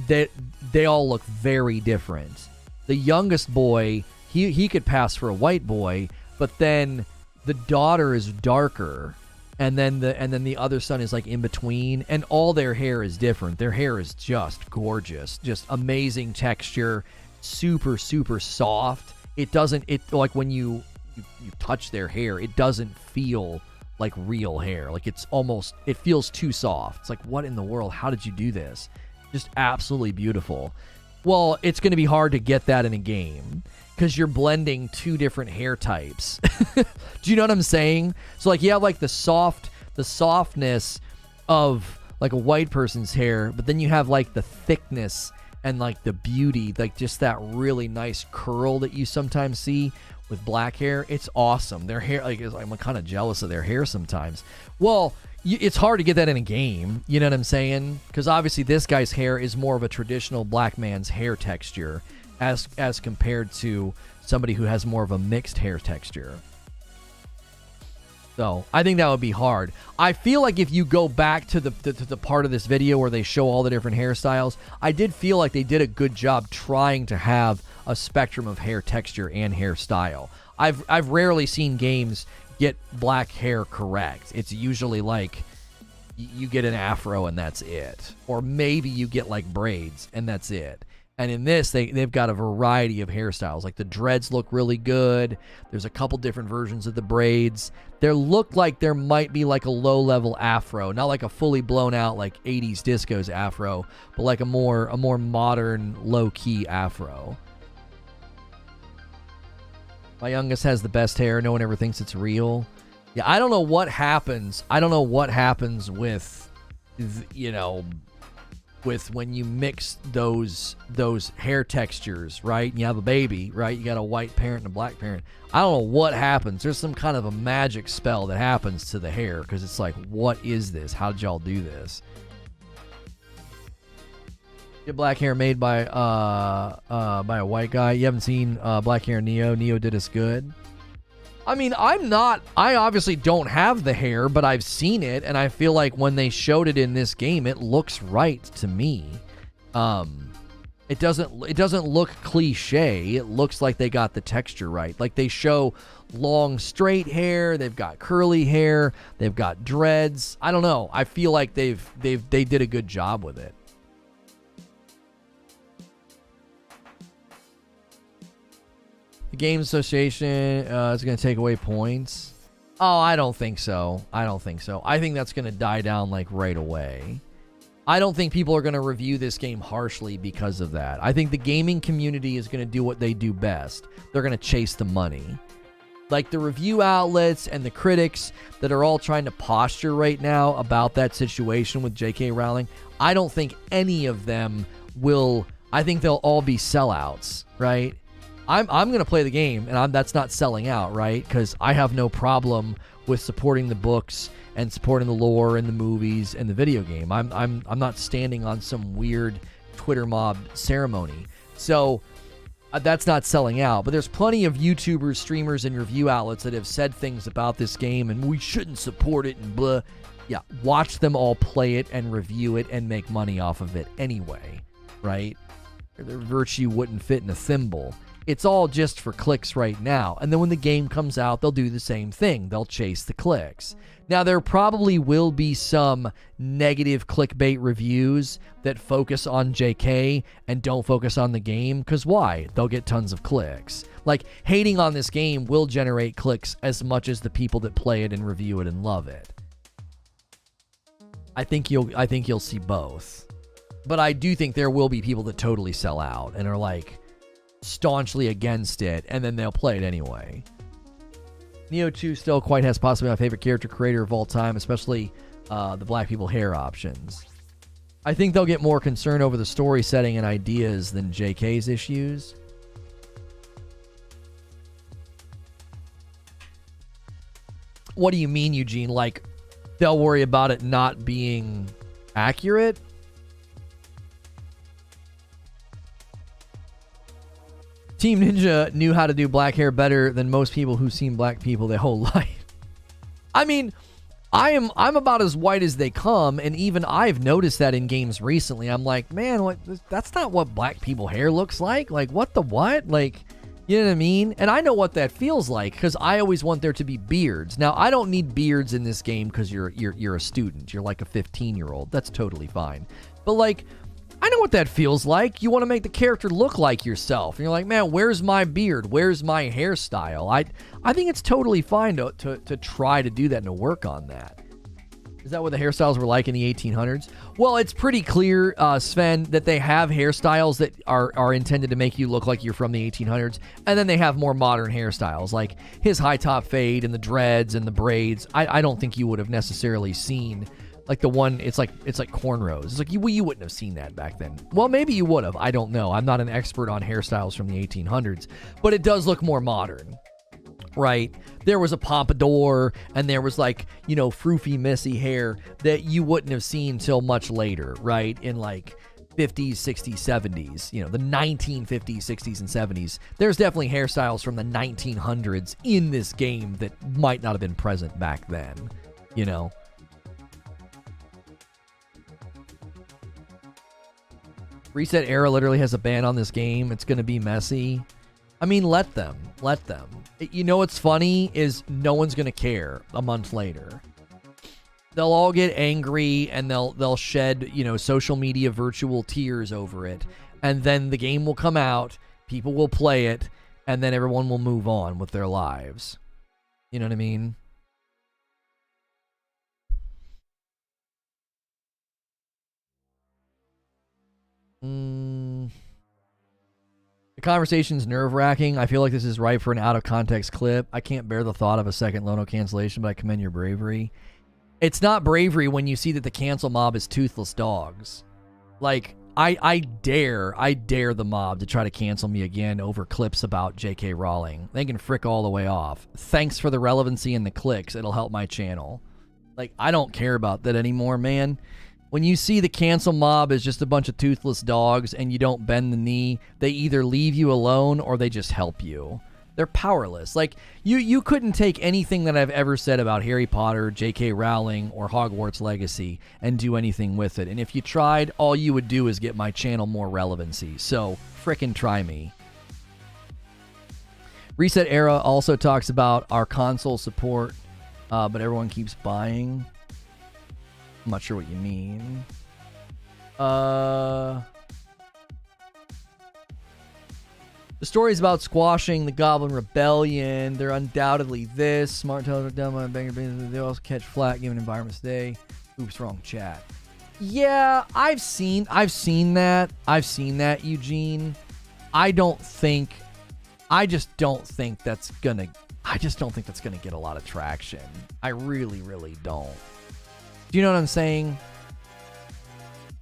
they all look very different. The youngest boy he could pass for a white boy, but then the daughter is darker, and then the other son is like in between, and all their hair is different. Their hair is just gorgeous, just amazing texture, super soft. It like when you touch their hair, it doesn't feel like real hair. Like it feels too soft. It's like, what in the world? How did you do this? Just absolutely beautiful. Well, it's going to be hard to get that in a game because you're blending two different hair types. Do you know what I'm saying? So like you have like the softness of like a white person's hair, but then you have like the thickness and like the beauty, like just that really nice curl that you sometimes see with black hair. It's awesome. Their hair, like, I'm kind of jealous of their hair sometimes. Well, it's hard to get that in a game. You know what I'm saying? Because obviously this guy's hair is more of a traditional black man's hair texture as compared to somebody who has more of a mixed hair texture. So I think that would be hard. I feel like if you go back to the part of this video where they show all the different hairstyles, I did feel like they did a good job trying to have a spectrum of hair texture and hairstyle. I've rarely seen games get black hair correct. It's usually like you get an afro and that's it, or maybe you get like braids and that's it. And in this, they've got a variety of hairstyles. Like the dreads look really good. There's a couple different versions of the braids. There look like there might be like a low-level afro, not like a fully blown out like 80s discos afro, but like a more modern, low-key afro. My youngest has the best hair. No one ever thinks it's real. Yeah, I don't know what happens. I don't know what happens with, you know, with when you mix those hair textures, right? And you have a baby, right? You got a white parent and a black parent. I don't know what happens. There's some kind of a magic spell that happens to the hair because it's like, what is this? How did y'all do this? Get black hair made by a white guy. You haven't seen Black Hair Neo. Neo did us good. I mean, I obviously don't have the hair, but I've seen it, and I feel like when they showed it in this game, it looks right to me. It doesn't look cliche. It looks like they got the texture right. Like they show long straight hair, they've got curly hair, they've got dreads. I don't know. I feel like they did a good job with it. The Games Association is going to take away points. Oh, I don't think so. I think that's going to die down like right away. I don't think people are going to review this game harshly because of that. I think the gaming community is going to do what they do best. They're going to chase the money. Like the review outlets and the critics that are all trying to posture right now about that situation with J.K. Rowling, I don't think any of them will. I think they'll all be sellouts, right? I'm going to play the game, and that's not selling out, right? Because I have no problem with supporting the books and supporting the lore and the movies and the video game. I'm not standing on some weird Twitter mob ceremony. So that's not selling out. But there's plenty of YouTubers, streamers, and review outlets that have said things about this game, and we shouldn't support it and blah. Yeah, watch them all play it and review it and make money off of it anyway, right? Their virtue wouldn't fit in a thimble. It's all just for clicks right now. And then when the game comes out, they'll do the same thing. They'll chase the clicks. Now, there probably will be some negative clickbait reviews that focus on JK and don't focus on the game. Because why? They'll get tons of clicks. Like, hating on this game will generate clicks as much as the people that play it and review it and love it. I think you'll see both. But I do think there will be people that totally sell out and are like staunchly against it, and then they'll play it anyway. Neo 2 still quite has possibly my favorite character creator of all time, especially the black people hair options. I think they'll get more concerned over the story setting and ideas than JK's issues. What do you mean, Eugene? Like, they'll worry about it not being accurate? Team Ninja knew how to do black hair better than most people who've seen black people their whole life. I mean, I'm about as white as they come, and even I've noticed that in games recently. I'm like, man, that's not what black people hair looks like. Like, what the what? Like, You know what I mean? And I know what that feels like because I always want there to be beards. Now, I don't need beards in this game because you're a student. You're like a 15-year-old. That's totally fine. But like, I know what that feels like. You want to make the character look like yourself. And you're like, man, where's my beard? Where's my hairstyle? I think it's totally fine to try to do that and to work on that. Is that what the hairstyles were like in the 1800s? Well, it's pretty clear, Sven, that they have hairstyles that are intended to make you look like you're from the 1800s, and then they have more modern hairstyles, like his high top fade and the dreads and the braids. I don't think you would have necessarily seen like the one. It's like cornrows. It's like you wouldn't have seen that back then. Well, maybe you would have. I don't know. I'm not an expert on hairstyles from the 1800s, but it does look more modern. Right? There was a pompadour and there was like, froofy, messy hair that you wouldn't have seen till much later, right? In like 50s, 60s, 70s, the 1950s, 60s, and 70s. There's definitely hairstyles from the 1900s in this game that might not have been present back then, Reset Era literally has a ban on this game. It's going to be messy. I mean, let them. What's funny is no one's going to care a month later. They'll all get angry and they'll shed, social media virtual tears over it. And then the game will come out, people will play it, and then everyone will move on with their lives. You know what I mean? The conversation's nerve-wracking. I feel like this is ripe for an out-of-context clip. I can't bear the thought of a second Lono cancellation, but I commend your bravery. It's not bravery when you see that the cancel mob is toothless dogs. Like, I dare the mob to try to cancel me again over clips about J.K. Rowling. They can frick all the way off. Thanks for the relevancy and the clicks. It'll help my channel. Like, I don't care about that anymore, man. When you see the cancel mob is just a bunch of toothless dogs and you don't bend the knee, they either leave you alone or they just help you. They're powerless. Like, you couldn't take anything that I've ever said about Harry Potter, J.K. Rowling, or Hogwarts Legacy and do anything with it. And if you tried, all you would do is get my channel more relevancy. So, frickin' try me. Reset Era also talks about our console support, but everyone keeps buying. I'm not sure what you mean. The stories about squashing the Goblin Rebellion. They're undoubtedly this. Smart tells are dumb on banger. They also catch flat given environments today. Oops, wrong chat. Yeah, I've seen that. Eugene. I just don't think that's gonna get a lot of traction. I really, really don't. Do you know what I'm saying?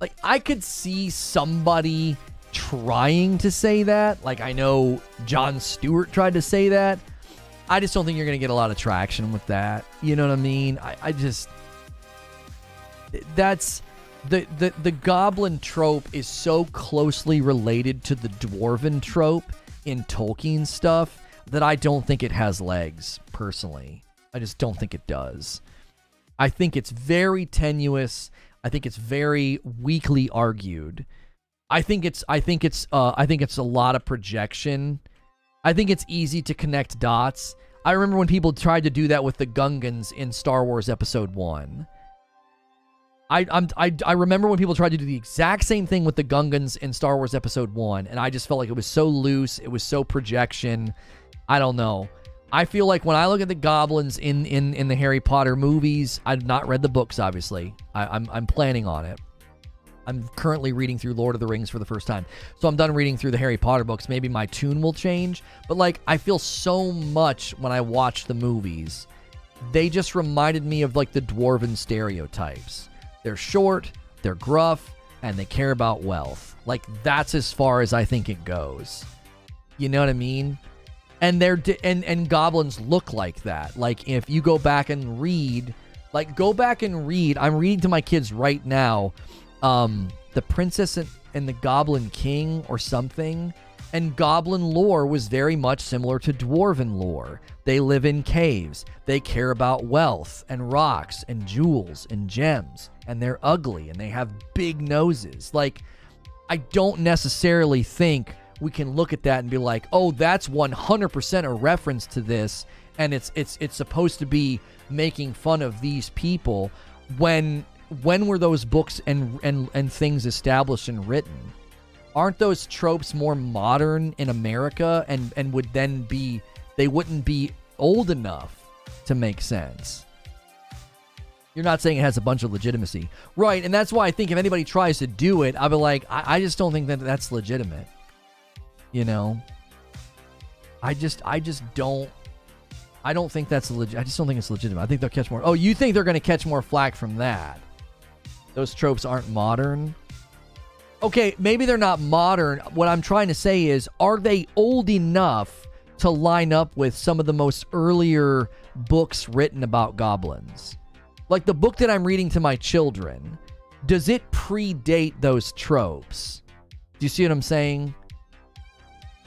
Like, I could see somebody trying to say that. Like, I know Jon Stewart tried to say that. I just don't think you're going to get a lot of traction with that. You know what I mean? That's the Goblin trope is so closely related to the Dwarven trope in Tolkien stuff that I don't think it has legs, personally. I just don't think it does. I think it's very tenuous. I think it's very weakly argued. I think it's a lot of projection. I think it's easy to connect dots. I remember when people tried to do that with the Gungans in Star Wars Episode 1. I remember when people tried to do the exact same thing with the Gungans in Star Wars Episode 1, and I just felt like it was so loose, it was so projection. I don't know. I feel like when I look at the goblins in the Harry Potter movies, I've not read the books, obviously. I'm planning on it. I'm currently reading through Lord of the Rings for the first time. So I'm done reading through the Harry Potter books. Maybe my tune will change. But, like, I feel so much when I watch the movies. They just reminded me of, like, the dwarven stereotypes. They're short, they're gruff, and they care about wealth. Like, that's as far as I think it goes. You know what I mean? And and goblins look like that. Like, if you go back and read, I'm reading to my kids right now, The Princess and the Goblin King or something. And goblin lore was very much similar to dwarven lore. They live in caves. They care about wealth and rocks and jewels and gems. And they're ugly and they have big noses. Like, I don't necessarily think we can look at that and be like, oh, that's 100% a reference to this, and it's supposed to be making fun of these people. When were those books and things established and written? Aren't those tropes more modern in America and would then be, they wouldn't be old enough to make sense? You're not saying it has a bunch of legitimacy. Right, and that's why I think if anybody tries to do it, I'll be like, I just don't think that that's legitimate. You know? I don't think that's legit. I just don't think it's legitimate. I think they'll catch more. Oh, you think they're going to catch more flack from that? Those tropes aren't modern? Okay, maybe they're not modern. What I'm trying to say is, are they old enough to line up with some of the most earlier books written about goblins? Like the book that I'm reading to my children, does it predate those tropes? Do you see what I'm saying?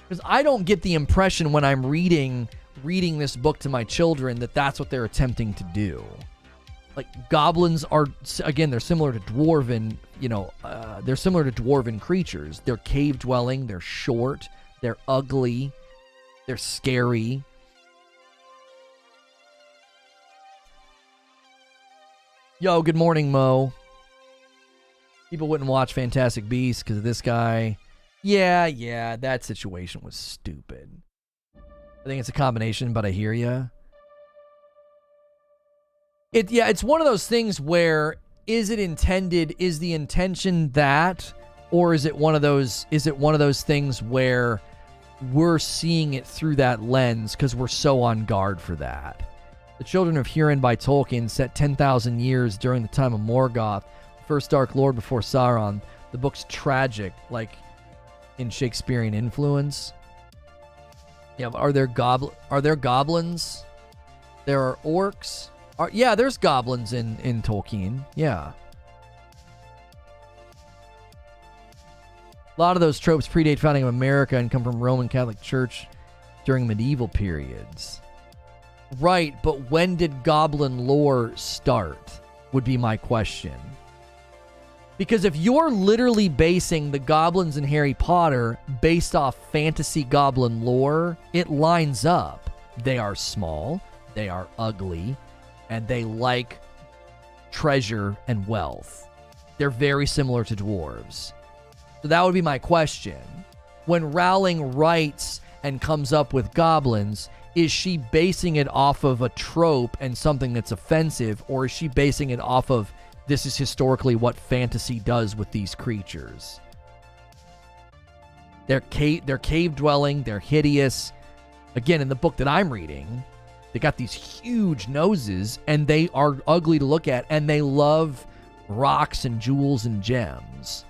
Because I don't get the impression when I'm reading this book to my children that that's what they're attempting to do. Like, goblins are, again, they're similar to dwarven, they're similar to dwarven creatures. They're cave dwelling, they're short, they're ugly, they're scary. Yo, good morning, Mo. People wouldn't watch Fantastic Beasts because of this guy. Yeah, that situation was stupid. I think it's a combination, but I hear ya. It's one of those things where, is the intention that, or is it one of those things where we're seeing it through that lens because we're so on guard for that? The Children of Hurin by Tolkien, set 10,000 years during the time of Morgoth, the first Dark Lord before Sauron. The book's tragic, like in Shakespearean influence. Yeah, are there goblins? There are orcs. There's goblins in Tolkien. Yeah. A lot of those tropes predate founding of America and come from Roman Catholic Church during medieval periods. Right, but when did goblin lore start, would be my question. Because if you're literally basing the goblins in Harry Potter based off fantasy goblin lore, it lines up. They are small, they are ugly, and they like treasure and wealth. They're very similar to dwarves. So that would be my question. When Rowling writes and comes up with goblins, is she basing it off of a trope and something that's offensive, or is she basing it off of this is historically what fantasy does with these creatures? They're cave dwelling, they're hideous. Again, in the book that I'm reading, they got these huge noses and they are ugly to look at, and they love rocks and jewels and gems.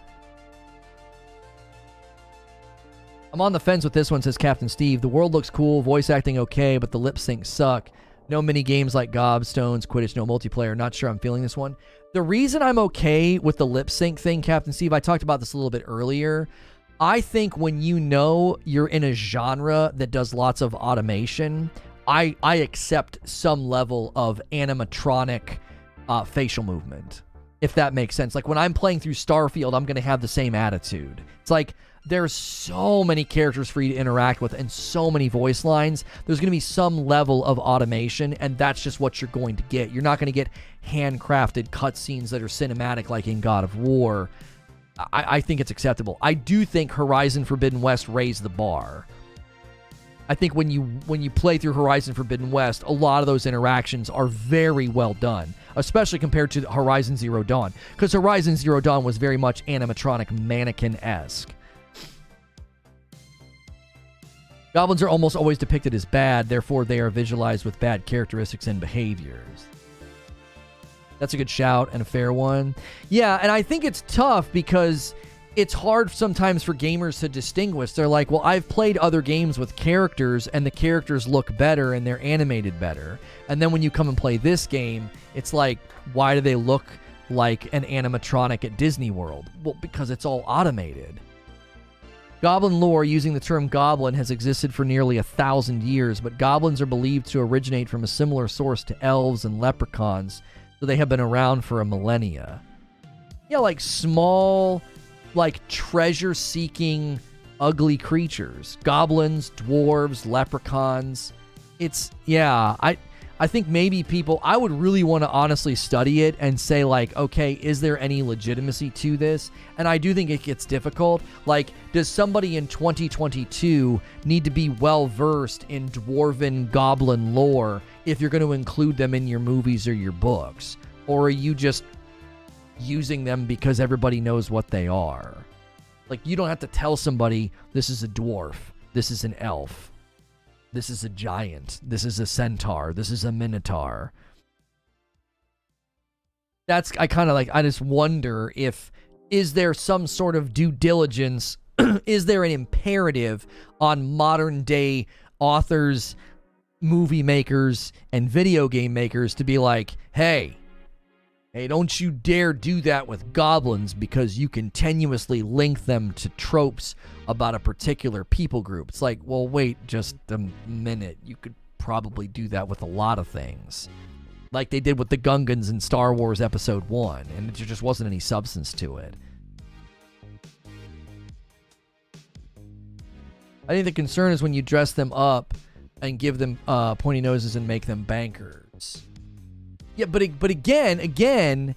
I'm on the fence with this one, says Captain Steve. The world looks cool, voice acting okay, but the lip syncs suck. No mini games like Gobstones, Quidditch, no multiplayer. Not sure I'm feeling this one. The reason I'm okay with the lip sync thing, Captain Steve, I talked about this a little bit earlier. I think when you're in a genre that does lots of automation, I accept some level of animatronic facial movement, if that makes sense. Like when I'm playing through Starfield, I'm going to have the same attitude. It's like, there's so many characters for you to interact with and so many voice lines. There's going to be some level of automation, and that's just what you're going to get. You're not going to get handcrafted cutscenes that are cinematic like in God of War. I think it's acceptable. I do think Horizon Forbidden West raised the bar. I think when you play through Horizon Forbidden West, a lot of those interactions are very well done, especially compared to Horizon Zero Dawn, because Horizon Zero Dawn was very much animatronic mannequin-esque. Goblins are almost always depicted as bad, therefore they are visualized with bad characteristics and behaviors. That's a good shout and a fair one. Yeah, and I think it's tough because it's hard sometimes for gamers to distinguish. They're like, well, I've played other games with characters and the characters look better and they're animated better. And then when you come and play this game, it's like, why do they look like an animatronic at Disney World? Well, because it's all automated. Goblin lore, using the term goblin, has existed for nearly 1,000 years, but goblins are believed to originate from a similar source to elves and leprechauns, so they have been around for a millennia. Yeah, like small, like treasure-seeking ugly creatures. Goblins, dwarves, leprechauns. I think maybe people, I would really want to honestly study it and say, like, okay, is there any legitimacy to this? And I do think it gets difficult. Like, does somebody in 2022 need to be well-versed in dwarven goblin lore if you're going to include them in your movies or your books? Or are you just using them because everybody knows what they are? Like, you don't have to tell somebody, this is a dwarf, this is an elf, this is a giant, this is a centaur, this is a minotaur. I just wonder is there some sort of due diligence, is there an imperative on modern day authors, movie makers, and video game makers to be like, hey, don't you dare do that with goblins because you continuously link them to tropes about a particular people group. It's like, well, wait just a minute. You could probably do that with a lot of things. Like they did with the Gungans in Star Wars Episode 1, and there just wasn't any substance to it. I think the concern is when you dress them up and give them pointy noses and make them bankers. Yeah, but again,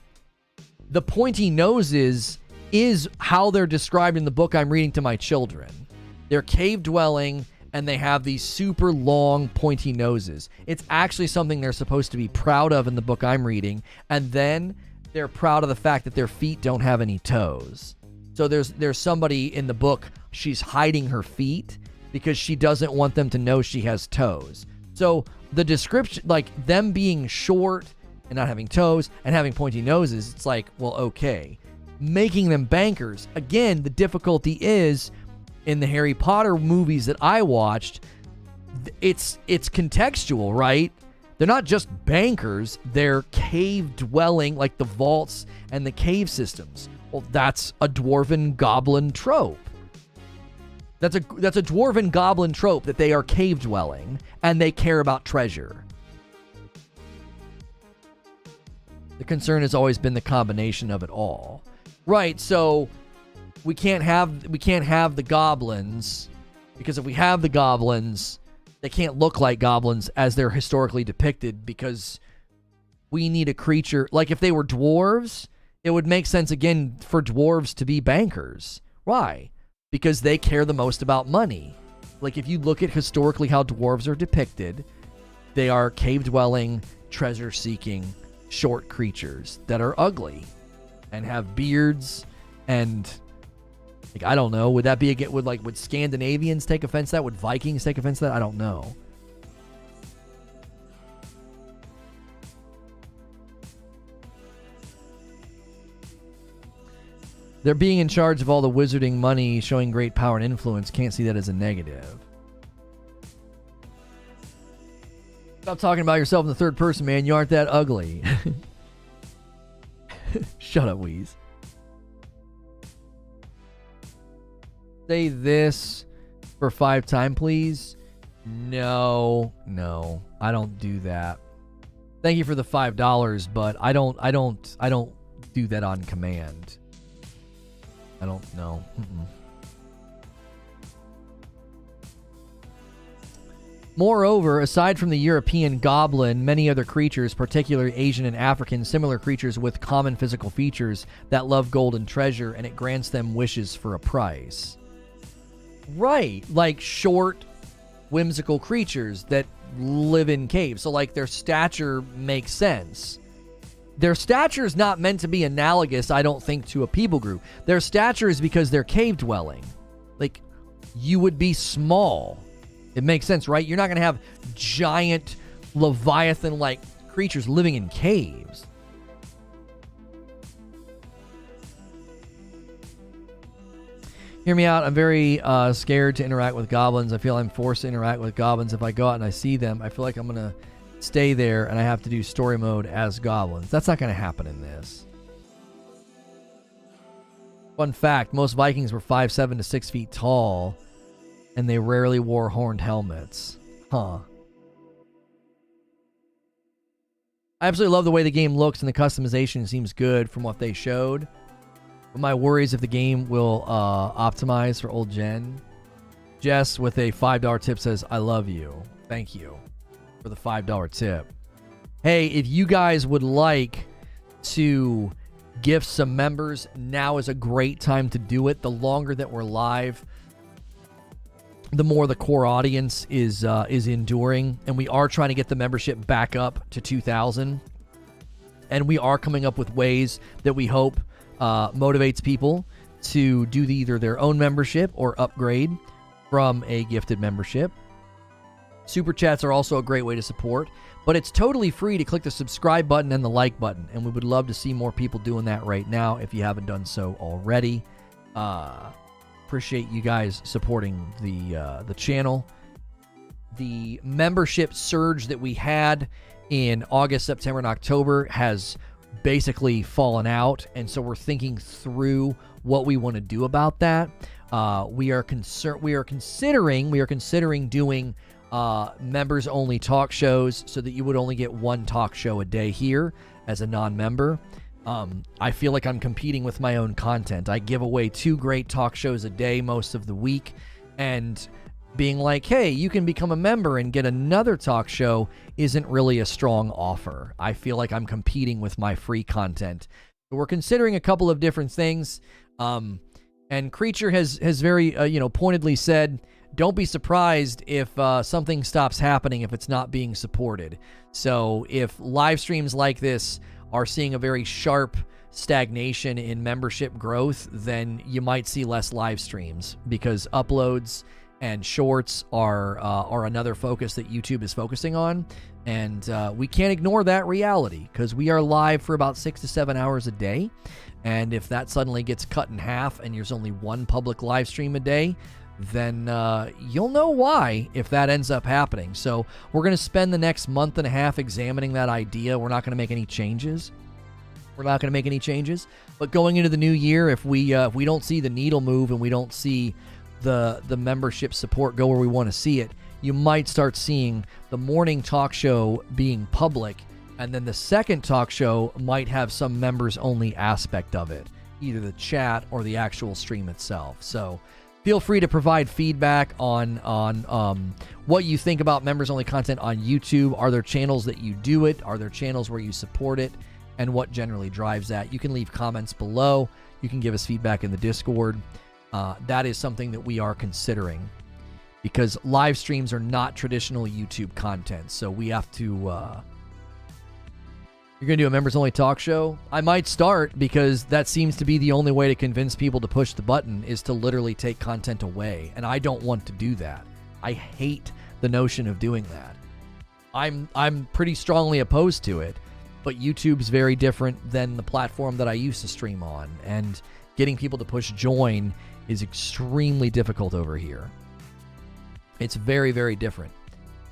the pointy noses is how they're described in the book I'm reading to my children. They're cave-dwelling, and they have these super long, pointy noses. It's actually something they're supposed to be proud of in the book I'm reading, and then they're proud of the fact that their feet don't have any toes. So there's somebody in the book, she's hiding her feet because she doesn't want them to know she has toes. So the description, like them being short and not having toes and having pointy noses, it's like, well, okay. Making them bankers, again, the difficulty is in the Harry Potter movies that I watched, it's contextual, right? They're not just bankers, they're cave dwelling, like the vaults and the cave systems. Well, that's a dwarven goblin trope. That's a dwarven goblin trope, that they are cave dwelling and they care about treasure. The concern has always been the combination of it all. Right, so we can't have the goblins, because if we have the goblins, they can't look like goblins as they're historically depicted, because we need a creature. Like if they were dwarves, it would make sense again for dwarves to be bankers. Why? Because they care the most about money. Like if you look at historically how dwarves are depicted, they are cave-dwelling, treasure-seeking, short creatures that are ugly and have beards, and like, I don't know, would Scandinavians take offense to that? Would Vikings take offense to that? I don't know. They're being in charge of all the wizarding money, showing great power and influence. Can't see that as a negative. Stop talking about yourself in the third person, man. You aren't that ugly. Shut up, Wheeze. Say this for 5 times, please. No, I don't do that. Thank you for the $5, but I don't do that on command. I don't know. Moreover, aside from the European goblin, many other creatures, particularly Asian and African, similar creatures with common physical features that love gold and treasure, and it grants them wishes for a price. Right, like short, whimsical creatures that live in caves. So like their stature makes sense. Their stature is not meant to be analogous, I don't think, to a people group. Their stature is because they're cave-dwelling. Like, you would be small. It makes sense, right? You're not going to have giant Leviathan-like creatures living in caves. Hear me out. I'm very scared to interact with goblins. I feel I'm forced to interact with goblins. If I go out and I see them, I feel like I'm going to stay there and I have to do story mode as goblins. That's not going to happen in this. Fun fact, most Vikings were 5'7" to 6 feet tall, and they rarely wore horned helmets. Huh. I absolutely love the way the game looks, and the customization seems good from what they showed. But my worry is if the game will optimize for old gen. Jess with a $5 tip says, I love you. Thank you for the $5 tip. Hey, if you guys would like to gift some members, now is a great time to do it. The longer that we're live, the more the core audience is enduring, and we are trying to get the membership back up to 2,000. And we are coming up with ways that we hope motivates people to do either their own membership or upgrade from a gifted membership. Super chats are also a great way to support, but it's totally free to click the subscribe button and the like button, and we would love to see more people doing that right now if you haven't done so already. Appreciate you guys supporting the channel. The membership surge that we had in August, September, and October has basically fallen out, and so we're thinking through what we want to do about that. We are considering doing members only talk shows so that you would only get one talk show a day here as a non-member. I feel like I'm competing with my own content. I give away 2 great talk shows a day most of the week, and being like, hey, you can become a member and get another talk show isn't really a strong offer. I feel like I'm competing with my free content. So we're considering a couple of different things. And Creature has very, pointedly said, don't be surprised if something stops happening if it's not being supported. So if live streams like this are seeing a very sharp stagnation in membership growth, then you might see less live streams, because uploads and shorts are another focus that YouTube is focusing on. And we can't ignore that reality, because we are live for about 6 to 7 hours a day. And if that suddenly gets cut in half and there's only one public live stream a day, then you'll know why if that ends up happening. So we're going to spend the next month and a half examining that idea. We're not going to make any changes. But going into the new year, if we don't see the needle move and we don't see the membership support go where we want to see it, you might start seeing the morning talk show being public, and then the second talk show might have some members only aspect of it, either the chat or the actual stream itself. So feel free to provide feedback on what you think about members only content on YouTube. Are there channels that you do it? Are there channels where you support it? And what generally drives that? You can leave comments below. You can give us feedback in the Discord. That is something that we are considering, because live streams are not traditional YouTube content. So we have to... You're going to do a members-only talk show? I might start, because that seems to be the only way to convince people to push the button, is to literally take content away. And I don't want to do that. I hate the notion of doing that. I'm pretty strongly opposed to it, but YouTube's very different than the platform that I used to stream on. And getting people to push join is extremely difficult over here. It's very, very different.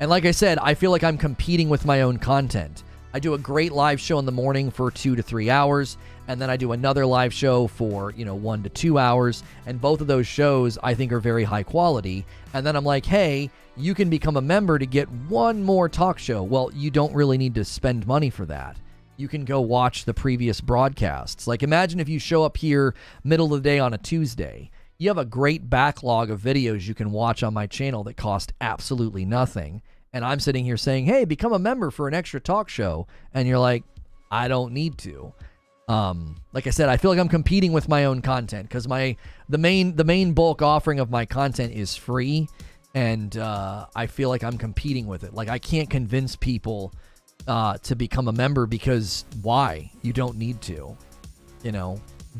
And like I said, I feel like I'm competing with my own content. I do a great live show in the morning for 2 to 3 hours, and then I do another live show for, 1 to 2 hours, and both of those shows I think are very high quality. And then I'm like, hey, you can become a member to get one more talk show. Well, you don't really need to spend money for that. You can go watch the previous broadcasts. Like, imagine if you show up here middle of the day on a Tuesday. You have a great backlog of videos you can watch on my channel that cost absolutely nothing. And I'm sitting here saying, hey, become a member for an extra talk show. And you're like, I don't need to. Like I said, I feel like I'm competing with my own content, because the main bulk offering of my content is free. And I feel like I'm competing with it. Like, I can't convince people to become a member, because why? You don't need to.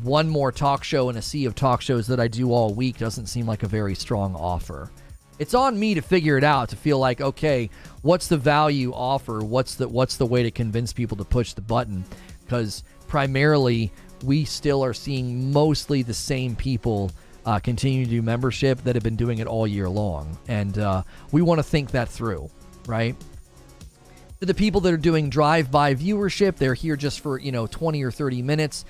One more talk show in a sea of talk shows that I do all week doesn't seem like a very strong offer. It's on me to figure it out, to feel like, okay, what's the value offer? What's the way to convince people to push the button? Because primarily, we still are seeing mostly the same people continue to do membership that have been doing it all year long. And we want to think that through, right? To the people that are doing drive-by viewership, they're here just for, 20 or 30 minutes.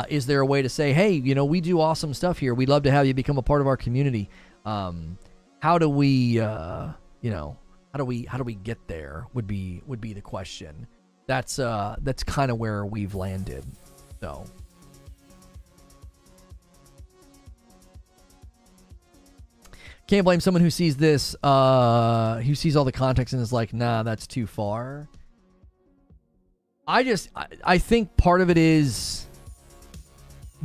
Is there a way to say, hey, we do awesome stuff here. We'd love to have you become a part of our community. How do we, how do we get there? Would be the question. That's kind of where we've landed. So, Can't blame someone who sees this, who sees all the context and is like, nah, that's too far. I think part of it is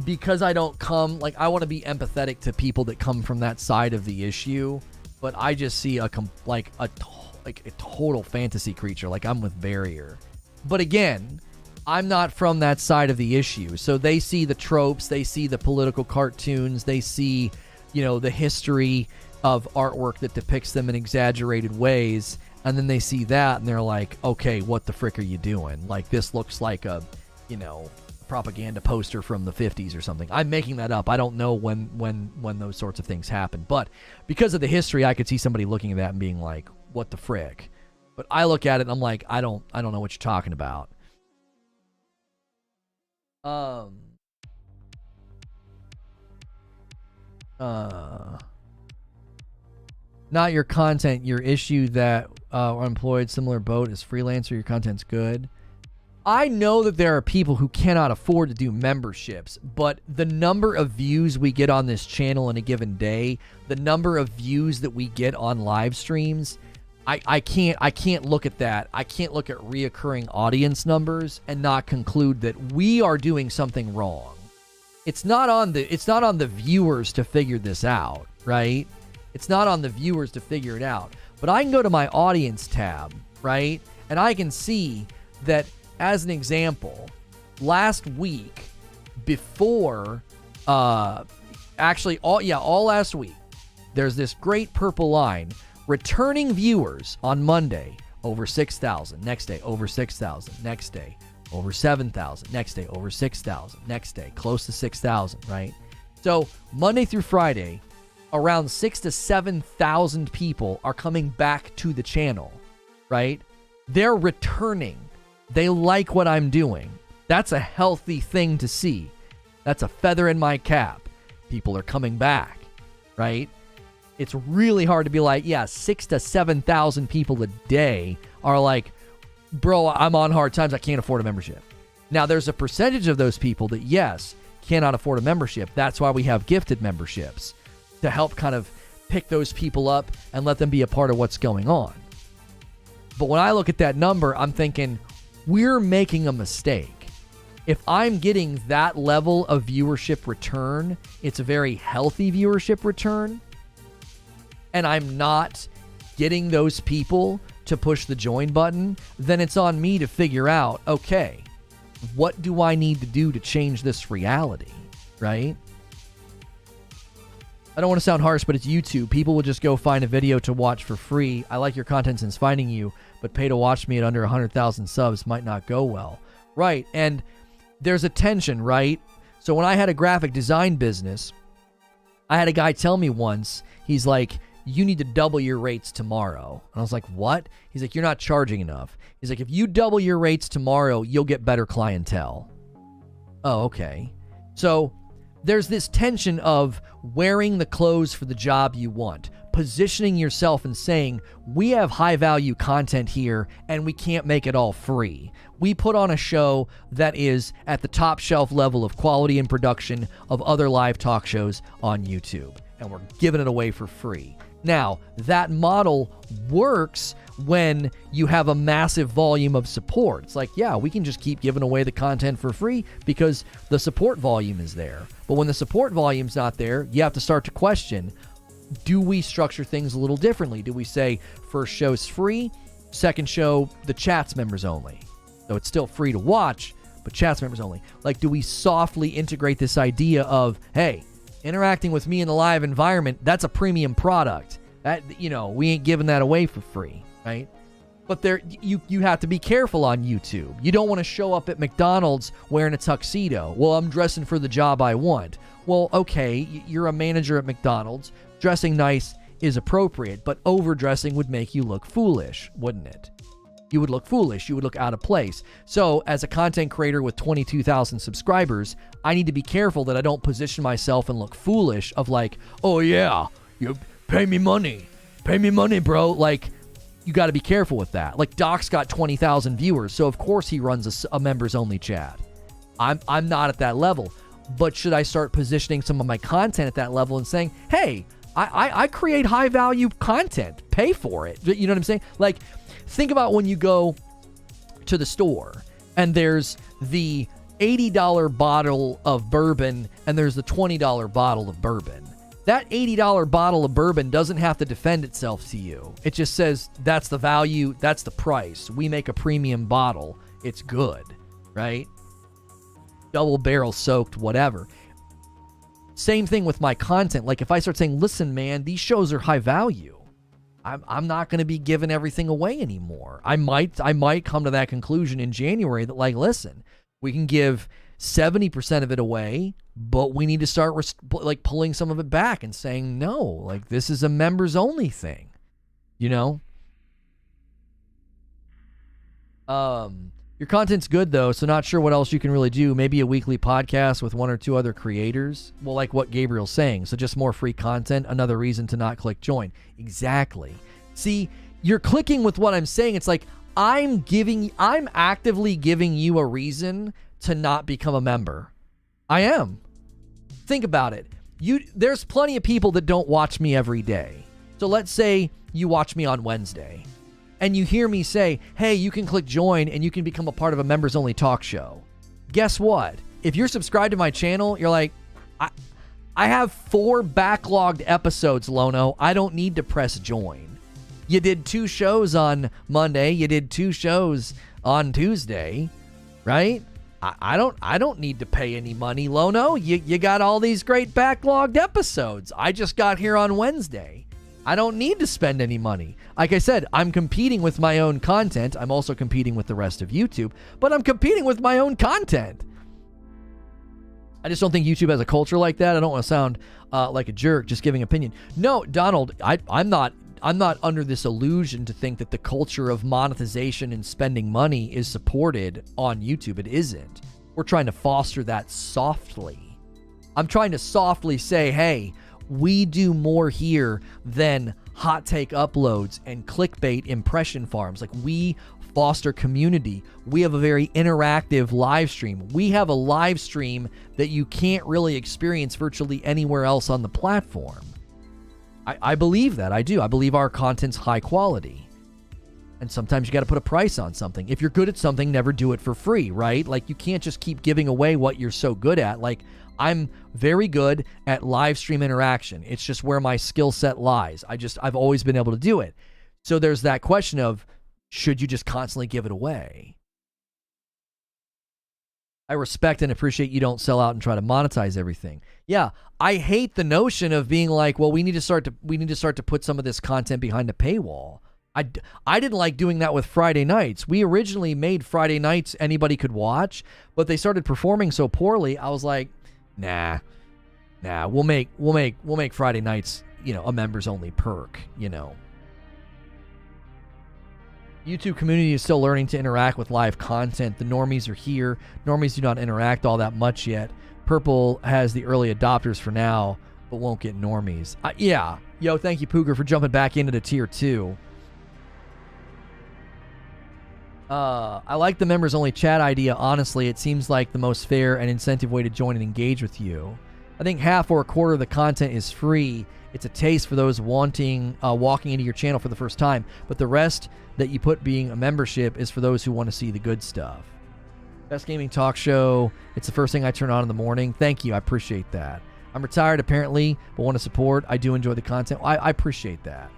because I don't come, like, I want to be empathetic to people that come from that side of the issue, but I just see a total fantasy creature. Like, I'm with Barrier. But again, I'm not from that side of the issue. So they see the tropes, they see the political cartoons, they see, you know, the history of artwork that depicts them in exaggerated ways, and then they see that and they're like, okay, what the frick are you doing? Like, this looks like a, you know, propaganda poster from the 50s or something. I'm making that up. I don't know when those sorts of things happen, but because of the history, I could see somebody looking at that and being like, what the frick? But I look at it and I'm like, I don't know what you're talking about. Not your content, your issue that are employed similar boat as freelancer, your content's good. I know that there are people who cannot afford to do memberships, but the number of views we get on this channel in a given day, the number of views that we get on live streams, I can't look at that. I can't look at reoccurring audience numbers and not conclude that we are doing something wrong. It's not on the viewers to figure this out, right? It's not on the viewers to figure it out. But I can go to my audience tab, right? And I can see that, as an example, last week, before, all last week, there's this great purple line. Returning viewers on Monday, over 6,000. Next day, over 6,000. Next day, over 7,000. Next day, over 6,000. Next day, close to 6,000, right? So Monday through Friday, around 6,000 to 7,000 people are coming back to the channel, right? They're returning. They like what I'm doing. That's a healthy thing to see. That's a feather in my cap. People are coming back, right? It's really hard to be like, yeah, 6,000 to 7,000 people a day are like, bro, I'm on hard times. I can't afford a membership. Now, there's a percentage of those people that, yes, cannot afford a membership. That's why we have gifted memberships, to help kind of pick those people up and let them be a part of what's going on. But when I look at that number, I'm thinking, we're making a mistake. If I'm getting that level of viewership return, it's a very healthy viewership return, and I'm not getting those people to push the join button, then it's on me to figure out, okay, what do I need to do to change this reality, right? I don't want to sound harsh, but it's YouTube. People will just go find a video to watch for free. I like your content since finding you, but pay to watch me at under 100,000 subs might not go well. Right, and there's a tension, right? So when I had a graphic design business, I had a guy tell me once, he's like, you need to double your rates tomorrow. And I was like, what? He's like, you're not charging enough. He's like, if you double your rates tomorrow, you'll get better clientele. Oh, okay. So there's this tension of wearing the clothes for the job you want, positioning yourself and saying, we have high value content here and we can't make it all free. We put on a show that is at the top shelf level of quality and production of other live talk shows on YouTube, and we're giving it away for free. Now, that model works when you have a massive volume of support. It's like, yeah, we can just keep giving away the content for free because the support volume is there. But when the support volume's not there, you have to start to question, do we structure things a little differently? Do we say first show's free, second show, the chat's members only? So it's still free to watch, but chat's members only. Like, do we softly integrate this idea of, hey, interacting with me in the live environment, that's a premium product. That, you know, we ain't giving that away for free, right? But there, you have to be careful on YouTube. You don't want to show up at McDonald's wearing a tuxedo. Well, I'm dressing for the job I want. Well, okay, you're a manager at McDonald's. Dressing nice is appropriate, but overdressing would make you look foolish, wouldn't it? You would look foolish. You would look out of place. So as a content creator with 22,000 subscribers, I need to be careful that I don't position myself and look foolish of like, oh yeah, you pay me money, bro. Like, you got to be careful with that. Like, Doc's got 20,000 viewers, so of course he runs a members only chat. I'm not at that level, but should I start positioning some of my content at that level and saying, hey, I create high value content. Pay for it. You know what I'm saying? Like, think about when you go to the store and there's the $80 bottle of bourbon and there's the $20 bottle of bourbon. That $80 bottle of bourbon doesn't have to defend itself to you. It just says, that's the value, that's the price. We make a premium bottle. It's good, right? Double barrel soaked, whatever. Same thing with my content. Like, if I start saying, listen, man, these shows are high value, I'm not going to be giving everything away anymore. I might come to that conclusion in January that, like, listen, we can give 70% of it away, but we need to start like pulling some of it back and saying, no, like, this is a members only thing, you know? Your content's good though, so not sure what else you can really do. Maybe a weekly podcast with 1 or 2 other creators. Well, like what Gabriel's saying. So just more free content. Another reason to not click join. Exactly. See, you're clicking with what I'm saying. It's like, I'm actively giving you a reason to not become a member. I am. Think about it. There's plenty of people that don't watch me every day. So let's say you watch me on Wednesday and you hear me say, hey, you can click join and you can become a part of a members only talk show. Guess what? If you're subscribed to my channel, you're like, I have 4 backlogged episodes, Lono. I don't need to press join. You did 2 shows on Monday. You did 2 shows on Tuesday, right? I don't need to pay any money, Lono. You got all these great backlogged episodes. I just got here on Wednesday. I don't need to spend any money. Like I said, I'm competing with my own content. I'm also competing with the rest of YouTube, but I'm competing with my own content. I just don't think YouTube has a culture like that. I don't want to sound like a jerk just giving opinion. No, Donald, I'm not under this illusion to think that the culture of monetization and spending money is supported on YouTube. It isn't. We're trying to foster that softly. I'm trying to softly say, hey, we do more here than hot take uploads and clickbait impression farms. Like, we foster community. We have a very interactive live stream. We have a live stream that you can't really experience virtually anywhere else on the platform. I believe that. I do. I believe our content's high quality. And sometimes you got to put a price on something. If you're good at something, never do it for free, right? Like, you can't just keep giving away what you're so good at. Like, I'm very good at live stream interaction. It's just where my skill set lies. I've always been able to do it. So there's that question of, should you just constantly give it away? I respect and appreciate you don't sell out and try to monetize everything. Yeah, I hate the notion of being like, well, we need to start to put some of this content behind a paywall. I didn't like doing that with Friday nights. We originally made Friday nights anybody could watch, but they started performing so poorly. I was like, nah, we'll make Friday nights, a members only perk, YouTube community is still learning to interact with live content. The normies are here. Normies do not interact all that much yet. Purple has the early adopters for now, but won't get normies. Yeah. Yo, thank you, Pooger, for jumping back into the tier 2. I like the members only chat idea. Honestly, it seems like the most fair and incentive way to join and engage with you. I think half or a quarter of the content is free. It's a taste for those walking into your channel for the first time, but the rest that you put being a membership is for those who want to see the good stuff. Best gaming talk show. It's the first thing I turn on in the morning. Thank you. I appreciate that. I'm retired apparently, but want to support. I do enjoy the content. I appreciate that.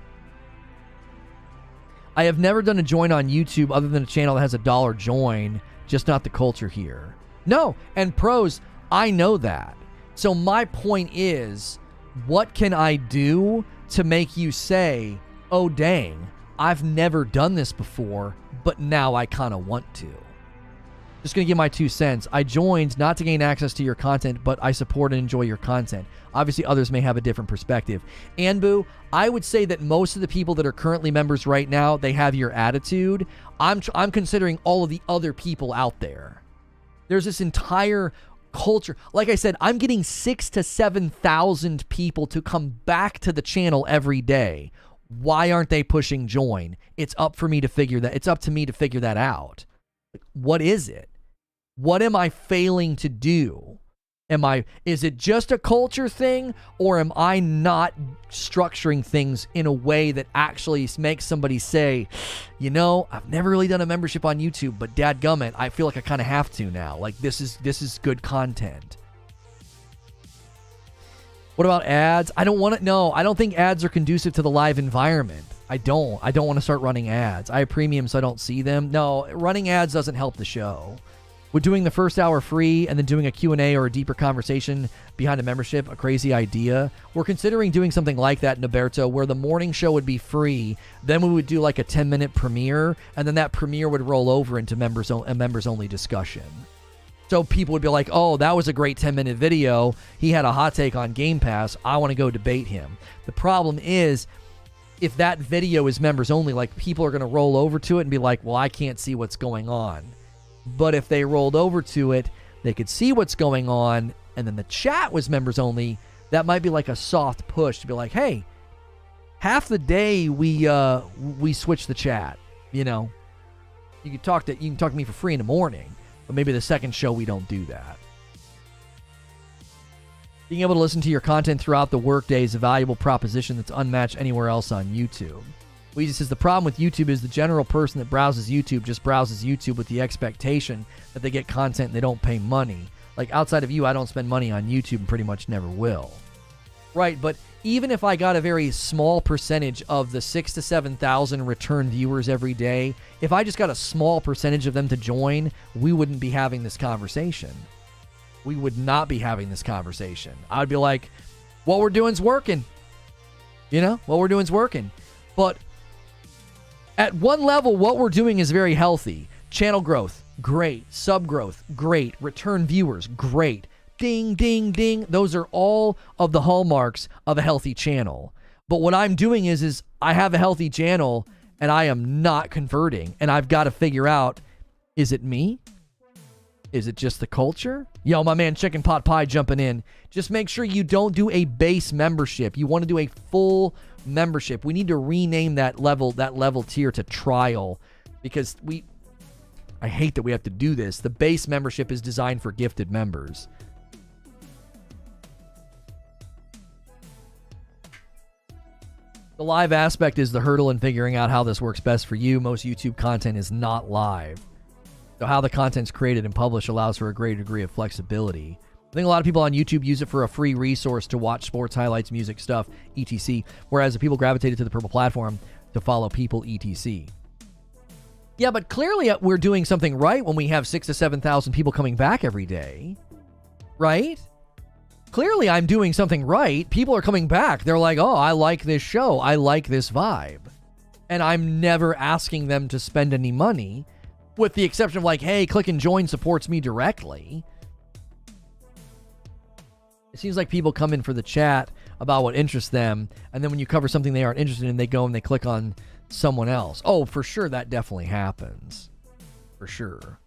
I have never done a join on YouTube other than a channel that has $1 join, just not the culture here. No, and pros, I know that. So my point is, what can I do to make you say, oh dang, I've never done this before, but now I kind of want to? Just going to give my 2 cents. I joined not to gain access to your content, but I support and enjoy your content. Obviously, others may have a different perspective. Anbu, I would say that most of the people that are currently members right now, they have your attitude. I'm considering all of the other people out there. There's this entire culture. Like I said, I'm getting 6,000 to 7,000 people to come back to the channel every day. Why aren't they pushing join? It's up for me to figure that. It's up to me to figure that out. What is it? What am I failing to do? Is it just a culture thing, or am I not structuring things in a way that actually makes somebody say, you know, I've never really done a membership on YouTube, but dadgummit, I feel like I kind of have to now. Like, this is good content. What about ads? I don't think ads are conducive to the live environment. I don't want to start running ads. I have premium, so I don't see them. No, running ads doesn't help the show. Would doing the first hour free and then doing a Q&A or a deeper conversation behind a membership a crazy idea? We're considering doing something like that, Noberto, where the morning show would be free. Then we would do like a 10-minute premiere, and then that premiere would roll over into a members-only discussion. So people would be like, oh, that was a great 10-minute video. He had a hot take on Game Pass. I want to go debate him. The problem is, if that video is members-only, like, people are going to roll over to it and be like, well, I can't see what's going on. But if they rolled over to it, they could see what's going on, and then the chat was members only. That might be like a soft push to be like, hey, half the day we switch the chat. You know, you can talk to me for free in the morning, but maybe the second show we don't do that. Being able to listen to your content throughout the workday is a valuable proposition that's unmatched anywhere else on YouTube. Weezy says the problem with YouTube is the general person that browses YouTube just browses YouTube with the expectation that they get content and they don't pay money. Like, outside of you, I don't spend money on YouTube and pretty much never will. Right, but even if I got a very small percentage of the 6,000 to 7,000 return viewers every day, if I just got a small percentage of them to join, we wouldn't be having this conversation. We would not be having this conversation. I'd be like, what we're doing's working. You know, what we're doing's working. But at one level, what we're doing is very healthy. Channel growth, great. Sub growth, great. Return viewers, great. Ding, ding, ding. Those are all of the hallmarks of a healthy channel. But what I'm doing is I have a healthy channel and I am not converting. And I've got to figure out, is it me? Is it just the culture? Yo, my man Chicken Pot Pie jumping in. Just make sure you don't do a base membership. You want to do a full membership. We need to rename that level tier to trial, because I hate that we have to do this. The base membership is designed for gifted members. The live aspect is the hurdle in figuring out how this works best for you. Most YouTube content is not live. So how the content's created and published allows for a greater degree of flexibility. I think a lot of people on YouTube use it for a free resource to watch sports highlights, music stuff, etc. Whereas the people gravitated to the purple platform to follow people, etc. Yeah, but clearly we're doing something right when we have 6,000 to 7,000 people coming back every day. Right? Clearly I'm doing something right. People are coming back. They're like, oh, I like this show. I like this vibe. And I'm never asking them to spend any money, with the exception of like, hey, click and join supports me directly. It seems like people come in for the chat about what interests them, and then when you cover something they aren't interested in, they go and they click on someone else. Oh, for sure, that definitely happens. For sure.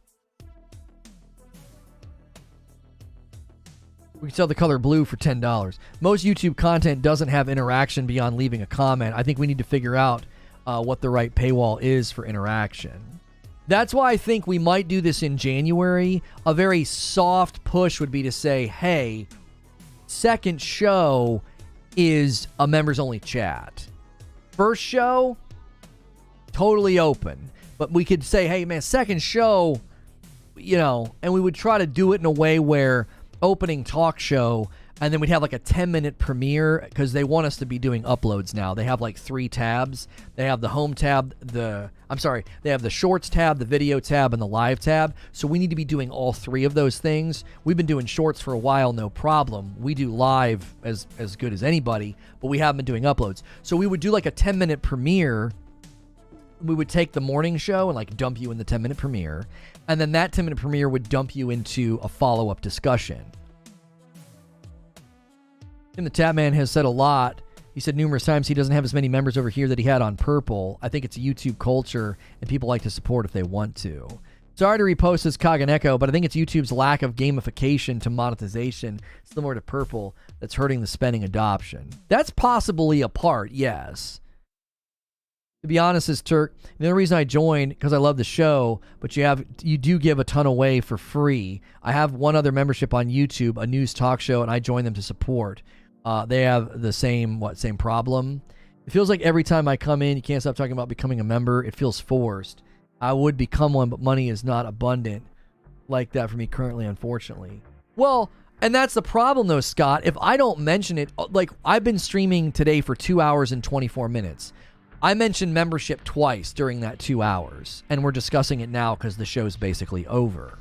We can sell the color blue for $10. Most YouTube content doesn't have interaction beyond leaving a comment. I think we need to figure out what the right paywall is for interaction. That's why I think we might do this in January. A very soft push would be to say, hey, second show is a members-only chat. First show, totally open. But we could say, hey, man, second show, you know, and we would try to do it in a way where opening talk show, and then we'd have like a 10-minute premiere, because they want us to be doing uploads now. They have like 3 tabs. They have the home tab, they have the shorts tab, the video tab, and the live tab. So we need to be doing all 3 of those things. We've been doing shorts for a while, no problem. We do live as good as anybody, but we haven't been doing uploads. So we would do like a 10-minute premiere. We would take the morning show and like dump you in the 10-minute premiere, and then that 10-minute premiere would dump you into a follow-up discussion. And the Tapman has said a lot. He said numerous times he doesn't have as many members over here that he had on Purple. I think it's a YouTube culture, and people like to support if they want to. Sorry to repost this Kaganeko, but I think it's YouTube's lack of gamification to monetization, similar to Purple, that's hurting the spending adoption. That's possibly a part, yes. To be honest, is Turk. The only reason I joined because I love the show, but you do give a ton away for free. I have one other membership on YouTube, a news talk show, and I join them to support. They have the same problem. It feels like every time I come in, you can't stop talking about becoming a member. It feels forced. I would become one, but money is not abundant like that for me currently, unfortunately. Well, and that's the problem though, Scott. If I don't mention it, like I've been streaming today for 2 hours and 24 minutes. I mentioned membership twice during that 2 hours, and we're discussing it now because the show's basically over.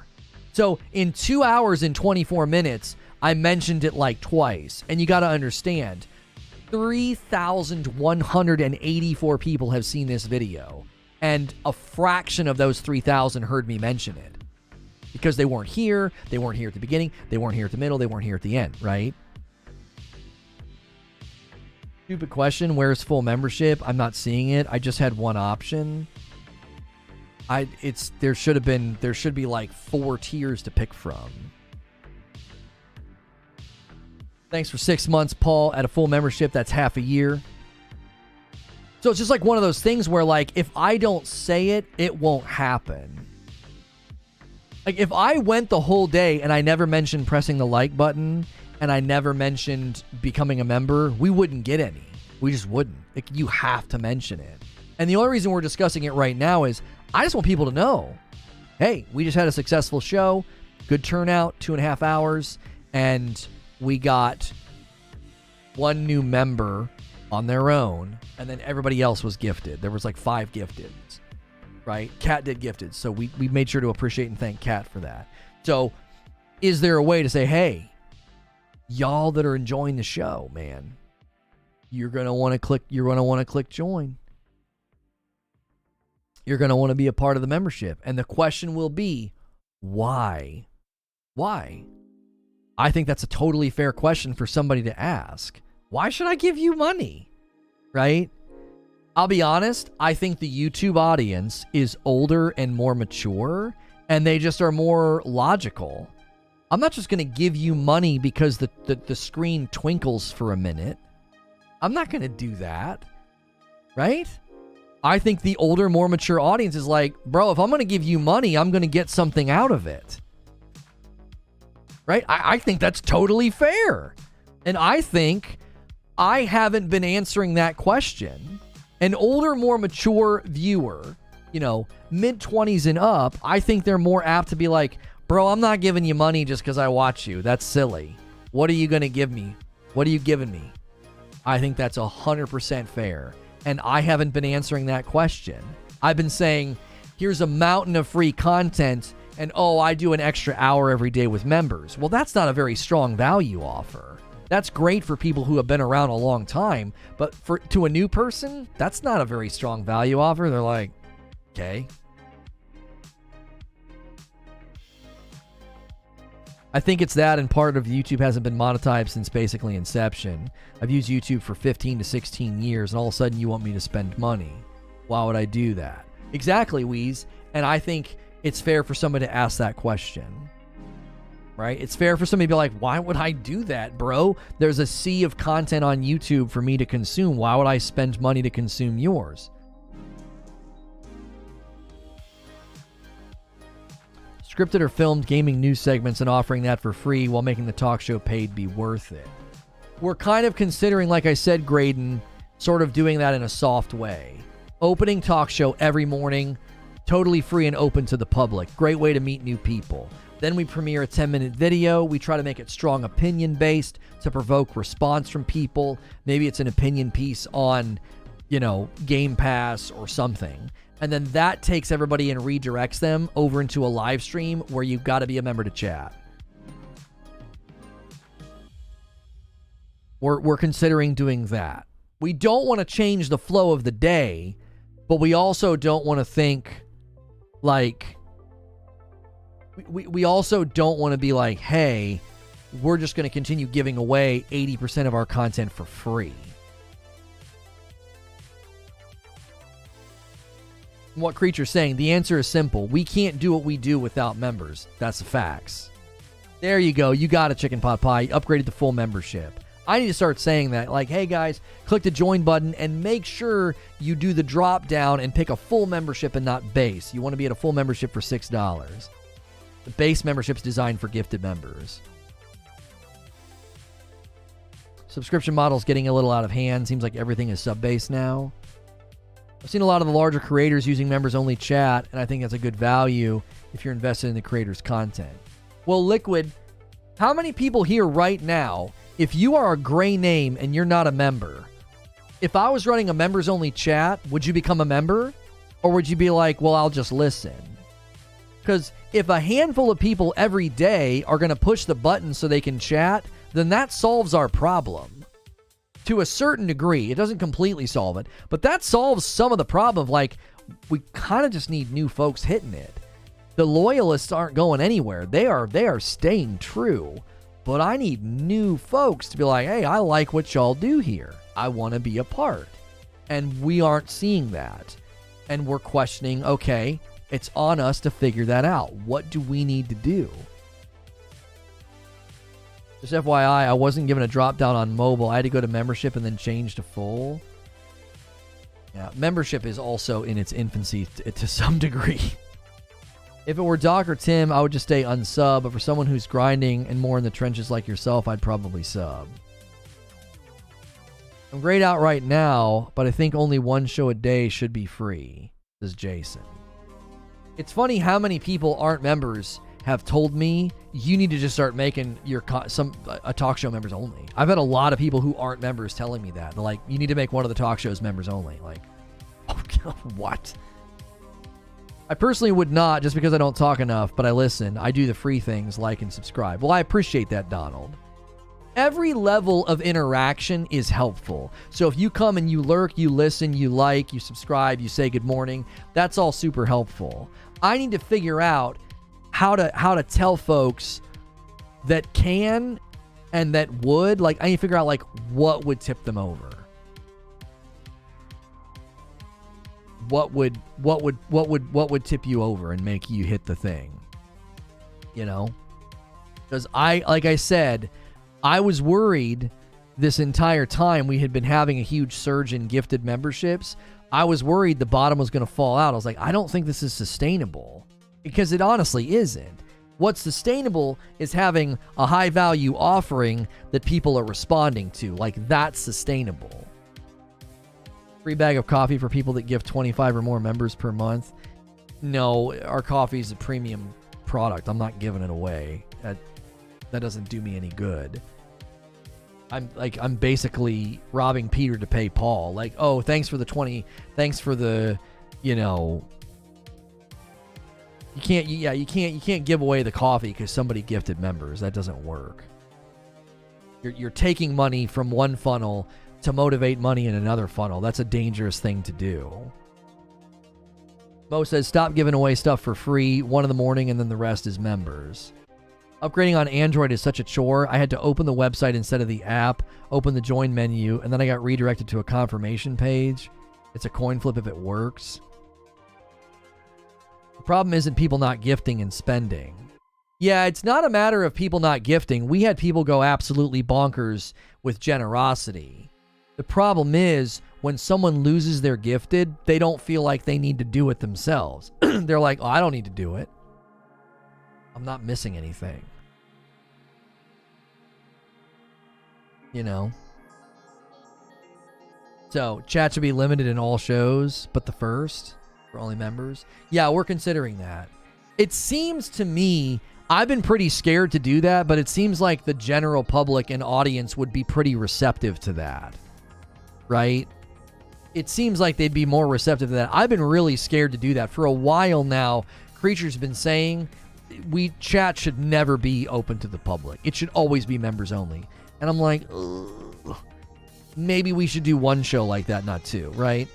So in 2 hours and 24 minutes, I mentioned it like twice. And you got to understand, 3,184 people have seen this video, and a fraction of those 3,000 heard me mention it. Because they weren't here at the beginning, they weren't here at the middle, they weren't here at the end, right? Stupid question, where's full membership? I'm not seeing it. I just had one option. There should be like 4 tiers to pick from. Thanks for 6 months, Paul. At a full membership, that's half a year. So it's just like one of those things where like if I don't say it, it won't happen. Like if I went the whole day and I never mentioned pressing the like button and I never mentioned becoming a member, we wouldn't get any. We just wouldn't. Like, you have to mention it. And the only reason we're discussing it right now is I just want people to know, hey, we just had a successful show, good turnout, 2.5 hours, and we got 1 new member on their own, and then everybody else was gifted. There was like 5 gifted, right? Kat did gifted, so we made sure to appreciate and thank Kat for that. So is there a way to say, hey, y'all that are enjoying the show, man, you're going to want to click join. You're going to want to be a part of the membership. And the question will be, why? Why? I think that's a totally fair question for somebody to ask. Why should I give you money? Right? I'll be honest, I think the YouTube audience is older and more mature, and they just are more logical. I'm not just going to give you money because the screen twinkles for a minute. I'm not going to do that. Right? I think the older, more mature audience is like, bro, if I'm going to give you money, I'm going to get something out of it. Right? I think that's totally fair. And I think I haven't been answering that question. An older, more mature viewer, mid-20s and up, I think they're more apt to be like, bro, I'm not giving you money just because I watch you. That's silly. What are you going to give me? What are you giving me? I think that's 100% fair. And I haven't been answering that question. I've been saying, here's a mountain of free content, and I do an extra hour every day with members. Well, that's not a very strong value offer. That's great for people who have been around a long time, but to a new person, that's not a very strong value offer. They're like, okay. I think it's that, and part of YouTube hasn't been monetized since basically inception. I've used YouTube for 15 to 16 years, and all of a sudden you want me to spend money. Why would I do that? Exactly, Wheeze. And I think it's fair for somebody to ask that question. Right? It's fair for somebody to be like, why would I do that, bro? There's a sea of content on YouTube for me to consume. Why would I spend money to consume yours? Scripted or filmed gaming news segments and offering that for free while making the talk show paid be worth it. We're kind of considering, like I said, Graydon, sort of doing that in a soft way. Opening talk show every morning, totally free and open to the public. Great way to meet new people. Then we premiere a 10-minute video. We try to make it strong opinion-based to provoke response from people. Maybe it's an opinion piece on, Game Pass or something. And then that takes everybody and redirects them over into a live stream where you've got to be a member to chat. We're considering doing that. We don't want to change the flow of the day, but we also don't want to think like... We also don't want to be like, hey, we're just going to continue giving away 80% of our content for free. What Creature's saying, the answer is simple. We can't do what we do without members. That's the facts. There you go. You got a chicken pot pie. You upgraded to full membership. I need to start saying that, like, hey guys, click the join button and make sure you do the drop down and pick a full membership and not base. You want to be at a full membership for $6. The base membership's designed for gifted members. Subscription model's getting a little out of hand. Seems like everything is sub-based now. I've seen a lot of the larger creators using members-only chat, and I think that's a good value if you're invested in the creator's content. Well, Liquid, how many people here right now, if you are a gray name and you're not a member, if I was running a members-only chat, would you become a member? Or would you be like, well, I'll just listen? Because if a handful of people every day are going to push the button so they can chat, then that solves our problem. To a certain degree. It doesn't completely solve it, but that solves some of the problem. Like, we kind of just need new folks hitting it. The loyalists aren't going anywhere. They are staying true. But I need new folks to be like, hey, I like what y'all do here. I want to be a part. And we aren't seeing that. And we're questioning, okay, it's on us to figure that out. What do we need to do? Just FYI, I wasn't given a drop down on mobile. I had to go to membership and then change to full. Yeah, membership is also in its infancy to some degree. If it were Doc or Tim, I would just stay unsub. But for someone who's grinding and more in the trenches like yourself, I'd probably sub. I'm grayed out right now, but I think only one show a day should be free, says Jason. It's funny how many people aren't members have told me you need to just start making your a talk show members only. I've had a lot of people who aren't members telling me that. They're like, you need to make one of the talk shows members only. Like, what? I personally would not, just because I don't talk enough, but I listen. I do the free things, like and subscribe. Well, I appreciate that, Donald. Every level of interaction is helpful. So if you come and you lurk, you listen, you like, you subscribe, you say good morning, that's all super helpful. I need to figure out how to tell folks that can and that would, like, I need to figure out like what would tip them over. What would tip you over and make you hit the thing? You know? Because like I said, I was worried this entire time we had been having a huge surge in gifted memberships. I was worried the bottom was going to fall out. I was like, I don't think this is sustainable. Because it honestly isn't. What's sustainable is having a high value offering that people are responding to. Like, that's sustainable. Free bag of coffee for people that give 25 or more members per month. No, our coffee is a premium product. I'm not giving it away. That doesn't do me any good. I'm basically robbing Peter to pay Paul. Like, oh, thanks for the 20. Thanks for the, you know. You can't give away the coffee because somebody gifted members. That doesn't work. You're taking money from one funnel to motivate money in another funnel. That's a dangerous thing to do. Mo says, stop giving away stuff for free, 1 in the morning, and then the rest is members. Upgrading on Android is such a chore. I had to open the website instead of the app, open the join menu, and then I got redirected to a confirmation page. It's a coin flip if it works. The problem isn't people not gifting and spending. Yeah, it's not a matter of people not gifting. We had people go absolutely bonkers with generosity. The problem is when someone loses their gifted, they don't feel like they need to do it themselves. They're like, oh, I don't need to do it. I'm not missing anything. You know? So, chat should be limited in all shows, but the first for only members. Yeah, we're considering that. It seems to me, I've been pretty scared to do that, but it seems like the general public and audience would be pretty receptive to that. Right? It seems like they'd be more receptive to that. I've been really scared to do that. For a while now, Creature's been saying chat should never be open to the public. It should always be members only. And I'm like, ugh, maybe we should do one show like that, not two, right?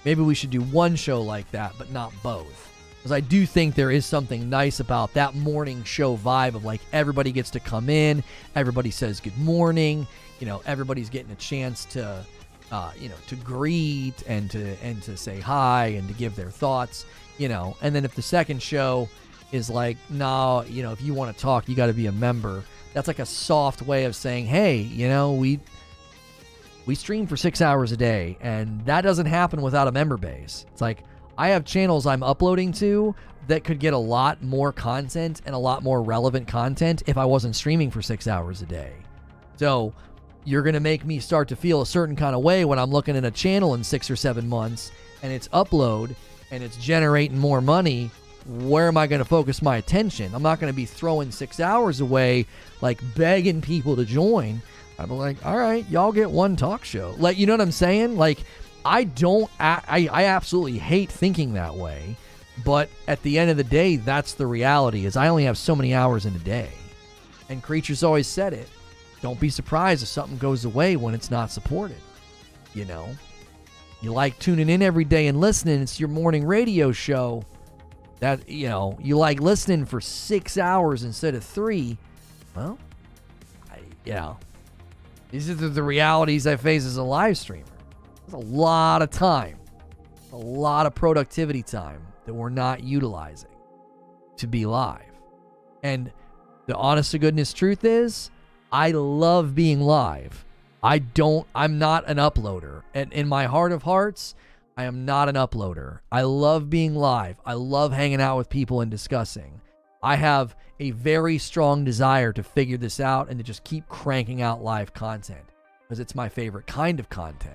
Maybe we should do one show like that, but not both. Because I do think there is something nice about that morning show vibe of like everybody gets to come in, everybody says good morning, you know, everybody's getting a chance to, to greet and to say hi and to give their thoughts, you know. And then if the second show is like, nah, you know, if you want to talk, you got to be a member, That's like a soft way of saying, hey, you know, we stream for 6 hours a day, and that doesn't happen without a member base. It's like, I have channels I'm uploading to that could get a lot more content and a lot more relevant content if I wasn't streaming for 6 hours a day. So you're going to make me start to feel a certain kind of way when I'm looking at a channel in 6 or 7 months and it's upload and it's generating more money. Where am I going to focus my attention? I'm not going to be throwing 6 hours away, like begging people to join. I'm like, all right, y'all get one talk show. Like, you know what I'm saying? Like, I absolutely hate thinking that way. But at the end of the day, that's the reality, is I only have so many hours in a day. And Creatures always said it. Don't be surprised if something goes away when it's not supported. You know? You like tuning in every day and listening. It's your morning radio show. That, you know, you like listening for 6 hours instead of 3. Well, these are the realities I face as a live streamer. There's a lot of time, a lot of productivity time that we're not utilizing to be live. And the honest to goodness truth is, I love being live. I'm not an uploader. And in my heart of hearts, I am not an uploader. I love being live. I love hanging out with people and discussing. I have a very strong desire to figure this out and to just keep cranking out live content because it's my favorite kind of content.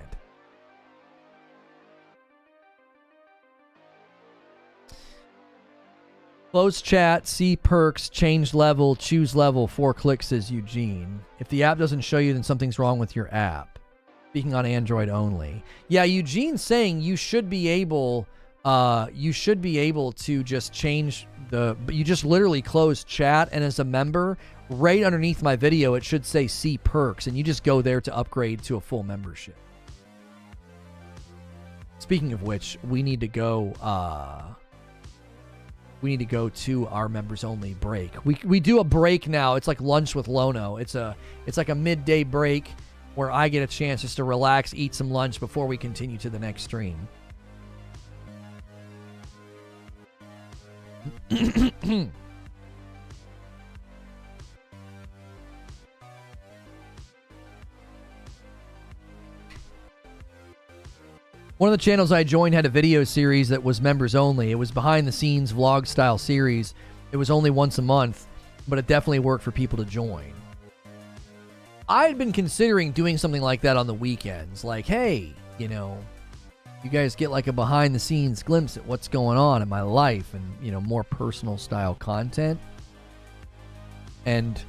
Close chat, see perks, change level, choose level, 4 clicks, says Eugene. If the app doesn't show you, then something's wrong with your app. Speaking on Android only. Yeah, Eugene's saying you should be able to just change you just literally close chat, and as a member, right underneath my video, it should say see perks, and you just go there to upgrade to a full membership. Speaking of which, we need to go to our members only break. We do a break now. It's like lunch with Lono. It's like a midday break where I get a chance just to relax, eat some lunch before we continue to the next stream. One of the channels I joined had a video series that was members only. It was behind the scenes vlog style series. It was only once a month, but it definitely worked for people to join. I had been considering doing something like that on the weekends. Like, hey, you know, you guys get like a behind the scenes glimpse at what's going on in my life and, you know, more personal style content. And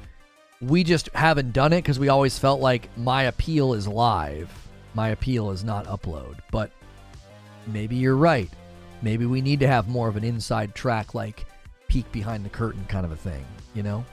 we just haven't done it because we always felt like my appeal is live. My appeal is not upload. But maybe you're right. Maybe we need to have more of an inside track, like peek behind the curtain kind of a thing, you know?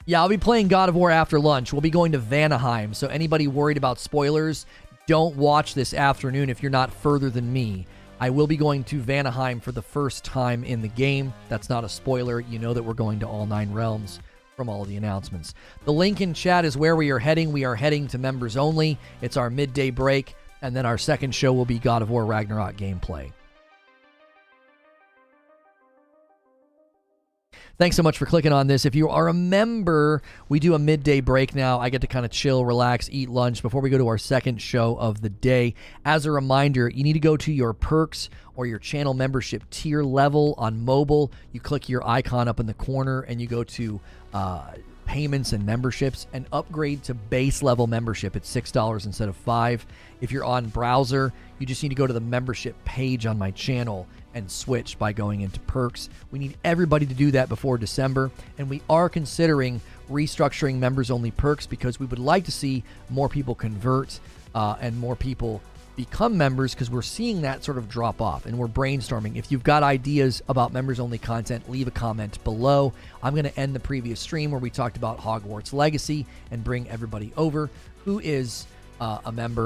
Yeah, I'll be playing God of War after lunch. We'll be going to Vanaheim, so anybody worried about spoilers, don't watch this afternoon if you're not further than me. I will be going to Vanaheim for the first time in the game. That's not a spoiler. You know that we're going to all 9 realms from all of the announcements. The link in chat is where we are heading. We are heading to members only. It's our midday break, and then our second show will be God of War Ragnarok gameplay. Thanks so much for clicking on this. If you are a member, we do a midday break now. I get to kind of chill, relax, eat lunch before we go to our second show of the day. As a reminder, you need to go to your perks or your channel membership tier level on mobile. You click your icon up in the corner and you go to payments and memberships and upgrade to base level membership. It's $6 instead of $5. If you're on browser, you just need to go to the membership page on my channel and switch by going into perks. We need everybody to do that before December, and we are considering restructuring members only perks because we would like to see more people convert and more people become members, because we're seeing that sort of drop off, and we're brainstorming. If you've got ideas about members only content, leave a comment below. I'm going to end the previous stream where we talked about Hogwarts Legacy and bring everybody over who is a member